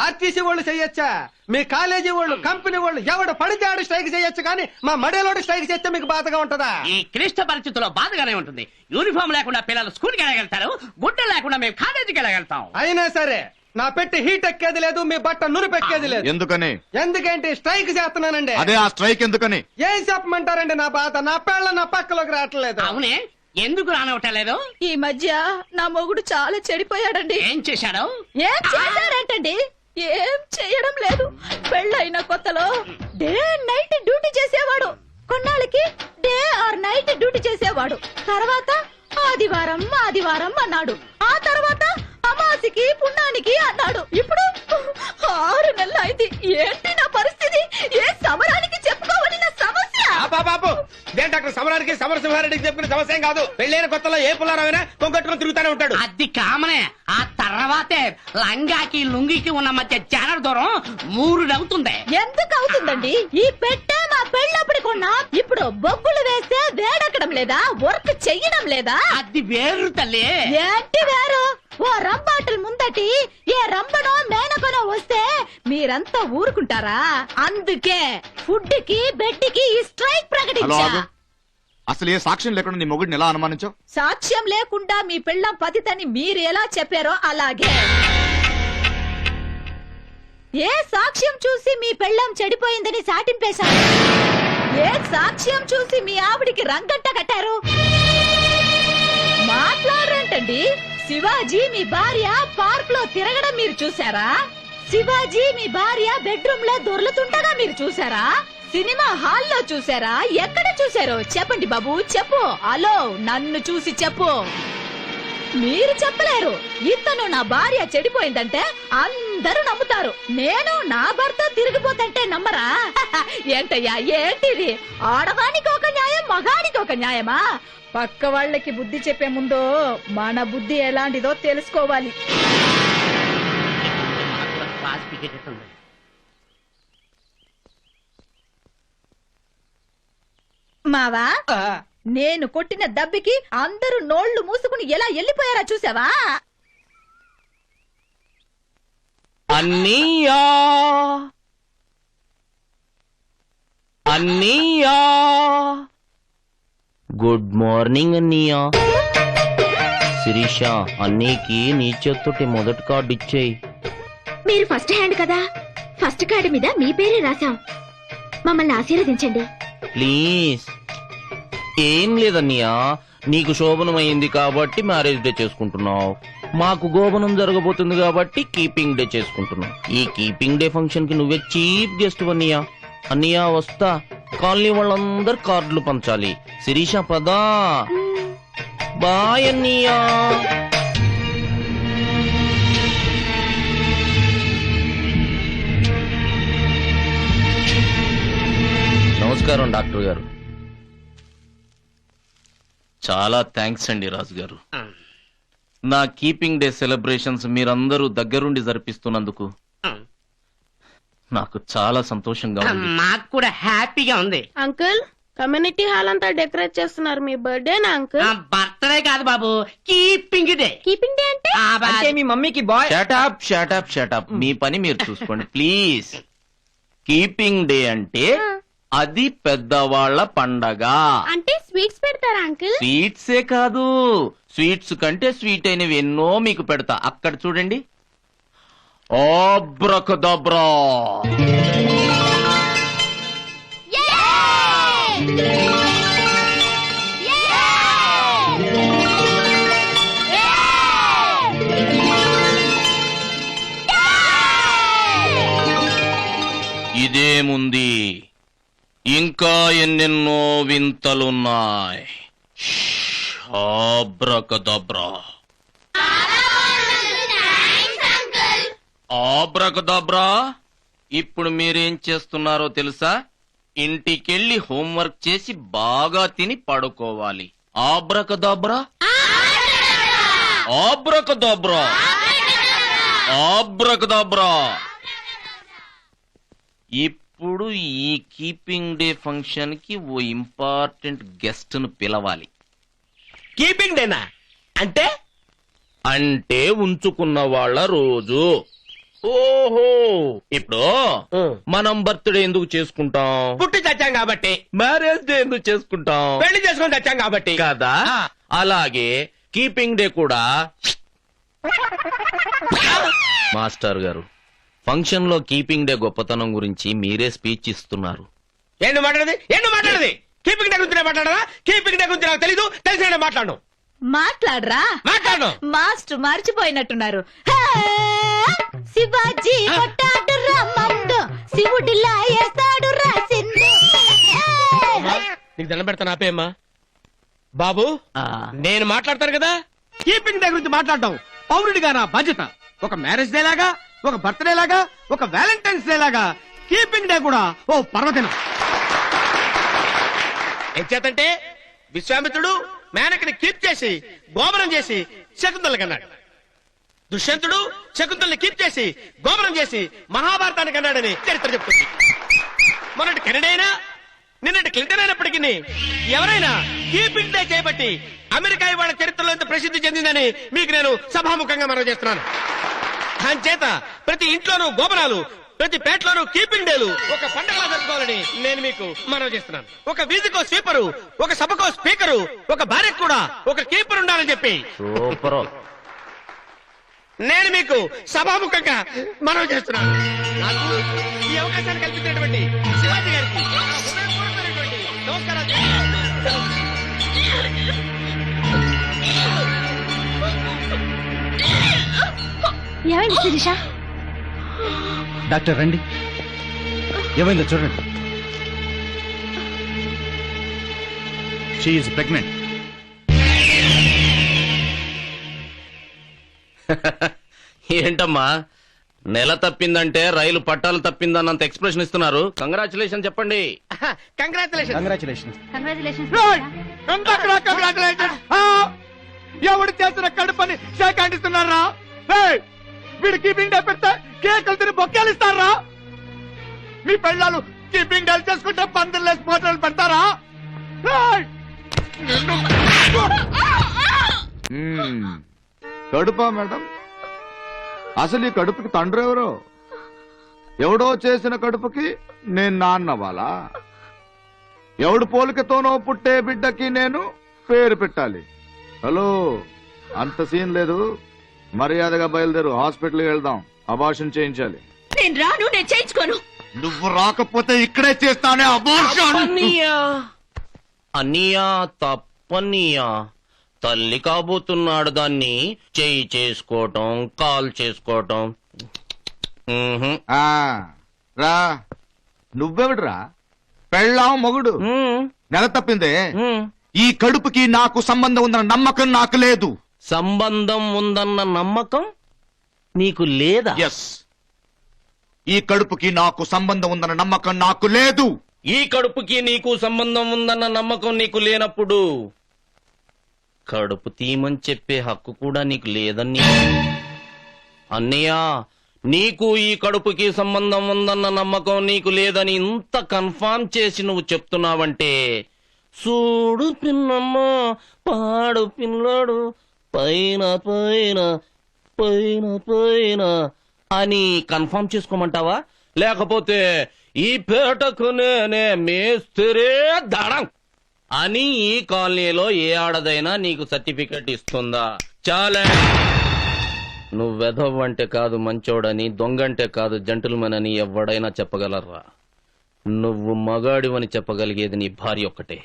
ఆర్టీసీ వాళ్ళు చెయ్యొచ్చా, మీ కాలేజీ వాళ్ళు, కంపెనీ వాళ్ళు ఎవడు పడితే ఆడు స్ట్రైక్ చేయొచ్చు, కానీ మా మడేలోడు స్ట్రైక్ చేస్తే మీకు బాధగా ఉంటదా? ఈ క్లిష్ట పరిస్థితుల్లో బాధగానే ఉంటుంది. యూనిఫామ్ లేకుండా పిల్లలు స్కూల్కి వెళ్ళగలుగుతారు, గుడ్డ లేకుండా మేము కాలేజీకి వెళ్ళగలుగుతాం. అయినా సరే నా పెట్టి హీట్ ఎక్కేది లేదు, మీ బట్ట నురిపెక్కేది లేదు. ఎందుకని? ఎందుకంటే స్ట్రైక్ చేస్తున్నానండి. అదే ఆ స్ట్రైక్ ఎందుకని? ఏం చెప్పమంటారండి నా బాధ? నా పేళ్ళ నా పక్కలోకి రావట్లేదు. అవునే, ఎందుకు రానవటలేదు? ఈ మధ్య నా మొగుడు చాలా చెడిపోయాడండి. ఏం చేశాడు? ఏం చేశాడంటండి? ఏం చేయడం లేదు. పెళ్ళైన కొత్తలో డే నైట్ డ్యూటీ చేసేవాడు, కొన్నాళ్ళకి డే ఆర్ నైట్ డ్యూటీ చేసేవాడు. తర్వాత ఆదివారం ఆదివారం అన్నాడు, ఆ తర్వాత అమాసికి పుణ్యానికి అన్నాడు. ఇప్పుడు 6 నెలలు అయింది. ఏంటి నా పరిస్థితి? ఏ సమరానికి చెప్పుకోవాలి నా సమస్య? బాబు డాక్టర్ సమరానికి సమరసింహారెడ్డికి చెప్పుకునే సమస్య ఏం కాదు. పెళ్ళైన కొత్తలో ఏ పుల్లారావైనా కొంగట్టుకుని తిరుగుతూనే ఉంటాడు. అది కామనే. ఆ తర్వాతే లంగాకి లుంగికి ఉన్న మధ్య జానర్ దూరం 3 అవుతుంది. ఎందుకు అవుతుందండి? ఈ పెట్టే మా పెళ్ళప్పుడు కొన్నా ఇప్పుడు బొగ్గులు వేస్తే వేడెక్కడం లేదా వర్క్ చెయ్యడం లేదా అది వేరు తల్లి. ఏంటి వేరు ఓ రంబాటలు ముందటి ఏ రంబనో మేనకొనో వస్తే మీరంతా ఊరుకుంటారా? అందుకే ఫుడ్ కి బెడ్ కి ఈ స్ట్రైక్ ప్రకటించా. అసలు ఏ సాక్ష్యం లేకుండా నీ మొగుడిని ఎలా అనుమానించావు? సాక్ష్యం లేకుండా మీ పెళ్ళం పతితని మీరు ఎలా చెప్పారో అలాగే. ఏ సాక్ష్యం చూసి మీ పెళ్ళం చెడిపోయిందని సాటింపేశారు? ఏ సాక్ష్యం చూసి మీ ఆవిడికి రంగంట కట్టారు? మాట్లాడరేంటండి? శివాజీ మీ భార్య పార్క్ లో తిరగడం మీరు చూసారా? శివాజీ మీ భార్య బెడ్రూమ్ లో దొర్లుతుండగా మీరు చూసారా? సినిమా హాల్లో చూసారా? ఎక్కడ చూసారో చెప్పండి బాబు, చెప్పు. హలో, నన్ను చూసి చెప్పు. మీరు చెప్పలేరు. ఇతను నా భార్య చెడిపోయిందంటే అందరూ నమ్ముతారు. నేను నా భర్త తిరిగిపోతుంటే నమ్మరా? ఏంటయ్యా ఏంటిది? ఆడవానికి ఒక న్యాయం, మగానికి ఒక న్యాయమా? పక్క వాళ్ళకి బుద్ధి చెప్పే ముందు మన బుద్ధి ఎలాంటిదో తెలుసుకోవాలి. పాస్ టికెట్ ఉంది. మావా, నేను కొట్టిన దెబ్బకి అందరూ నోళ్లు మూసుకుని ఎలా వెళ్ళిపోయారా చూసావా? అన్నయ్యా అన్నయ్యా గుడ్ మార్నింగ్ అన్నయ్యా. శిరీష, అన్నయ్యకి నీ చేత్తోటి మొదటి కార్డు ఇచ్చేయి. మీరు ఫస్ట్ హ్యాండ్ కదా, ఫస్ట్ కార్డు మీద మీ పేరే రాశాం. మమ్మల్ని ఆశీర్వదించండి ప్లీజ్. ఏం లేదన్నయ్యా, నీకు శోభనమైంది కాబట్టి మ్యారేజ్ డే చేసుకుంటున్నావు, మాకు గోపనం జరగబోతుంది కాబట్టి కీపింగ్ డే చేసుకుంటున్నాం. ఈ కీపింగ్ డే ఫంక్షన్ కి నువ్వే చీఫ్ గెస్ట్ అన్నయ్యా. అన్నయ్య వస్తా, కాలనీ వాళ్ళందరు కార్డులు పంచాలి. శిరీష పదా, బాయ్ అన్నయ్యా. నమస్కారం డాక్టర్ గారు. చాలా థ్యాంక్స్ అండి రాజు గారు. నా కీపింగ్ డే సెలబ్రేషన్స్ మీరందరూ దగ్గరుండి జరిపిస్తున్నందుకు నాకు చాలా సంతోషంగా ఉంది. మాకు కూడా హ్యాపీగా ఉంది. అంకుల్, కమ్యూనిటీ హాల్ అంతా డెకరేట్ చేస్తున్నారు. మీ బర్త్డేనా అంకుల్? బర్త్డే కాదు బాబు, కీపింగ్ డే. కీపింగ్ డే అంటే అంటే మీ మమ్మీకి బాయ్. షటప్. మీ పని మీరు చూసుకోండి ప్లీజ్. కీపింగ్ డే అంటే అది పెద్దవాళ్ల పండగ. అంటే స్వీట్స్ పెడతారా అంకుల్? స్వీట్సే కాదు, స్వీట్స్ కంటే స్వీట్ అయినవి ఎన్నో మీకు పెడతా. అక్కడ చూడండి. ఆబ్రకదబ్రా. ఇదేముంది, ఇంకా ఎన్నెన్నో వింతలున్నాయి. ఆబ్రకదబ్రా. ఆబ్రకదబ్రా. ఇప్పుడు మీరేం చేస్తున్నారో తెలుసా? ఇంటికెళ్ళి హోంవర్క్ చేసి బాగా తిని పడుకోవాలి. ఆబ్రకదబ్రా. ఆబ్రకదబ్రా. ఆబ్రకదబ్రా. ఇప్పుడు ఈ కీపింగ్ డే ఫంక్షన్ కి ఓ ఇంపార్టెంట్ గెస్ట్ ను పిలవాలి. కీపింగ్ డేనా అంటే? అంటే ఉంచుకున్న వాళ్ళ రోజు. ఓహో, ఇప్పుడు మనం బర్త్డే ఎందుకు చేసుకుంటాం? పుట్టి చచ్చాం కాబట్టి. మ్యారేజ్ డే ఎందుకు చేసుకుంటాం? పెళ్లి చేసుకొని చచ్చాం కాబట్టి కదా. అలాగే కీపింగ్ డే కూడా. మాస్టర్ గారు, ఫంక్షన్ లో కీపింగ్ డే గొప్పతనం గురించి మీరే స్పీచ్ ఇస్తున్నారు. ఏంటి మాట్లాడేది? కీపింగ్ డే గురించి మాట్లాడరా? కీపింగ్ డే గురించి నాకు తెలీదు, తెలిసిన మాట్లాడను. మాట్లాడరా? మాట్లాడను. మాస్టర్ మర్చిపోయినట్టున్నారు. హే! శివాజీ కొట్టాడు రమ్మందు, శివుడిలా వేస్తాడు రాసింది. నీకు దండం పెడతాను, ఆపేమ్మా. బాబు, నేను మాట్లాడతాను కదా. కీపింగ్ డే గురించి మాట్లాడటం పౌరుడిగా నా బాధ్యత. ఒక మ్యారేజ్ డే లాగా, ఒక బర్త్డే లాగా, ఒక వ్యాలంటైన్స్ డే లాగా కీపింగ్ డే కూడా ఓ పర్వదినం. ఏం చేతంటే విశ్వామిత్రుడు మేనకని కీప్ చేసి గోమరం చేసి శకుంతల కన్నాడు. దుష్యంతుడు శకుంతల్ని కీప్ చేసి గోమరం చేసి మహాభారతాన్ని కన్నాడని చరిత్ర చెప్తుంది. మొన్నటి కెనడైనా నిన్నటి క్లింటన్ అయినప్పటికీ ఎవరైనా కీపింగ్ డే చేయబట్టి అమెరికా ఇవాళ చరిత్రలో ఎంత ప్రసిద్ధి చెందిందని మీకు నేను సభాముఖంగా మనవి చేస్తున్నాను. చేత ప్రతి ఇంట్లోనూ గోపురాలు, ప్రతి పేటలోనూ కీపింగ్ డేలు ఒక పండుగలా జరుపుకోవాలని నేను మీకు మనవి చేస్తున్నాను. ఒక వీధికో స్వీపరు, ఒక సభకో స్పీకరు, ఒక భార్యకు కూడా ఒక కీపర్ ఉండాలని చెప్పి సూపర్. నేను మీకు సభాముఖంగా మనవి చేస్తున్నాను. నాకు ఈ అవకాశాన్ని కల్పించినటువంటి శివాజీ గారికి హృదయపూర్వకమైనటువంటి నమస్కారాలు తెలియజేస్తున్నాను. ఏమైంది శిరీష? డాక్టర్ రండి, ఏమైందో చూడండి. She pregnant. ఏంటమ్మా నెల తప్పిందంటే రైలు పట్టాలు తప్పిందన్నంత ఎక్స్ప్రెషన్ ఇస్తున్నారు. కంగ్రాచులేషన్ చెప్పండి. కంగ్రాచులేషన్. కంగ్రాచులేషన్స్. ఎవడు చేసిన కడుపని సేకాండిస్తున్నారా? వీడు కీపింగ్ డే పెడితే కేకులు తిని బొక్కేలు ఇస్తారా? మీ పెళ్ళాలు కీపింగ్ డే చేసుకుంటే పందిర్లేసి ఫోటోలు పెడతారా? కడుపా మేడం? అసలు ఈ కడుపుకి తండ్రి ఎవరో? ఎవడో చేసిన కడుపుకి నేను నాన్నవాలా? ఎవడు పోలికతోనో పుట్టే బిడ్డకి నేను పేరు పెట్టాలి? హలో, అంత సీన్ లేదు. మర్యాదగా బయలుదేరు, హాస్పిటల్కి వెళ్దాం, అబార్షన్ చేయించాలి. నేను రాను, నేను చేయించుకోను. నువ్వు రాకపోతే ఇక్కడే చేస్తానే అబార్షన్. అన్నయ్యా తప్పన్నయ్యా, తల్లి కాబోతున్నాడు దాన్ని చేయి చేసుకోవటం, కాల్ చేసుకోవటం. రా, నువ్వెవడురా? పెళ్ళాం మొగుడు నెల తప్పిందే. ఈ కడుపుకి నాకు సంబంధం ఉందన్న నమ్మకం నాకు లేదు. సంబంధం ఉందన్న నమ్మకం నీకు లేదా? ఎస్, ఈ కడుపుకి నాకు సంబంధం ఉందన్న నమ్మకం నాకు లేదు. ఈ కడుపుకి నీకు సంబంధం ఉందన్న నమ్మకం నీకు లేనప్పుడు కడుపు తీయమని చెప్పే హక్కు కూడా నీకు లేదని. అన్నయ్య, నీకు ఈ కడుపుకి సంబంధం ఉందన్న నమ్మకం నీకు లేదని ఇంత కన్ఫర్మ్ చేసి నువ్వు చెప్తున్నావంటే, చూడు పిన్నమ్మ పాడు పిల్లడు పైన పైన పైన పైన అని కన్ఫర్మ్ చేసుకోమంటావా? లేకపోతే ఈ పేటకు నేనే మేస్తిరే దడం అని ఈ కాలనీలో ఏ ఆడదైనా నీకు సర్టిఫికెట్ ఇస్తుందా? చాలే. నువ్వు వెధవంటే కాదు మంచోడని, దొంగంటే కాదు జెంటిల్మెన్ అని ఎవడైనా చెప్పగలరా? నువ్వు మగాడివని చెప్పగలిగేది నీ భార్య ఒక్కటే.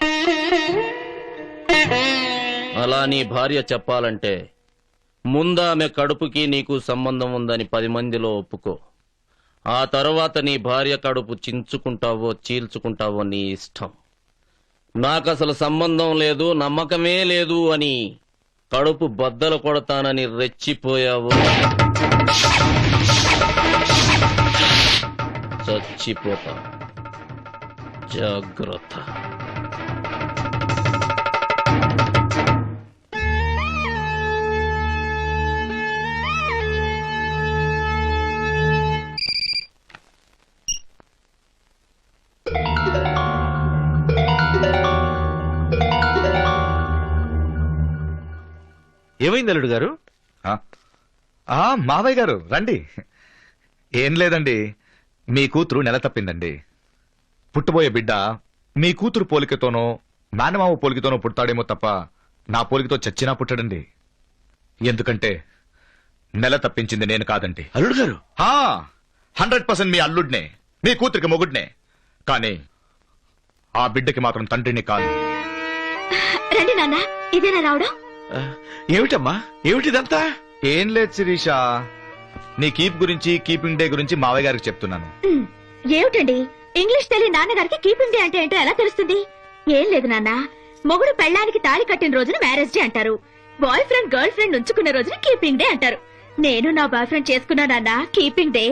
అలా నీ భార్య చెప్పాలంటే ముందామె కడుపుకి నీకు సంబంధం ఉందని 10 మందిలో ఒప్పుకో. ఆ తర్వాత నీ భార్య కడుపు చించుకుంటావో చీల్చుకుంటావో నీ ఇష్టం. నాకసలు సంబంధం లేదు, నమ్మకమే లేదు అని కడుపు బద్దలు కొడతానని రెచ్చిపోయావు, చచ్చిపోతా. జాగ్రత్త. ఏమైంది అల్లుడు గారు? మావయ్య గారు రండి. ఏం లేదండి, మీ కూతురు నెల తప్పిందండి. పుట్టబోయే బిడ్డ మీ కూతురు పోలికతోనో మేనమామ పోలికతోనో పుడతాడేమో తప్ప నా పోలికతో చచ్చినా పుట్టడండి. ఎందుకంటే నెల తప్పించింది నేను కాదండి. అల్లుడు గారు 100% మీ అల్లుడినే, మీ కూతురికి మొగుడినే. కానీ ఆ బిడ్డకి మాత్రం తండ్రిని కాదు. రండి నాన్న, ఇదేనా రావడం? ఏమిటమ్మా, ఏమిటిదంతా? ఏం లేదు శిరీష, నీ కీప్ గురించి, కీపింగ్ డే గురించి మావయ్య గారికి చెప్తున్నాను. ఏమిటండి, ఇంగ్లీష్ తెలియని నాన్నగారికి కీపింగ్ డే అంటే ఏంటో ఎలా తెలుస్తుంది? ఏం లేదు నాన్న, మొగుడు పెళ్ళానికి తాళి కట్టిన రోజున మ్యారేజ్ డే అంటారు, బాయ్ ఫ్రెండ్ గర్ల్ ఫ్రెండ్ ఉంచుకున్న రోజున కీపింగ్ డే అంటారు. నేను నా బాయ్ ఫ్రెండ్ చేసుకున్నా నాన్న కీపింగ్ డే.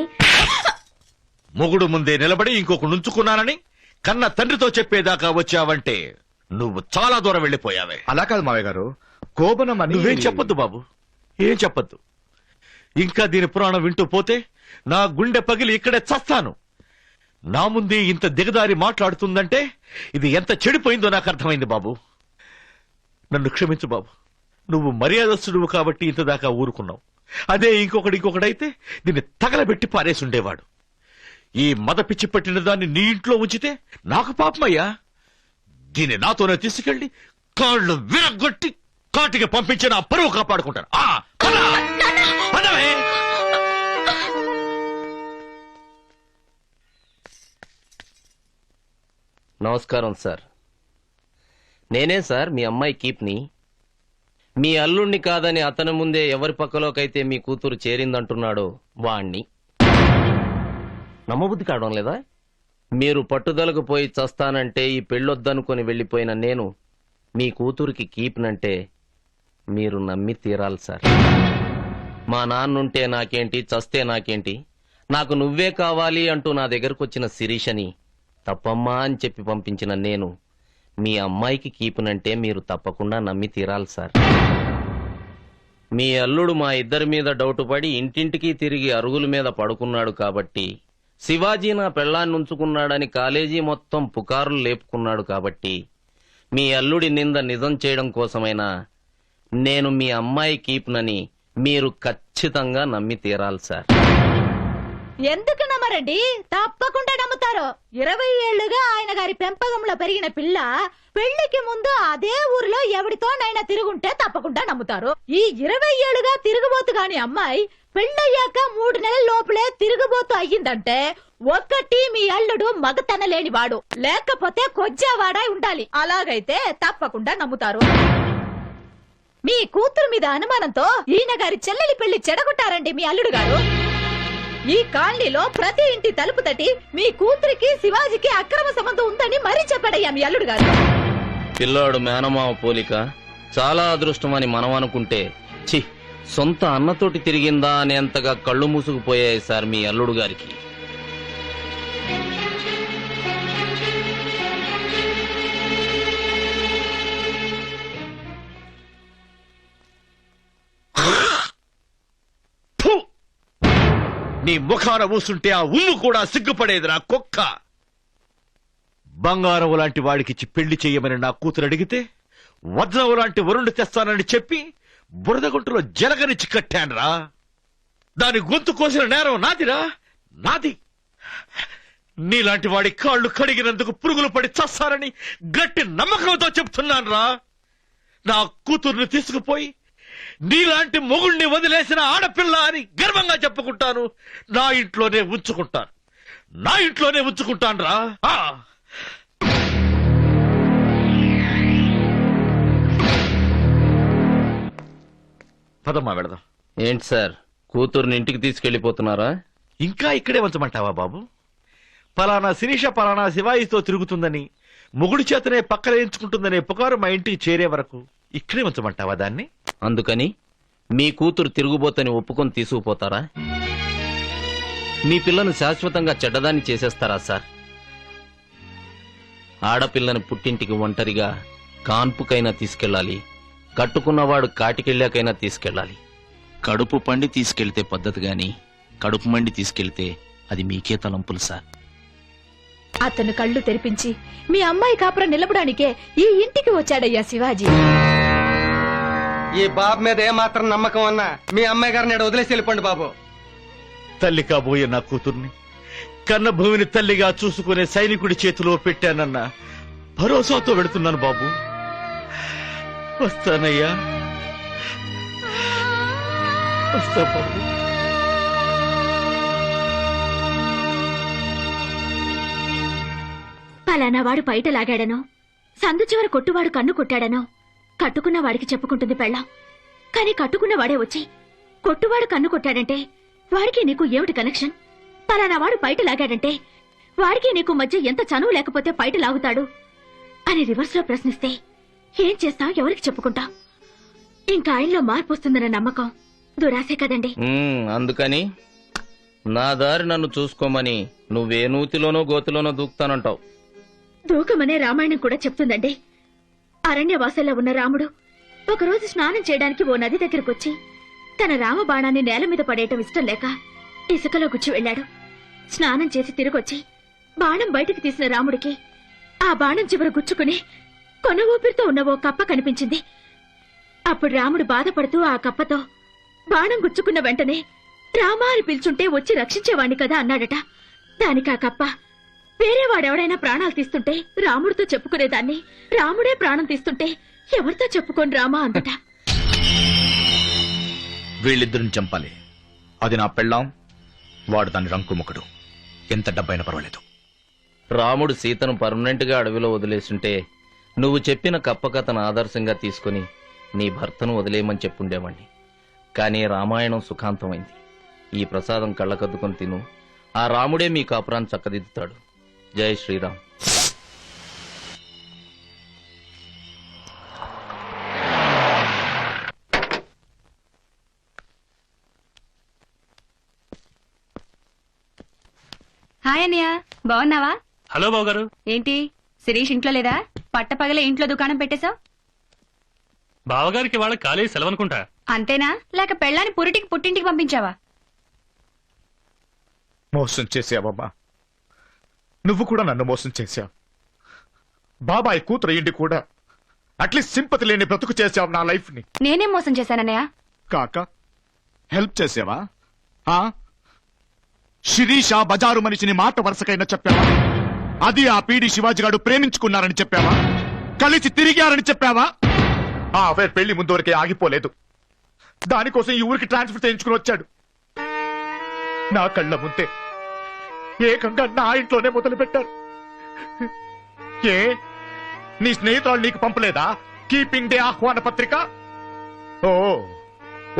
మొగుడు ముందే నిలబడి ఇంకొక నుంచుకున్నానని కన్న తండ్రితో చెప్పేదాకా వచ్చావంటే నువ్వు చాలా దూరం వెళ్ళిపోయావే. అలా కాదు మావయ్య గారు, కోపనం అని. నువ్వేం చెప్పొద్దు బాబు, ఏం చెప్పొద్దు. ఇంకా దీని పురాణం వింటూ పోతే నా గుండె పగిలి ఇక్కడే చస్తాను. నా ముందే ఇంత దిగదారి మాట్లాడుతుందంటే ఇది ఎంత చెడిపోయిందో నాకు అర్థమైంది బాబు. నన్ను క్షమించు బాబు. నువ్వు మర్యాదస్తుడువు కాబట్టి ఇంత దాకా ఊరుకున్నావు. అదే ఇంకొకడైతే దీన్ని తగలబెట్టి పారేసి ఉండేవాడు. ఈ మద పిచ్చి పట్టిన దాన్ని నీ ఇంట్లో ఉంచితే నాకు పాపమయ్యా. దీన్ని నాతోనే తీసుకెళ్లి కాళ్ళు విరగొట్టి కాటికి పంపించి నా పరువు కాపాడుకుంటాను. నమస్కారం సార్. నేనే సార్ మీ అమ్మాయి కీప్ని. మీ అల్లుణ్ణి కాదని అతని ముందే ఎవరి పక్కలోకైతే మీ కూతురు చేరిందంటున్నాడో వాణ్ణి. నమ్మబుద్ధి కావడం లేదా? మీరు పట్టుదలకు పోయి చస్తానంటే ఈ పెళ్ళొద్దనుకొని వెళ్ళిపోయిన నేను మీ కూతురికి కీప్నంటే మీరు నమ్మి తీరాలి సార్. మా నాన్నుంటే నాకేంటి, చస్తే నాకేంటి, నాకు నువ్వే కావాలి అంటూ నా దగ్గరకు వచ్చిన శిరీషని తప్పమ్మా అని చెప్పి పంపించిన నేను మీ అమ్మాయికి కీపునంటే మీరు తప్పకుండా నమ్మి తీరాలి సార్. మీ అల్లుడు మా ఇద్దరి మీద డౌట్ పడి ఇంటింటికి తిరిగి అరుగుల మీద పడుకున్నాడు కాబట్టి, శివాజీ నా పెళ్లాన్ని ఉంచుకున్నాడని కాలేజీ మొత్తం పుకారులు లేపుకున్నాడు కాబట్టి, మీ అల్లుడి నింద నిజం చేయడం కోసమైనా నేను మీ అమ్మాయి కీపునని మీరు ఖచ్చితంగా నమ్మి తీరాలి సార్. ఎందుకు నమ్మరండి? తప్పకుండా నమ్ముతారు. 20 ఏళ్లుగా ఆయన గారి పెంపకంలో పెరిగిన పిల్ల పెళ్లికి ముందు అదే ఊరిలో ఎవడితోనైనా తిరుగుంటే తప్పకుండా నమ్ముతారు. ఈ 20 ఏళ్లుగా తిరుగుబోతు గాని అమ్మాయి పెళ్ళయ్యాక 3 నెలల లోపలే తిరుగుబోతు అయ్యిందంటే ఒక్కటి మీ అల్లుడు మగతన లేనివాడు, లేకపోతే కొజ్జావాడై ఉండాలి. అలాగైతే తప్పకుండా నమ్ముతారు. మీ కూతురు మీద అనుమానంతో ఈయన గారి చెల్లెలి పెళ్లి చెడగొట్టారండి మీ అల్లుడు గారు. ఈ కాలనీలో ప్రతి ఇంటి తలుపు తట్టి మీ కూతురికి శివాజీకి అక్రమ సంబంధం ఉందని మరీ చెప్పాడయ్యా మీ అల్లుడు గారు. పిల్లాడు మేనమావ పోలిక, చాలా అదృష్టమని మనం అనుకుంటే చి సొంత అన్నతోటి తిరిగిందా అనేంతగా కళ్ళు మూసుకుపోయాయి సార్ మీ అల్లుడు గారికి. నీ ముఖాన ఊసుంటే ఆ ఉమ్ము కూడా సిగ్గుపడేది నా కుక్క. బంగారం లాంటి వాడికిచ్చి పెళ్లి చెయ్యమని నా కూతురు అడిగితే వజ్రం లాంటి వరుణ్ణి తెస్తానని చెప్పి బురదగుంటలో జలగనిచ్చి కట్టానురా. దాని గొంతు కోసిన నేరం నాదిరా, నాది. నీలాంటి వాడి కాళ్ళు కడిగినందుకు పురుగులు పడి చస్తానని గట్టి నమ్మకంతో చెప్తున్నాను రా. నా కూతుర్ని తీసుకుపోయి నీలాంటి మొగుణ్ణి వదిలేసిన ఆడపిల్ల అని గర్వంగా చెప్పుకుంటాను. నా ఇంట్లోనే ఉంచుకుంటాను రా. పదమ్మా వెళదాం. ఏంటి సార్, కూతుర్ని ఇంటికి తీసుకెళ్లిపోతున్నారా? ఇంకా ఇక్కడే ఉంచమంటావా బాబు? పలానా శిరీష పలానా శివాయితో తిరుగుతుందని, మొగుడి చేతనే పక్కలేయించుకుంటుందనే పుకారు మా ఇంటికి చేరే వరకు ఇక్కడే ఉంచమంటావా దాన్ని? అందుకని మీ కూతురు తిరుగుబోతని ఒప్పుకొని తీసుకుపోతారా? మీ పిల్లను శాశ్వతంగా చెడ్డదాన్ని చేసేస్తారా సార్? ఆడపిల్లని పుట్టింటికి ఒంటరిగా కాన్పుకైనా తీసుకెళ్ళాలి, కట్టుకున్నవాడు కాటికెళ్ళాకైనా తీసుకెళ్ళాలి. కడుపు పండి తీసుకెళ్తే పద్ధతి గాని కడుపు మండి తీసుకెళ్తే అది మీకే తలంపులు సార్. అతను కళ్ళు తెరిపించి మీ అమ్మాయి కాపురం నిలబడానికే ఈ ఇంటికి వచ్చాడయ్యా శివాజీ. ఈ బాబు మీద ఏమాత్రం నమ్మకం అన్నా మీ అమ్మాయి గారిని వదిలేసి వెళ్ళిపోండి బాబు. తల్లి కాబోయే నా కూతుర్ని కన్న భూమిని తల్లిగా చూసుకునే సైనికుడి చేతిలో పెట్టానన్న భరోసాతో వెడుతున్నాను బాబు. వస్తానయ్యా, వస్తా బాబు. పలానా వాడు బయట లాగాడనో, సందు చివర కొట్టువాడు కన్ను కొట్టాడనో కట్టుకున్న వాడికి చెప్పుకుంటుంది పెళ్ళాం. కాని కట్టుకున్న వాడే వచ్చి కొట్టువాడు కన్ను కొట్టాడంటే వాడికి నీకు ఏమిటి కనెక్షన్? పలానా వాడు బయట లాగాడంటే వాడికి నీకు మధ్య ఎంత చనువు లేకపోతే బయట లాగుతాడు అని రివర్స్ లో ప్రశ్నిస్తే ఏం చేస్తావు, ఎవరికి చెప్పుకుంటావు? ఇంకా ఆయనలో మార్పు వస్తుందన్న నమ్మకం దురాశే కదండి. అందుకని నా దారి నన్ను చూసుకోమని నువ్వే నూతిలోనో గోతిలోనో దూకుతానంటావు. దూకమనే రామాయణం కూడా చెప్తుందండి. అరణ్యవాసంలో ఉన్న రాముడు ఒకరోజు స్నానం చేయడానికి ఓ నది దగ్గరకొచ్చి తన రామబాణాన్ని నేల మీద పడేయటం ఇష్టం లేక ఇసుకలో గుచ్చి వెళ్లాడు. స్నానం చేసి తిరిగొచ్చి బాణం బయటికి తీసిన రాముడికి ఆ బాణం చివర గుచ్చుకుని కొన ఊపిరితో ఉన్న ఓ కప్ప కనిపించింది. అప్పుడు రాముడు బాధపడుతూ ఆ కప్పతో బాణం గుచ్చుకున్న వెంటనే రామా అని పిలుచుంటే వచ్చి రక్షించేవాణ్ణి కదా అన్నాడట. దానికి ఆ కప్ప వేరే వాడెవడైనా ప్రాణాలు తీస్తుంటే రాముడితో చెప్పుకునేదాన్ని, రాముడే ప్రాణం తీస్తుంటే ఎవరితో చెప్పుకోని రామా అందట. వీళ్ళిద్దరిని చంపాలి. అది నా పెళ్ళాం, వాడు దాని రంకుముఖుడు. ఎంత డబ్బైనా పర్వాలేదు. రాముడు సీతను పర్మనెంట్ గా అడవిలో వదిలేస్తుంటే నువ్వు చెప్పిన కప్ప కథను ఆదర్శంగా తీసుకుని నీ భర్తను వదిలేయమని చెప్పుండేవాణ్ణి. కానీ రామాయణం సుఖాంతమైంది. ఈ ప్రసాదం కళ్ళకద్దుకొని తిను. ఆ రాముడే మీ కాపురాన్ని చక్కదిద్దుతాడు. జై శ్రీరామ్. హాయ్ అన్నయ్య, బాగున్నావా? హలో బావగారు. ఏంటి శిరీష్ ఇంట్లో లేదా? పట్టపగలే ఇంట్లో దుకాణం పెట్టేశావు. బావగారికి వాళ్ళ కాలేజీ సెలవనుకుంటా. అంతేనా, లేక పెళ్ళాన్ని పురిటికి పుట్టింటికి పంపించావా? మోసం చేసావమ్మా, నువ్వు కూడా నన్ను మోసం చేశావు. బాబాయ్ కూతురు ఇంటి కూడా అట్లీస్ట్ సింపతి లేని బ్రతుకు చేసావు నా లైఫ్ ని. నేనేం మోసం చేశానన్నయ్య? కాక హెల్ప్ చేసావా? శిరీష బజారు మనిషిని మాట వరుసకైనా చెప్పావా? అది ఆ పీడి శివాజీ గారు ప్రేమించుకున్నారని చెప్పావా? కలిసి తిరిగారని చెప్పావా? ఆ అఫైర్ పెళ్లి ముందు వరకే ఆగిపోలేదు. దానికోసం ఈ ఊరికి ట్రాన్స్ఫర్ చేయించుకుని వచ్చాడు. నా కళ్ళ ముందే ఏకంగా నా ఇంట్లోనే మొదలు పెట్టారు. ఏ నీ స్నేహితురాలు నీకు పంపలేదా కీపింగ్ డే ఆహ్వాన పత్రిక? ఓ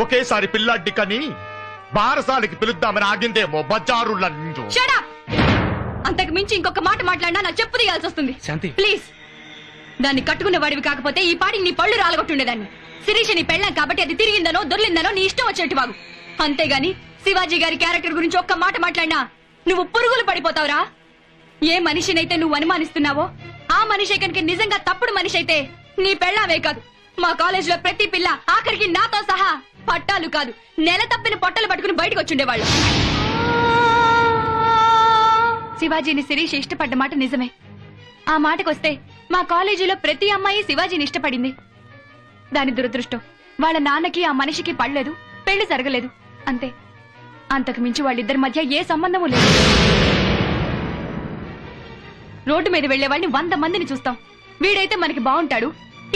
ఒకేసారి పిల్లాడ్డి కని బారసాలకి పిలుద్దామని ఆగిందేమో బజారులందు. అంతకు మించి ఇంకొక మాట మాట్లాడినా నా చెప్పు తీయాల్సి వస్తుంది. శాంతి ప్లీజ్, దాన్ని కట్టుకునే వాడివి కాకపోతే ఈ పాటికి నీ పళ్ళు రాలగొట్టుండేదాన్ని. శిరీష్ నీ పెళ్ళాం కాబట్టి అది తిరిగిందనో దొర్లిందనో నీ ఇష్టం వచ్చేట్టు వాగు. అంతేగాని శివాజీ గారి క్యారెక్టర్ గురించి ఒక్క మాట మాట్లాడినా నువ్వు పురుగులు పడిపోతావురా. ఏ మనిషినైతే నువ్వు అనుమానిస్తున్నావో ఆ మనిషి కనుక నిజంగా తప్పుడు మనిషి అయితే నీ పెళ్ళావే కాదు, మా కాలేజ్ లో ప్రతి పిల్ల ఆఖరికి నాతో సహా పట్టాలు కాదు నెల తప్పిన పొట్టలు పట్టుకుని బయటకు వచ్చుండేవాళ్ళు. శివాజీని శిరీష్ ఇష్టపడ్డ మాట నిజమే. ఆ మాటకొస్తే మా కాలేజీలో ప్రతి అమ్మాయి శివాజీని ఇష్టపడింది. దాని దురదృష్టం వాళ్ళ నాన్నకి ఆ మనిషికి పడలేదు, పెళ్లి జరగలేదు, అంతే. అంతకు మించి వాళ్ళిద్దరి మధ్య ఏ సంబంధమూ లేదు. రోడ్డు మీద వెళ్లే వాళ్ళని 100 మందిని చూస్తాం. వీడైతే మనకి బాగుంటాడు,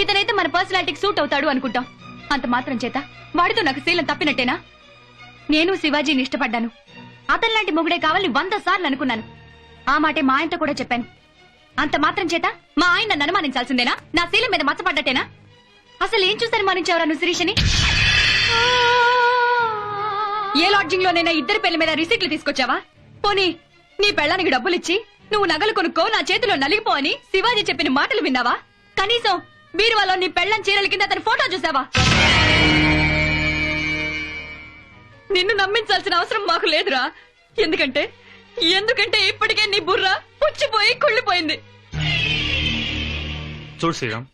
ఇతనైతే మన పర్సనాలిటీకి సూట్ అవుతాడు అనుకుంటాం. అంత మాత్రం చేత వాడితో నాకు శీలం తప్పినట్టేనా? నేను శివాజీని ఇష్టపడ్డాను, అతనిలాంటి మొగుడే కావాలని 100 సార్లు అనుకున్నాను. ఆ మాటే మా ఆయనతో కూడా చెప్పాను. అంత మాత్రం చేత మా ఆయన నన్ను అనుమానించాల్సిందేనా? నా శీలం మీద మచ్చపడ్డట్టేనా? అసలు ఏం చూసి అనుమానించావరా నువ్వు శిరీషని? ఏ లాడ్జింగ్ లోనైనా ఇద్దరి పెళ్లి మీద రిసీట్లు తీసుకొచ్చావా? పోనీ నీ పెళ్ళానికి డబ్బులిచ్చి నువ్వు నగలు కొనుక్కో, నా చేతిలో నలిగిపో అని శివాజీ చెప్పిన మాటలు విన్నావా? కనీసం బీరువాలో నీ పెళ్ళం చీరల కింద అతని ఫోటో చూసావా? నిన్ను నమ్మించాల్సిన అవసరం మాకు లేదురా. ఎందుకంటే ఇప్పటికే నీ బుర్ర పుచ్చిపోయి కుళ్ళిపోయింది. చూడు శ్రీరామ్,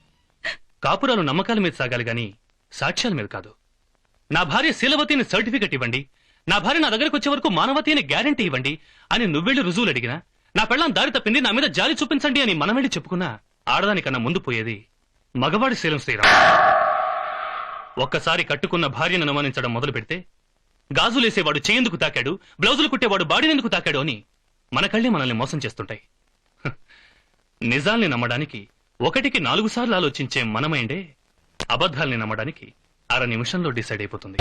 కాపురాలు నమ్మకాల మీద సాగాలి గాని సాక్ష్యాల మీద కాదు. నా భార్య శీలవతి అని సర్టిఫికెట్ ఇవ్వండి, నా భార్య నా దగ్గరకు వచ్చే వరకు మానవతి అని గ్యారంటీ ఇవ్వండి అని నువ్వెళ్ళి రుజువులు అడిగినా, నా పెళ్ళాం దారి తప్పింది నా మీద జాలి చూపించండి అని మనం వెళ్ళి చెప్పుకున్నా, ఆడదానికన్నా ముందు పోయేది మగవాడి శీలం శ్రీరామ్. ఒక్కసారి కట్టుకున్న భార్యను అనుమానించడం మొదలు పెడితే గాజులేసేవాడు చేయందుకు తాకాడు, బ్లౌజులు కుట్టేవాడు బాడీనెందుకు తాకాడు అని మన కళ్ళే మనల్ని మోసం చేస్తుంటాయి. నిజాల్ని నమ్మడానికి 1కి 4 సార్లు ఆలోచించే మన మైండే అబద్ధాల్ని నమ్మడానికి 1/2 నిమిషంలో డిసైడ్ అయిపోతుంది.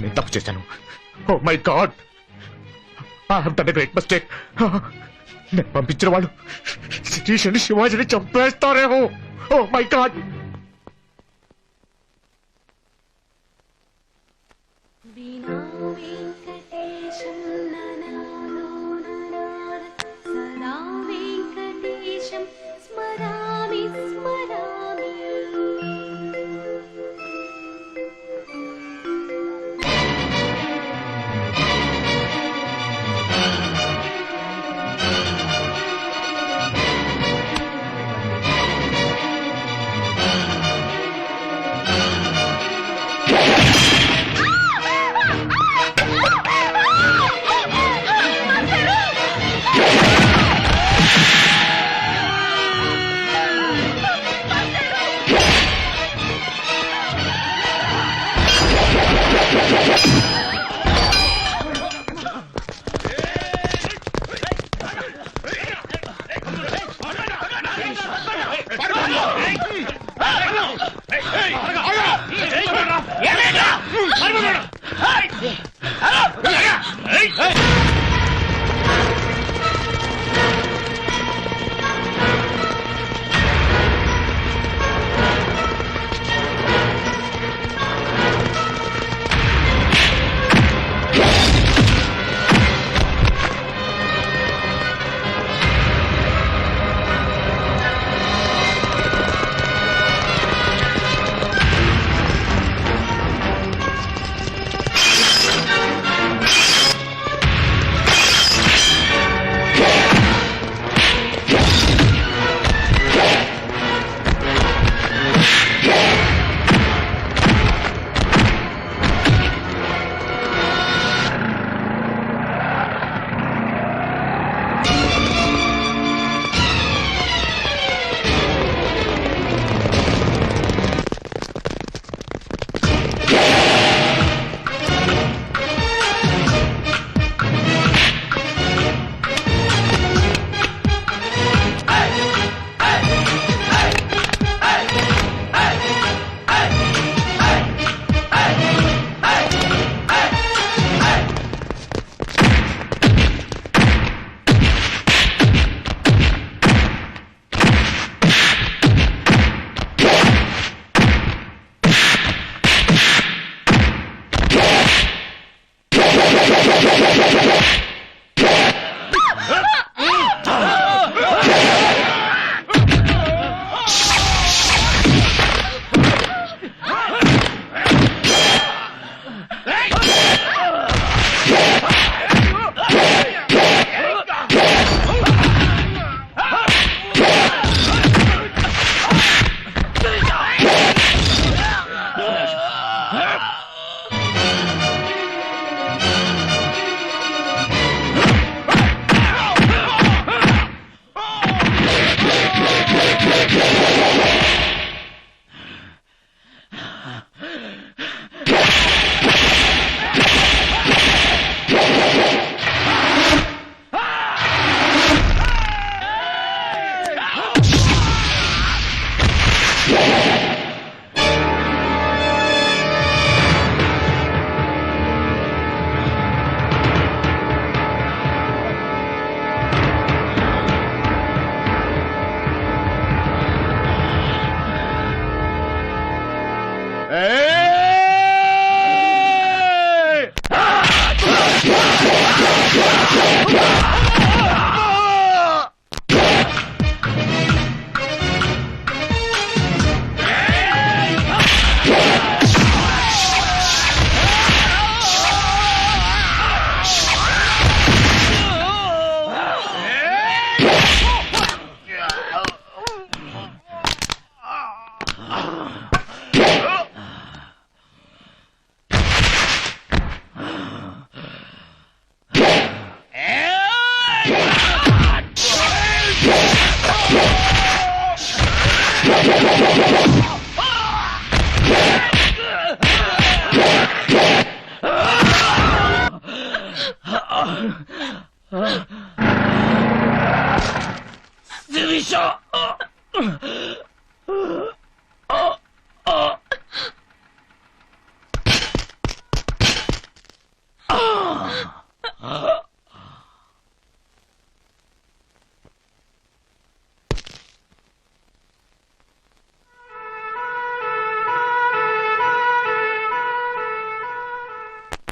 నేను తప్పు చేశాను. Oh my God, I have done a great mistake. నేను పంపించిన వాళ్ళు శిరీష్ శివాజీని చంపేస్తారేమో. Oh my God.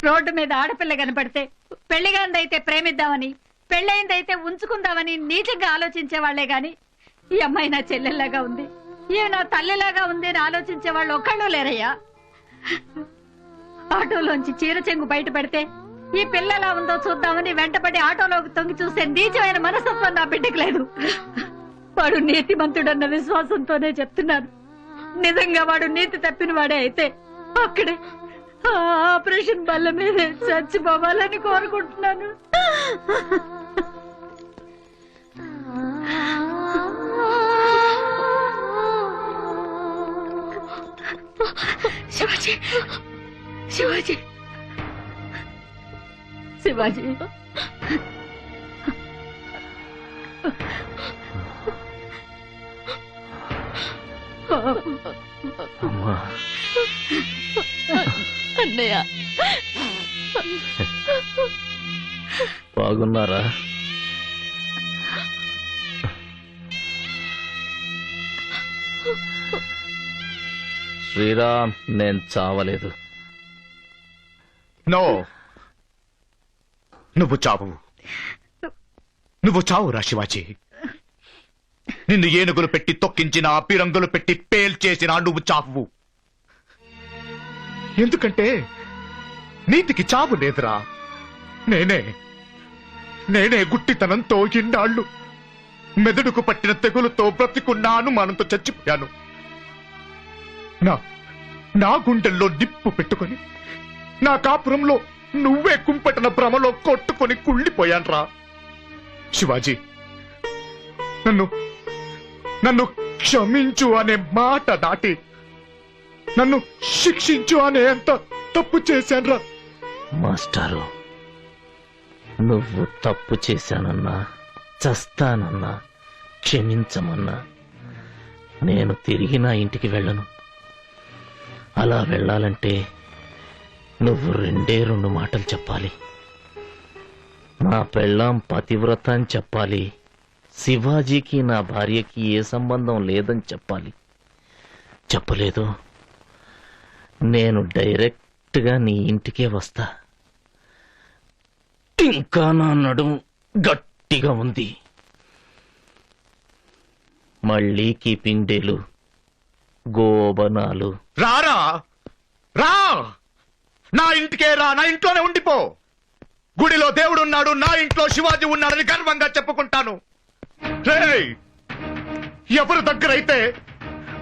రోడ్డు మీద ఆడపిల్ల కనపడితే పెళ్లిగాందైతే ప్రేమిద్దామని పెళ్ళైందైతే ఉంచుకుందామని నీచంగా ఆలోచించే వాళ్లే గాని ఈ అమ్మాయి నా చెల్లెల్లాగా ఉంది ఈమె నా తల్లిలాగా ఉంది అని ఆలోచించే వాళ్ళు ఒక్కళ్ళు లేరయ్యా. ఆటోలోంచి చీర చెంగు బయట పెడితే ఈ పిల్ల ఎలా ఉందో చూద్దామని వెంటపడి ఆటోలోకి తొంగి చూసే నీచమైన మనస్తత్వం నా బిడ్డకు లేదు. వాడు నీతిమంతుడన్న విశ్వాసంతోనే చెప్తున్నాను. నిజంగా వాడు నీతి తప్పిన వాడే అయితే అక్కడే ఆపరేషన్ బల్ల మీదే చచ్చిపోవాలని కోరుకుంటున్నాను. శివాజీ, శివాజీ, శివాజీ అన్నయ్య బాగున్నారా? శ్రీరామ్, నేను చావలేదు. నో, నువ్వు చావు. నువ్వు చావురా శివాజీ. నిన్ను ఏనుగులు పెట్టి తొక్కించిన, పిరంగులు పెట్టి పేల్చేసిన నువ్వు చావు. ఎందుకంటే నీతికి చావు లేదురా. నేనే గుట్టితనంతో ఇన్నాళ్ళు మెదడుకు పట్టిన తెగులుతో బ్రతికున్న అనుమానంతో చచ్చిపోయాను. నా గుండెల్లో నిప్పు పెట్టుకొని నా కాపురంలో నువ్వే కుంపటన భ్రమలో కొట్టుకొని కుళ్ళిపోయాన్రా. శివాజీ, నన్ను క్షమించు అనే మాట దాటి నన్ను శిక్షించు అనే అంత తప్పు చేశాన్రా. మాస్టారు, నువ్వు తప్పు చేశానన్నా, చస్తానన్నా, క్షమించమన్నా నేను తిరిగి నా ఇంటికి వెళ్ళను. అలా వెళ్ళాలంటే నువ్వు రెండు మాటలు చెప్పాలి. నా పెళ్ళాం పతివ్రత అని చెప్పాలి. శివాజీకి నా భార్యకి ఏ సంబంధం లేదని చెప్పాలి. చెప్పలేదు, నేను డైరెక్ట్గా నీ ఇంటికే వస్తా. ఇంకా నా నడుము గట్టిగా ఉంది. మళ్ళీ కీపింగ్ డేలు, గోబనాలు. రా నా ఇంటికే రా. నా ఇంట్లోనే ఉండిపో. గుడిలో దేవుడున్నాడు, నా ఇంట్లో శివాజీ ఉన్నాడని గర్వంగా చెప్పుకుంటాను. రేయ్, ఎవరి దగ్గరైతే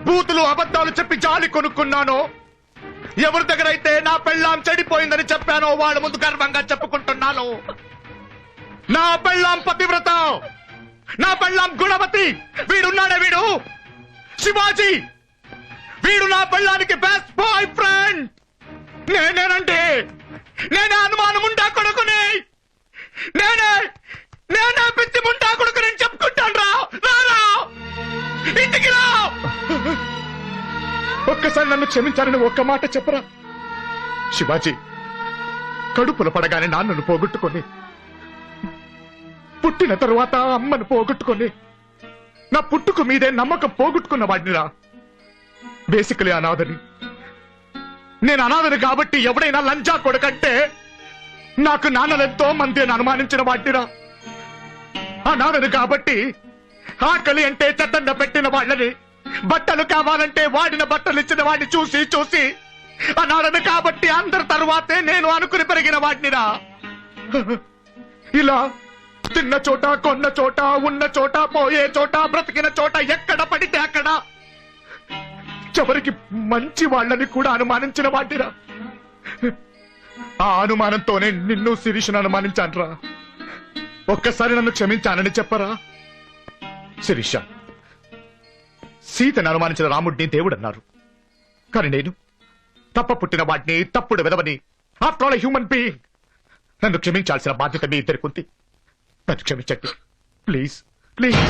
బూతులు అబద్ధాలు చెప్పి జాలి కొనుక్కున్నానో, ఎవరి దగ్గరైతే నా పెళ్ళాం చెడిపోయిందని చెప్పానో వాళ్ళ ముందు గర్వంగా చెప్పుకుంటున్నాను. నా పెళ్ళాం పతివ్రత, నా పెళ్ళాం గుణవతి. వీడున్నాడే వీడు శివాజీ. వీడు నా పెళ్ళానికి బెస్ట్ బాయ్ ఫ్రెండ్. నేనే అనుమానం ఉంటా కొడుకుని, నేనే పిచ్చి ముంటా కొడుకుని చెప్పుకుంటాను. రా ఇంటికి రా. ఒక్కసారి నన్ను క్షమించాలని ఒక్క మాట చెప్పరా శివాజీ. కడుపులో పడగానే నాన్నను పోగొట్టుకొని, పుట్టిన తరువాత అమ్మను పోగొట్టుకొని, నా పుట్టుకు మీదే నమ్మకం పోగొట్టుకున్న వాడినిరా. బేసికలీ అనాథని. నేను అనాథని కాబట్టి ఎవడైనా లంచా కొడుకంటే నాకు నాన్నలెంతో మంది అనుమానించిన వాడినిరా. అనాథని కాబట్టి ఆకలి అంటే చెత్తండ పెట్టిన వాళ్ళని, బట్టలు కావాలంటే వాడిన బట్టలు ఇచ్చిన వాడిని చూసి అనాథని కాబట్టి అందరి తరువాతే నేను అనుకుని పెరిగిన వాడినిరా. ఇలా తిన్న చోట, కొన్న చోట, ఉన్న చోట, పోయే చోట, బ్రతికిన చోట, ఎక్కడ పడితే అక్కడ చివరికి మంచి వాళ్ళని కూడా అనుమానించిన వాడిరా. ఆ అనుమానంతోనే నిన్ను శిరీషను అనుమానించానురా. ఒక్కసారి నన్ను క్షమించానని చెప్పరా శిరీష. సీతను అనుమానించిన రాముడిని దేవుడన్నారు, కానీ నేను తప్ప పుట్టిన వాడిని, తప్పుడు విధవని. After all human being. నన్ను క్షమించాల్సిన బాధ్యత మీ ఇద్దరికి ఉంది. నన్ను క్షమించండి ప్లీజ్, ప్లీజ్.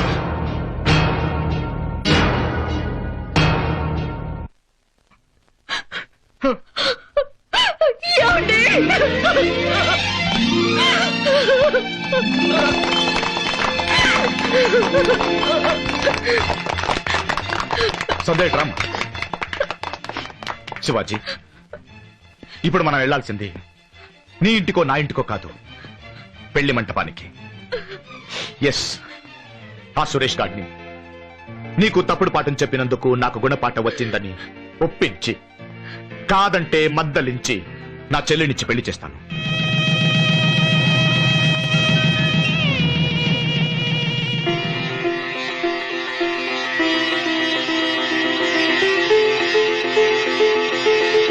సందేహ్ రామ్. శివాజీ, ఇప్పుడు మనం వెళ్లాల్సింది నీ ఇంటికో నా ఇంటికో కాదు, పెళ్లి మంటపానికి. ఎస్, ఆ సురేష్ గాడిని నీకు తప్పుడు పాఠం చెప్పినందుకు నాకు గుణపాఠం వచ్చిందని ఒప్పించి, కాదంటే మద్దలించి నా చెల్లినిచ్చి పెళ్లి చేస్తాను.